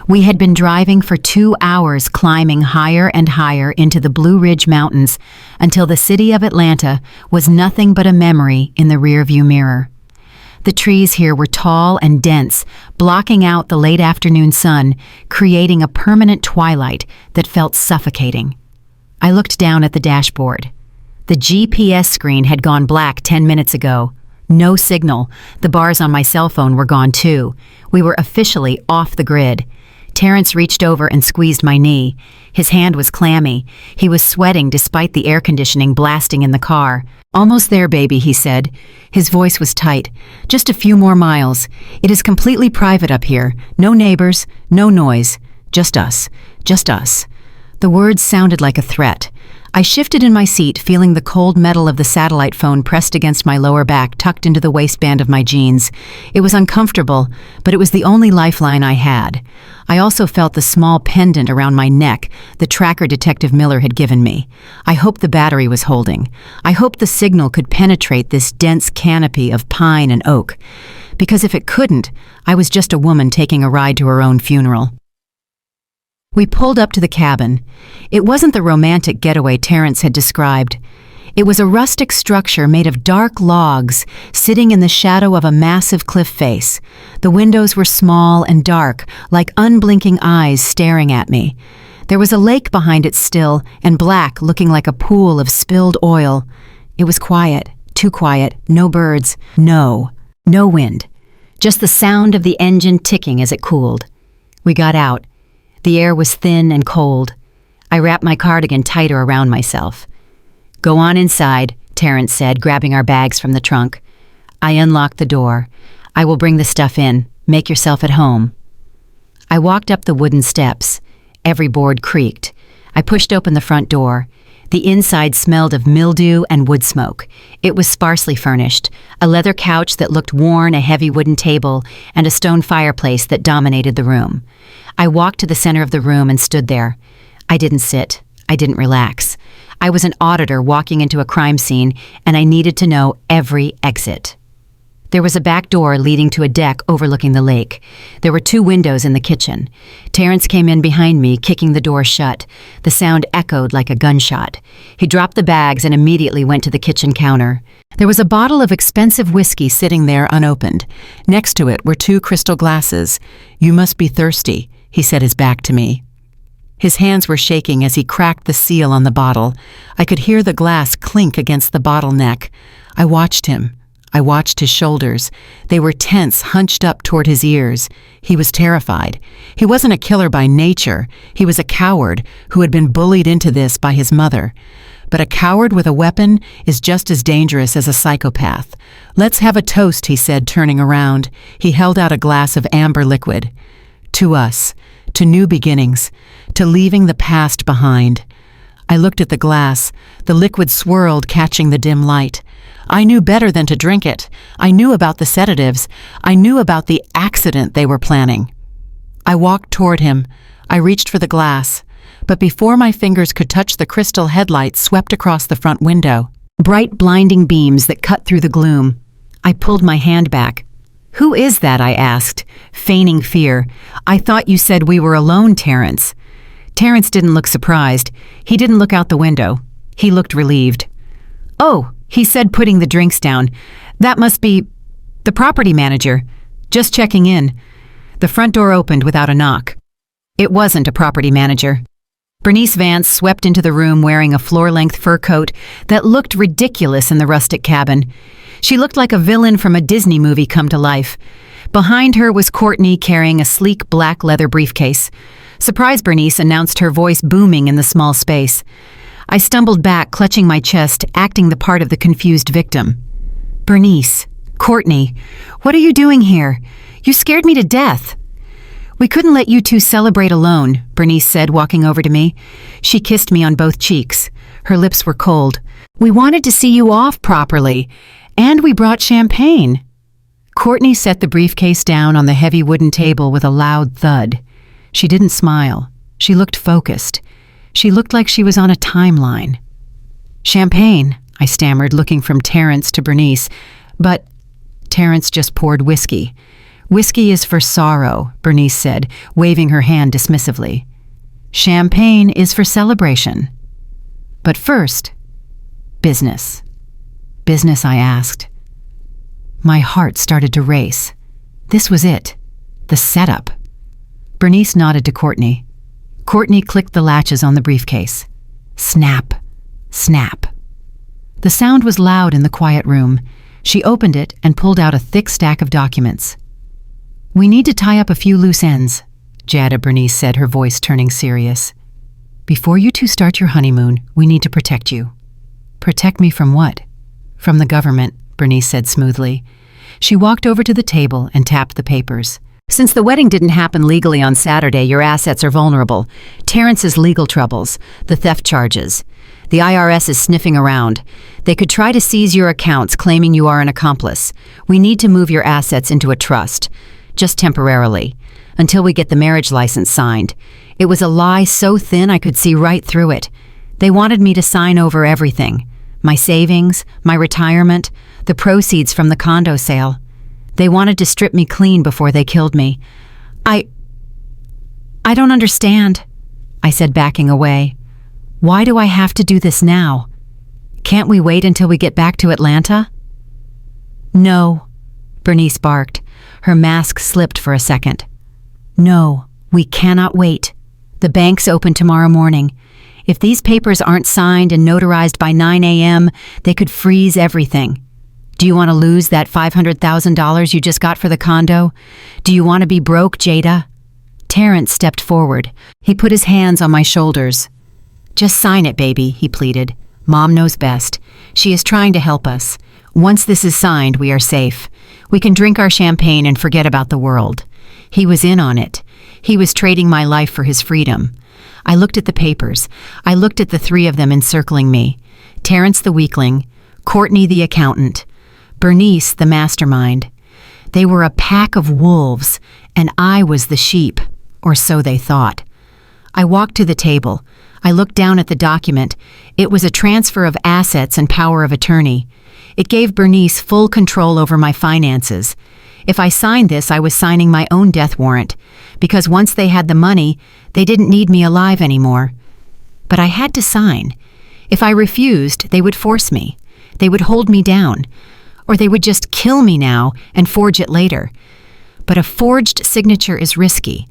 We had been driving for 2 hours, climbing higher and higher into the Blue Ridge Mountains until the city of Atlanta was nothing but a memory in the rearview mirror. The trees here were tall and dense, blocking out the late afternoon sun, creating a permanent twilight that felt suffocating. I looked down at the dashboard. The GPS screen had gone black 10 minutes ago. No signal. The bars on my cell phone were gone too. We were officially off the grid. Terrence reached over and squeezed my knee. His hand was clammy. He was sweating despite the air conditioning blasting in the car. "Almost there, baby," he said. His voice was tight. "Just a few more miles. It is completely private up here. No neighbors, no noise. Just us. Just us." The words sounded like a threat. I shifted in my seat, feeling the cold metal of the satellite phone pressed against my lower back, tucked into the waistband of my jeans. It was uncomfortable, but it was the only lifeline I had. I also felt the small pendant around my neck the tracker Detective Miller had given me. I hoped the battery was holding. I hoped the signal could penetrate this dense canopy of pine and oak. Because if it couldn't, I was just a woman taking a ride to her own funeral. We pulled up to the cabin. It wasn't the romantic getaway Terrence had described. It was a rustic structure made of dark logs sitting in the shadow of a massive cliff face. The windows were small and dark, like unblinking eyes staring at me. There was a lake behind it still, and black, looking like a pool of spilled oil. It was quiet, too quiet, no birds, no wind. Just the sound of the engine ticking as it cooled. We got out. The air was thin and cold. I wrapped my cardigan tighter around myself. "Go on inside," Terrence said, grabbing our bags from the trunk. I unlocked the door. "I will bring the stuff in. Make yourself at home." I walked up the wooden steps. Every board creaked. I pushed open the front door. The inside smelled of mildew and wood smoke. It was sparsely furnished, a leather couch that looked worn, a heavy wooden table, and a stone fireplace that dominated the room. I walked to the center of the room and stood there. I didn't sit. I didn't relax. I was an auditor walking into a crime scene, and I needed to know every exit. There was a back door leading to a deck overlooking the lake. There were 2 windows in the kitchen. Terrence came in behind me, kicking the door shut. The sound echoed like a gunshot. He dropped the bags and immediately went to the kitchen counter. There was a bottle of expensive whiskey sitting there unopened. Next to it were 2 crystal glasses. "You must be thirsty," he said, his back to me. His hands were shaking as he cracked the seal on the bottle. I could hear the glass clink against the bottle neck. I watched him. I watched his shoulders. They were tense, hunched up toward his ears. He was terrified. He wasn't a killer by nature. He was a coward who had been bullied into this by his mother. but a coward with a weapon is just as dangerous as a psychopath. Let's have a toast, he said, turning around. He held out a glass of amber liquid. To us, to new beginnings, to leaving the past behind. I looked at the glass. The liquid swirled, catching the dim light. I knew better than to drink it. I knew about the sedatives. I knew about the accident they were planning. I walked toward him. I reached for the glass. But before my fingers could touch the crystal headlights swept across the front window, bright blinding beams that cut through the gloom. I pulled my hand back. "Who is that?" I asked, feigning fear. "I thought you said we were alone, Terrence." Terrence didn't look surprised. He didn't look out the window. He looked relieved. "Oh," he said, putting the drinks down. "That must be the property manager. Just checking in." The front door opened without a knock. It wasn't a property manager. Bernice Vance swept into the room wearing a floor-length fur coat that looked ridiculous in the rustic cabin. She looked like a villain from a Disney movie come to life. Behind her was Courtney carrying a sleek black leather briefcase. "Surprise, Bernice," announced her voice booming in the small space. I stumbled back, clutching my chest, acting the part of the confused victim. "Bernice, Courtney, what are you doing here? You scared me to death." "We couldn't let you two celebrate alone," Bernice said, walking over to me. She kissed me on both cheeks. Her lips were cold. "We wanted to see you off properly, and we brought champagne." Courtney set the briefcase down on the heavy wooden table with a loud thud. She didn't smile. She looked focused. She looked like she was on a timeline. "Champagne," I stammered, looking from Terrence to Bernice. "But—" Terrence just poured whiskey. "Whiskey is for sorrow," Bernice said, waving her hand dismissively. "Champagne is for celebration. But first, business." "Business?" I asked. My heart started to race. This was it. The setup. Bernice nodded to Courtney. Courtney clicked the latches on the briefcase. Snap. Snap. The sound was loud in the quiet room. She opened it and pulled out a thick stack of documents. "We need to tie up a few loose ends," Jada Bernice said, her voice turning serious. "Before you two start your honeymoon, we need to protect you." "Protect me from what?" "From the government," Bernice said smoothly. She walked over to the table and tapped the papers. "Since the wedding didn't happen legally on Saturday, your assets are vulnerable. Terrence's legal troubles, the theft charges. The IRS is sniffing around. They could try to seize your accounts, claiming you are an accomplice. We need to move your assets into a trust, just temporarily, until we get the marriage license signed." It was a lie so thin I could see right through it. They wanted me to sign over everything. My savings, my retirement, the proceeds from the condo sale. They wanted to strip me clean before they killed me. I don't understand," I said, backing away. "Why do I have to do this now? Can't we wait until we get back to Atlanta?" "No," Bernice barked. Her mask slipped for a second. "No, we cannot wait. The bank's open tomorrow morning. If these papers aren't signed and notarized by 9 a.m., they could freeze everything. Do you want to lose that $500,000 you just got for the condo? Do you want to be broke, Jada?" Terrence stepped forward. He put his hands on my shoulders. "Just sign it, baby," he pleaded. "Mom knows best. She is trying to help us. Once this is signed, we are safe. We can drink our champagne and forget about the world." He was in on it. He was trading my life for his freedom. I looked at the papers. I looked at the three of them encircling me. Terrence the weakling, Courtney the accountant, Bernice the mastermind. They were a pack of wolves, and I was the sheep, or so they thought. I walked to the table. I looked down at the document. It was a transfer of assets and power of attorney. It gave Bernice full control over my finances. If I signed this, I was signing my own death warrant, because once they had the money, they didn't need me alive anymore. But I had to sign. If I refused, they would force me. They would hold me down. Or they would just kill me now and forge it later. But a forged signature is risky.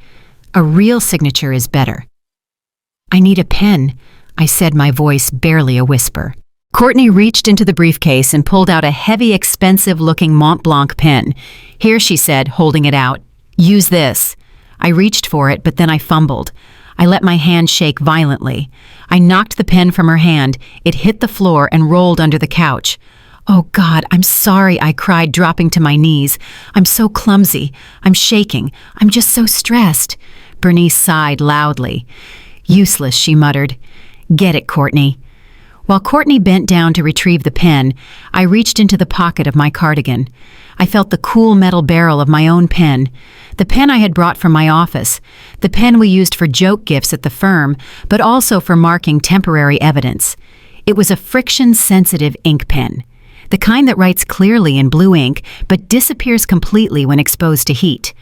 A real signature is better. "I need a pen," I said, my voice barely a whisper. Courtney reached into the briefcase and pulled out a heavy, expensive-looking Mont Blanc pen. "Here," she said, holding it out. "Use this." I reached for it, but then I fumbled. I let my hand shake violently. I knocked the pen from her hand. It hit the floor and rolled under the couch. "Oh God, I'm sorry," I cried, dropping to my knees. "I'm so clumsy. I'm shaking. I'm just so stressed." Bernice sighed loudly. "Useless," she muttered. "Get it, Courtney." While Courtney bent down to retrieve the pen, I reached into the pocket of my cardigan. I felt the cool metal barrel of my own pen, the pen I had brought from my office, the pen we used for joke gifts at the firm, but also for marking temporary evidence. It was a friction-sensitive ink pen, the kind that writes clearly in blue ink but disappears completely when exposed to heat,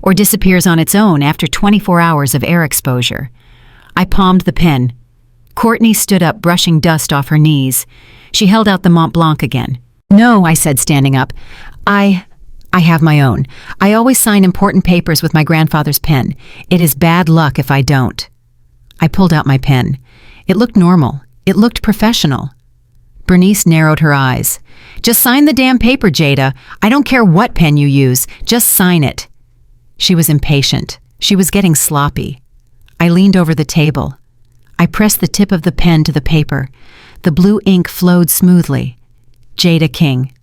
or disappears on its own after 24 hours of air exposure. I palmed the pen. Courtney stood up, brushing dust off her knees. She held out the Mont Blanc again. "No," I said, standing up. I have my own. I always sign important papers with my grandfather's pen. It is bad luck if I don't." I pulled out my pen. It looked normal. It looked professional. Bernice narrowed her eyes. "Just sign the damn paper, Jada. I don't care what pen you use. Just sign it." She was impatient. She was getting sloppy. I leaned over the table. I pressed the tip of the pen to the paper. The blue ink flowed smoothly. Jada King.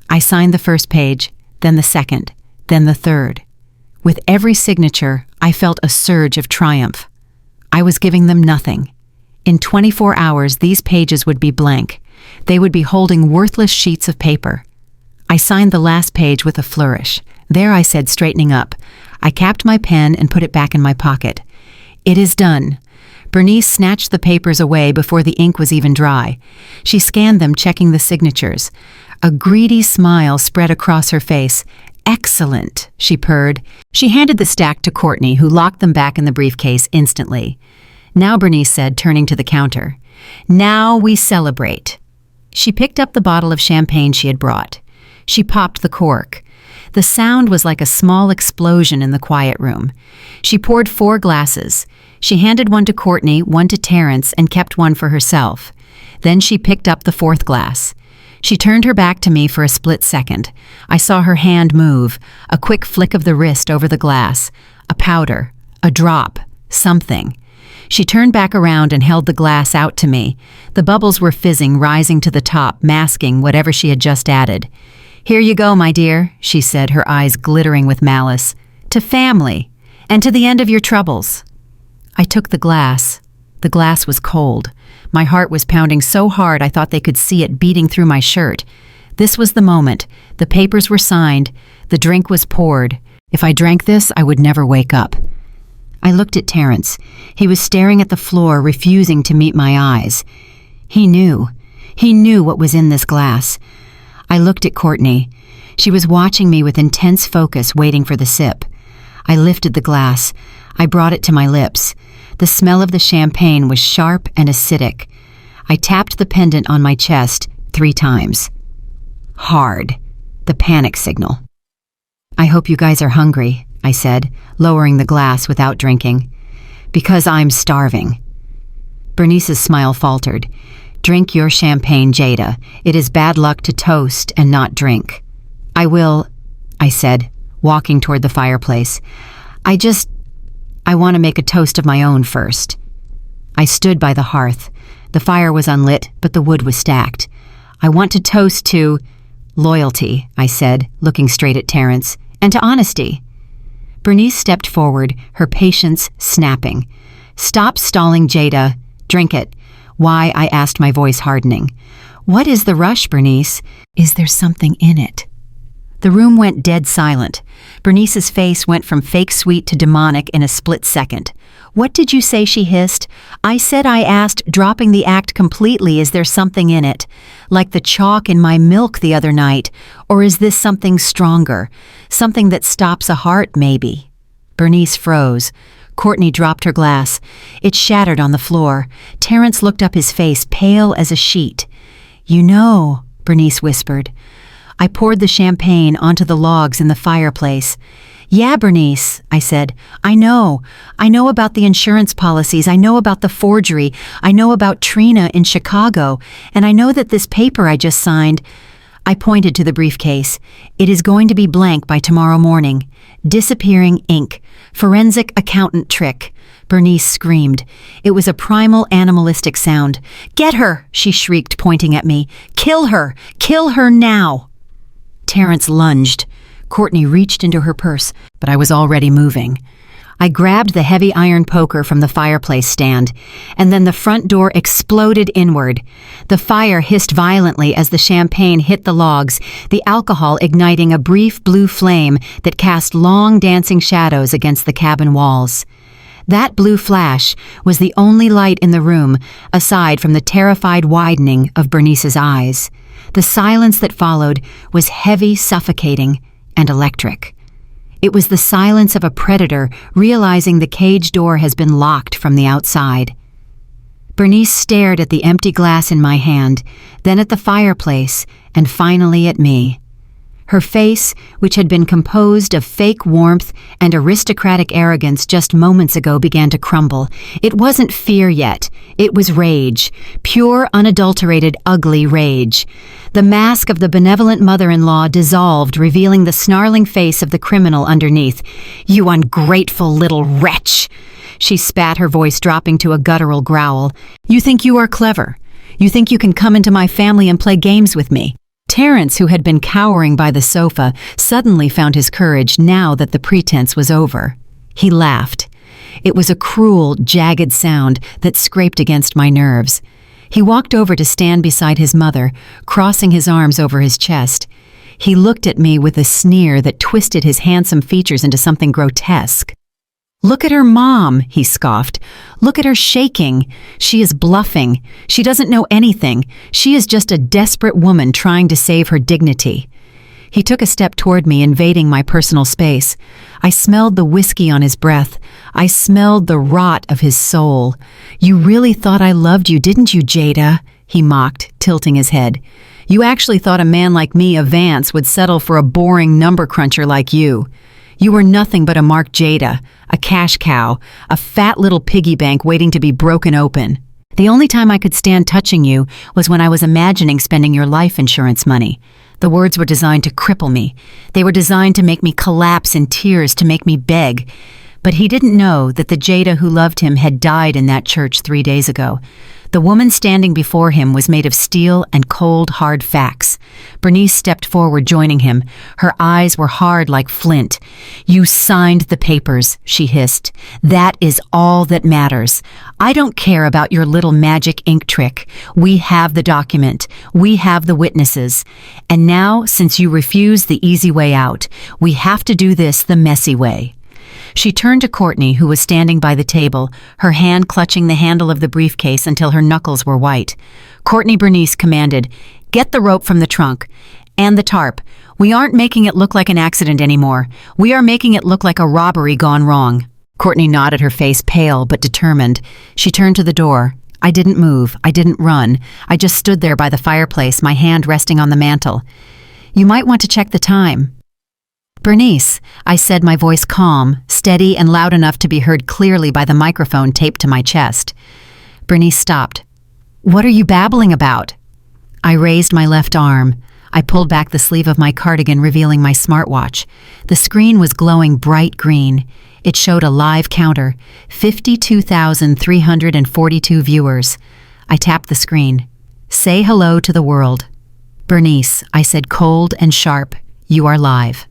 I signed the first page, then the second, then the third. With every signature, I felt a surge of triumph. I was giving them nothing. In 24 hours, these pages would be blank. They would be holding worthless sheets of paper. I signed the last page with a flourish. "There," I said, straightening up. I capped my pen and put it back in my pocket. "It is done." Bernice snatched the papers away before the ink was even dry. She scanned them, checking the signatures. A greedy smile spread across her face. "Excellent," she purred. She handed the stack to Courtney, who locked them back in the briefcase instantly. "Now," Bernice said, turning to the counter. "Now we celebrate." She picked up the bottle of champagne she had brought. She popped the cork. The sound was like a small explosion in the quiet room. She poured 4 glasses. She handed one to Courtney, one to Terrence, and kept one for herself. Then she picked up the 4th glass. She turned her back to me for a split second. I saw her hand move, a quick flick of the wrist over the glass, a powder, a drop, something. She turned back around and held the glass out to me. The bubbles were fizzing, rising to the top, masking whatever she had just added. "Here you go, my dear," she said, her eyes glittering with malice. "To family, and to the end of your troubles." I took the glass. The glass was cold. My heart was pounding so hard I thought they could see it beating through my shirt. This was the moment. The papers were signed. The drink was poured. If I drank this, I would never wake up. I looked at Terrence. He was staring at the floor, refusing to meet my eyes. He knew. He knew what was in this glass. I looked at Courtney. She was watching me with intense focus, waiting for the sip. I lifted the glass. I brought it to my lips. The smell of the champagne was sharp and acidic. I tapped the pendant on my chest 3 times. Hard. The panic signal. "I hope you guys are hungry," I said, lowering the glass without drinking. "Because I'm starving." Bernice's smile faltered. "Drink your champagne, Jada. It is bad luck to toast and not drink." "I will," I said, walking toward the fireplace. I want to make a toast of my own first." I stood by the hearth. The fire was unlit, but the wood was stacked. "I want to toast to loyalty," I said, looking straight at Terrence, "and to honesty." Bernice stepped forward, her patience snapping. "Stop stalling, Jada. Drink it." "Why?" I asked, my voice hardening. "What is the rush, Bernice? Is there something in it?" The room went dead silent. Bernice's face went from fake sweet to demonic in a split second. "What did you say?" she hissed. I asked, dropping the act completely. "Is there something in it? Like the chalk in my milk the other night? Or is this something stronger? Something that stops a heart, maybe?" Bernice froze. Courtney dropped her glass. It shattered on the floor. Terrence looked up, his face pale as a sheet. "You know," Bernice whispered. I poured the champagne onto the logs in the fireplace. "Yeah, Bernice," I said. I know about the insurance policies. I know about the forgery. I know about Trina in Chicago. And I know that this paper I just signed, I pointed to the briefcase. It is going to be blank by tomorrow morning. Disappearing ink. Forensic accountant trick. Bernice screamed. It was a primal animalistic sound. Get her, she shrieked, pointing at me. Kill her! Kill her now! Terrence lunged. Courtney reached into her purse, but I was already moving. I grabbed the heavy iron poker from the fireplace stand, and then the front door exploded inward. The fire hissed violently as the champagne hit the logs, the alcohol igniting a brief blue flame that cast long dancing shadows against the cabin walls. That blue flash was the only light in the room, aside from the terrified widening of Bernice's eyes. The silence that followed was heavy, suffocating, and electric. It was the silence of a predator realizing the cage door has been locked from the outside. Bernice stared at the empty glass in my hand, then at the fireplace, and finally at me. Her face, which had been composed of fake warmth and aristocratic arrogance just moments ago, began to crumble. It wasn't fear yet. It was rage. Pure, unadulterated, ugly rage. The mask of the benevolent mother-in-law dissolved, revealing the snarling face of the criminal underneath. "You ungrateful little wretch!" She spat, her voice dropping to a guttural growl. "You think you are clever. You think you can come into my family and play games with me." Terrence, who had been cowering by the sofa, suddenly found his courage now that the pretense was over. He laughed. It was a cruel, jagged sound that scraped against my nerves. He walked over to stand beside his mother, crossing his arms over his chest. He looked at me with a sneer that twisted his handsome features into something grotesque. "Look at her mom," he scoffed. "Look at her shaking. She is bluffing. She doesn't know anything. She is just a desperate woman trying to save her dignity." He took a step toward me, invading my personal space. I smelled the whiskey on his breath. I smelled the rot of his soul. "You really thought I loved you, didn't you, Jada?" he mocked, tilting his head. "You actually thought a man like me, a Vance, would settle for a boring number cruncher like you. You were nothing but a Mark Jada, a cash cow, a fat little piggy bank waiting to be broken open. The only time I could stand touching you was when I was imagining spending your life insurance money. The words were designed to cripple me. They were designed to make me collapse in tears, to make me beg. But he didn't know that the Jada who loved him had died in that church 3 days ago. The woman standing before him was made of steel and cold, hard facts. Bernice stepped forward, joining him. Her eyes were hard like flint. "You signed the papers," she hissed. "That is all that matters. I don't care about your little magic ink trick. We have the document. We have the witnesses. And now, since you refuse the easy way out, we have to do this the messy way." She turned to Courtney, who was standing by the table, her hand clutching the handle of the briefcase until her knuckles were white. Courtney Bernice commanded, "Get the rope from the trunk. And the tarp. We aren't making it look like an accident anymore. We are making it look like a robbery gone wrong." Courtney nodded, her face pale but determined. She turned to the door. I didn't move. I didn't run. I just stood there by the fireplace, my hand resting on the mantel. "You might want to check the time." "Bernice," I said, my voice calm, steady, and loud enough to be heard clearly by the microphone taped to my chest. Bernice stopped. "What are you babbling about?" I raised my left arm. I pulled back the sleeve of my cardigan, revealing my smartwatch. The screen was glowing bright green. It showed a live counter, 52,342 viewers. I tapped the screen. "Say hello to the world." "Bernice," I said, cold and sharp, "you are live."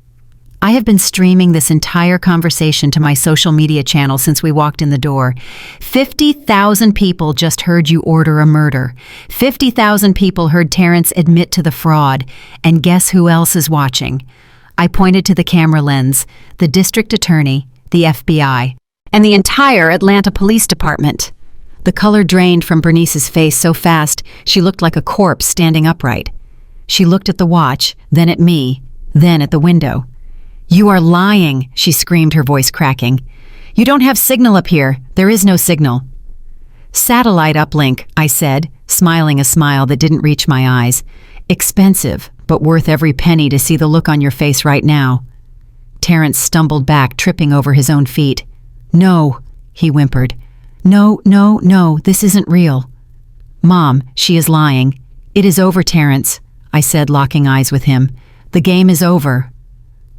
I have been streaming this entire conversation to my social media channel since we walked in the door. 50,000 people just heard you order a murder. 50,000 people heard Terrence admit to the fraud. And guess who else is watching? I pointed to the camera lens, the district attorney, the FBI, and the entire Atlanta Police Department. The color drained from Bernice's face so fast she looked like a corpse standing upright. She looked at the watch, then at me, then at the window. "You are lying," she screamed, her voice cracking. "You don't have signal up here. There is no signal." "Satellite uplink," I said, smiling a smile that didn't reach my eyes. "Expensive, but worth every penny to see the look on your face right now." Terrence stumbled back, tripping over his own feet. "No," he whimpered. "No, no, no, this isn't real." "Mom, she is lying. It is over, Terrence. I said, locking eyes with him. "The game is over."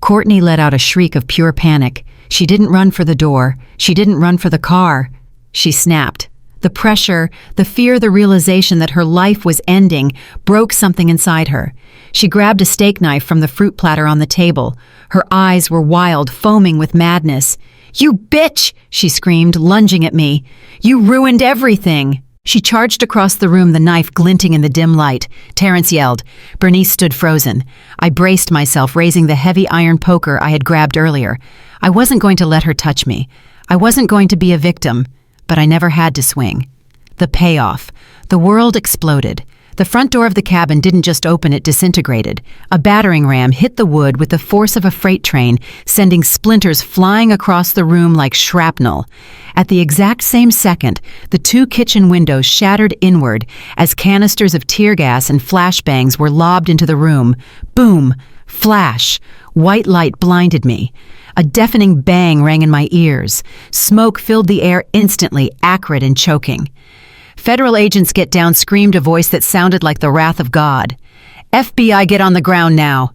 Courtney let out a shriek of pure panic. She didn't run for the door. She didn't run for the car. She snapped. The pressure, the fear, the realization that her life was ending broke something inside her. She grabbed a steak knife from the fruit platter on the table. Her eyes were wild, foaming with madness. "You bitch!" she screamed, lunging at me. "You ruined everything!" She charged across the room, the knife glinting in the dim light. Terrence yelled. Bernice stood frozen. I braced myself, raising the heavy iron poker I had grabbed earlier. I wasn't going to let her touch me. I wasn't going to be a victim, but I never had to swing. The payoff. The world exploded. The front door of the cabin didn't just open, it disintegrated. A battering ram hit the wood with the force of a freight train, sending splinters flying across the room like shrapnel. At the exact same second, the 2 kitchen windows shattered inward as canisters of tear gas and flashbangs were lobbed into the room. Boom! Flash! White light blinded me. A deafening bang rang in my ears. Smoke filled the air instantly, acrid and choking. "Federal agents get down," screamed a voice that sounded like the wrath of God. "FBI, get on the ground now."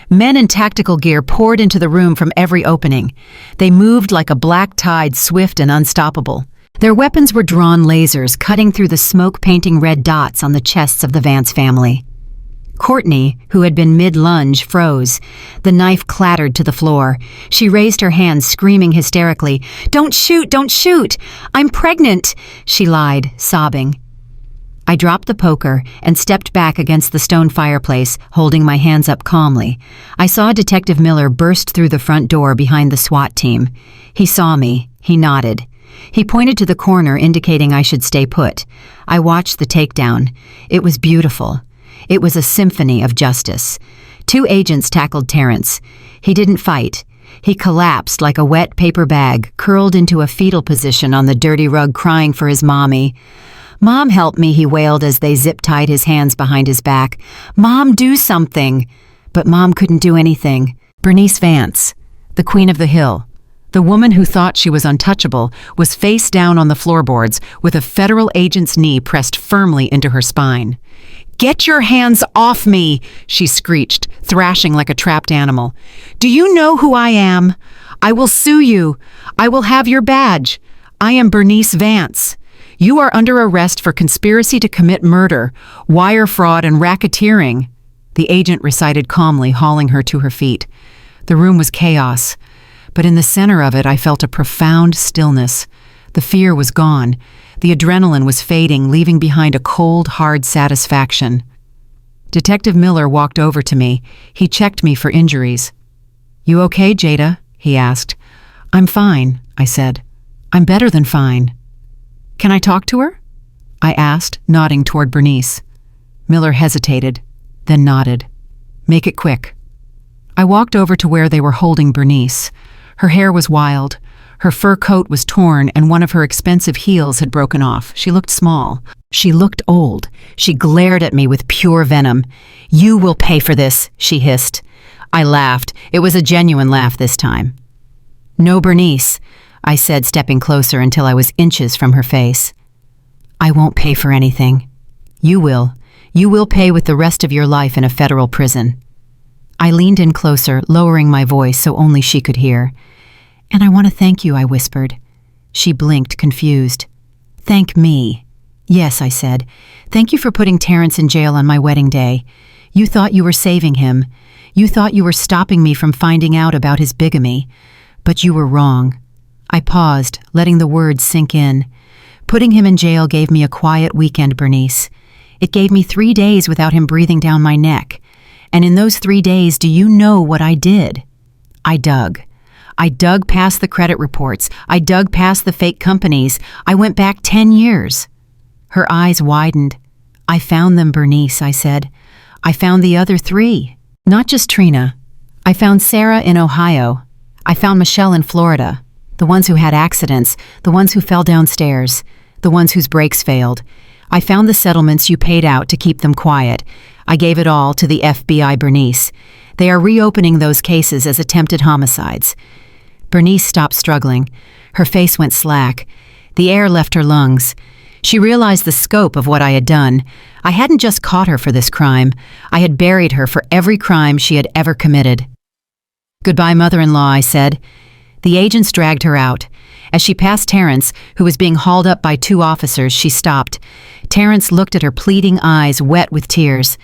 Men in tactical gear poured into the room from every opening. They moved like a black tide, swift and unstoppable. Their weapons were drawn lasers, cutting through the smoke, painting red dots on the chests of the Vance family. Courtney, who had been mid-lunge, froze. The knife clattered to the floor. She raised her hands, screaming hysterically. "Don't shoot! Don't shoot! I'm pregnant!" she lied, sobbing. I dropped the poker and stepped back against the stone fireplace, holding my hands up calmly. I saw Detective Miller burst through the front door behind the SWAT team. He saw me. He nodded. He pointed to the corner, indicating I should stay put. I watched the takedown. It was beautiful. It was a symphony of justice. 2 agents tackled Terrence. He didn't fight. He collapsed like a wet paper bag, curled into a fetal position on the dirty rug, crying for his mommy. "Mom, help me," he wailed as they zip-tied his hands behind his back. "Mom, do something." But Mom couldn't do anything. Bernice Vance, the Queen of the Hill, the woman who thought she was untouchable, was face down on the floorboards with a federal agent's knee pressed firmly into her spine. "Get your hands off me," she screeched, thrashing like a trapped animal. "Do you know who I am? I will sue you. I will have your badge. I am Bernice Vance. You are under arrest for conspiracy to commit murder, wire fraud, and racketeering," the agent recited calmly, hauling her to her feet. The room was chaos, but in the center of it I felt a profound stillness. The fear was gone. The adrenaline was fading, leaving behind a cold, hard satisfaction. Detective Miller walked over to me. He checked me for injuries. "You okay, Jada?" he asked. "I'm fine," I said. "I'm better than fine." "Can I talk to her?" I asked, nodding toward Bernice. Miller hesitated, then nodded. "Make it quick." I walked over to where they were holding Bernice. Her hair was wild. Her fur coat was torn, and one of her expensive heels had broken off. She looked small. She looked old. She glared at me with pure venom. "You will pay for this," she hissed. I laughed. It was a genuine laugh this time. "No, Bernice," I said, stepping closer until I was inches from her face. "I won't pay for anything. You will. You will pay with the rest of your life in a federal prison." I leaned in closer, lowering my voice so only she could hear. "And I want to thank you," I whispered. She blinked, confused. "Thank me?" "Yes," I said. "Thank you for putting Terrence in jail on my wedding day. You thought you were saving him. You thought you were stopping me from finding out about his bigamy. But you were wrong." I paused, letting the words sink in. "Putting him in jail gave me a quiet weekend, Bernice. It gave me 3 days without him breathing down my neck. And in those 3 days, do you know what I did? I dug. I dug past the credit reports. I dug past the fake companies. I went back 10 years. Her eyes widened. "I found them, Bernice," I said. "I found the other 3. Not just Trina. I found Sarah in Ohio. I found Michelle in Florida. The ones who had accidents. The ones who fell downstairs. The ones whose brakes failed. I found the settlements you paid out to keep them quiet. I gave it all to the FBI, Bernice. They are reopening those cases as attempted homicides." Bernice stopped struggling. Her face went slack. The air left her lungs. She realized the scope of what I had done. I hadn't just caught her for this crime. I had buried her for every crime she had ever committed. "Goodbye, mother-in-law," I said. The agents dragged her out. As she passed Terrence, who was being hauled up by 2 officers, she stopped. Terrence looked at her pleading eyes wet with tears.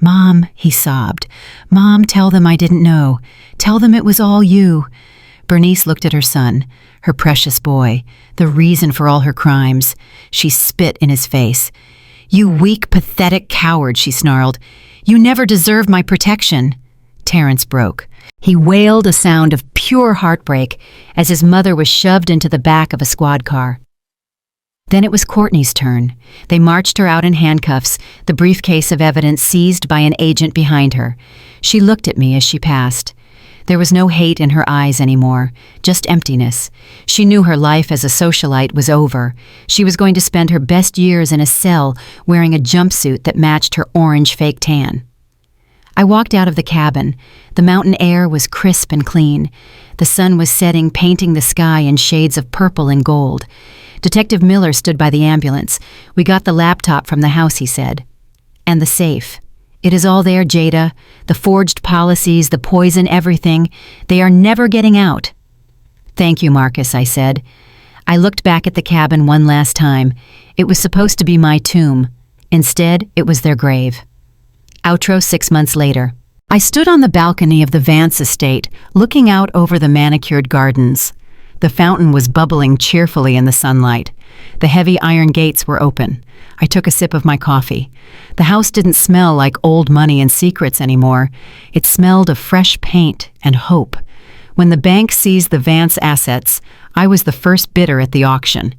"Mom," he sobbed. "Mom, tell them I didn't know. Tell them it was all you." Bernice looked at her son, her precious boy, the reason for all her crimes. She spit in his face. "You weak, pathetic coward," she snarled. "You never deserved my protection." Terrence broke. He wailed a sound of pure heartbreak as his mother was shoved into the back of a squad car. Then it was Courtney's turn. They marched her out in handcuffs, the briefcase of evidence seized by an agent behind her. She looked at me as she passed. There was no hate in her eyes anymore, just emptiness. She knew her life as a socialite was over. She was going to spend her best years in a cell wearing a jumpsuit that matched her orange fake tan. I walked out of the cabin. The mountain air was crisp and clean. The sun was setting, painting the sky in shades of purple and gold. Detective Miller stood by the ambulance. "We got the laptop from the house," he said. "And the safe. It is all there, Jada. The forged policies, the poison, everything. They are never getting out." "Thank you, Marcus," I said. I looked back at the cabin one last time. It was supposed to be my tomb. Instead, it was their grave. Outro 6 months later. I stood on the balcony of the Vance estate, looking out over the manicured gardens. The fountain was bubbling cheerfully in the sunlight. The heavy iron gates were open. I took a sip of my coffee. The house didn't smell like old money and secrets anymore. It smelled of fresh paint and hope. When the bank seized the Vance assets, I was the first bidder at the auction.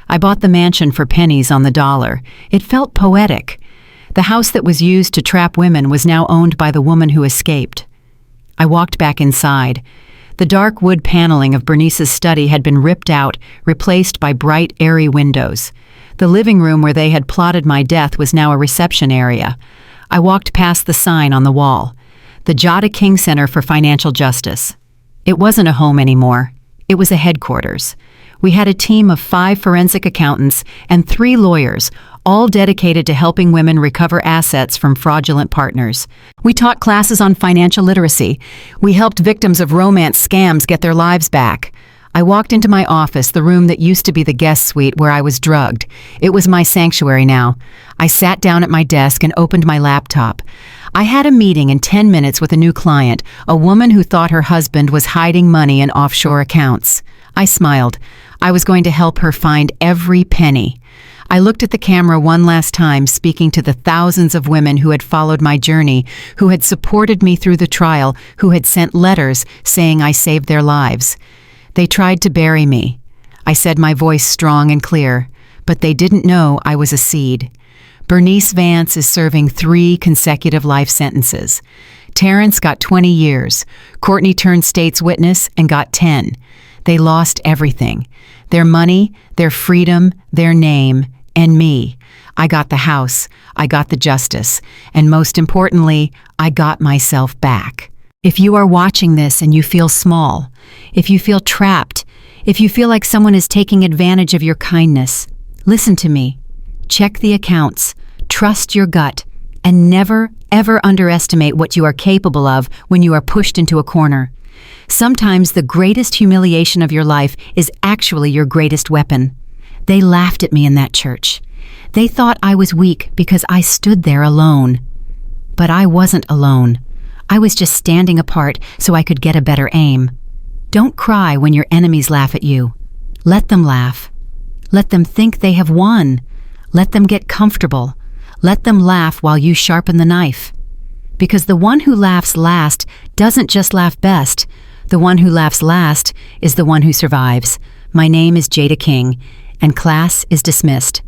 I bought the mansion for pennies on the dollar. It felt poetic. The house that was used to trap women was now owned by the woman who escaped. I walked back inside. The dark wood paneling of Bernice's study had been ripped out, replaced by bright, airy windows. The living room where they had plotted my death was now a reception area. I walked past the sign on the wall. The Jada King Center for Financial Justice. It wasn't a home anymore. It was a headquarters. We had a team of 5 forensic accountants and 3 lawyers, all dedicated to helping women recover assets from fraudulent partners. We taught classes on financial literacy. We helped victims of romance scams get their lives back. I walked into my office, the room that used to be the guest suite where I was drugged. It was my sanctuary now. I sat down at my desk and opened my laptop. I had a meeting in 10 minutes with a new client, a woman who thought her husband was hiding money in offshore accounts. I smiled. I was going to help her find every penny. I looked at the camera one last time, speaking to the thousands of women who had followed my journey, who had supported me through the trial, who had sent letters saying I saved their lives. They tried to bury me. I said, my voice strong and clear, but they didn't know I was a seed. Bernice Vance is serving 3 consecutive life sentences. Terrence got 20 years. Courtney turned state's witness and got 10. They lost everything. Their money, their freedom, their name, and me. I got the house, I got the justice, and most importantly, I got myself back. If you are watching this and you feel small, if you feel trapped, if you feel like someone is taking advantage of your kindness, listen to me. Check the accounts, trust your gut, and never, ever underestimate what you are capable of when you are pushed into a corner. Sometimes the greatest humiliation of your life is actually your greatest weapon. They laughed at me in that church. They thought I was weak because I stood there alone. But I wasn't alone. I was just standing apart so I could get a better aim. Don't cry when your enemies laugh at you. Let them laugh. Let them think they have won. Let them get comfortable. Let them laugh while you sharpen the knife. Because the one who laughs last doesn't just laugh best. The one who laughs last is the one who survives. My name is Jada King, and class is dismissed.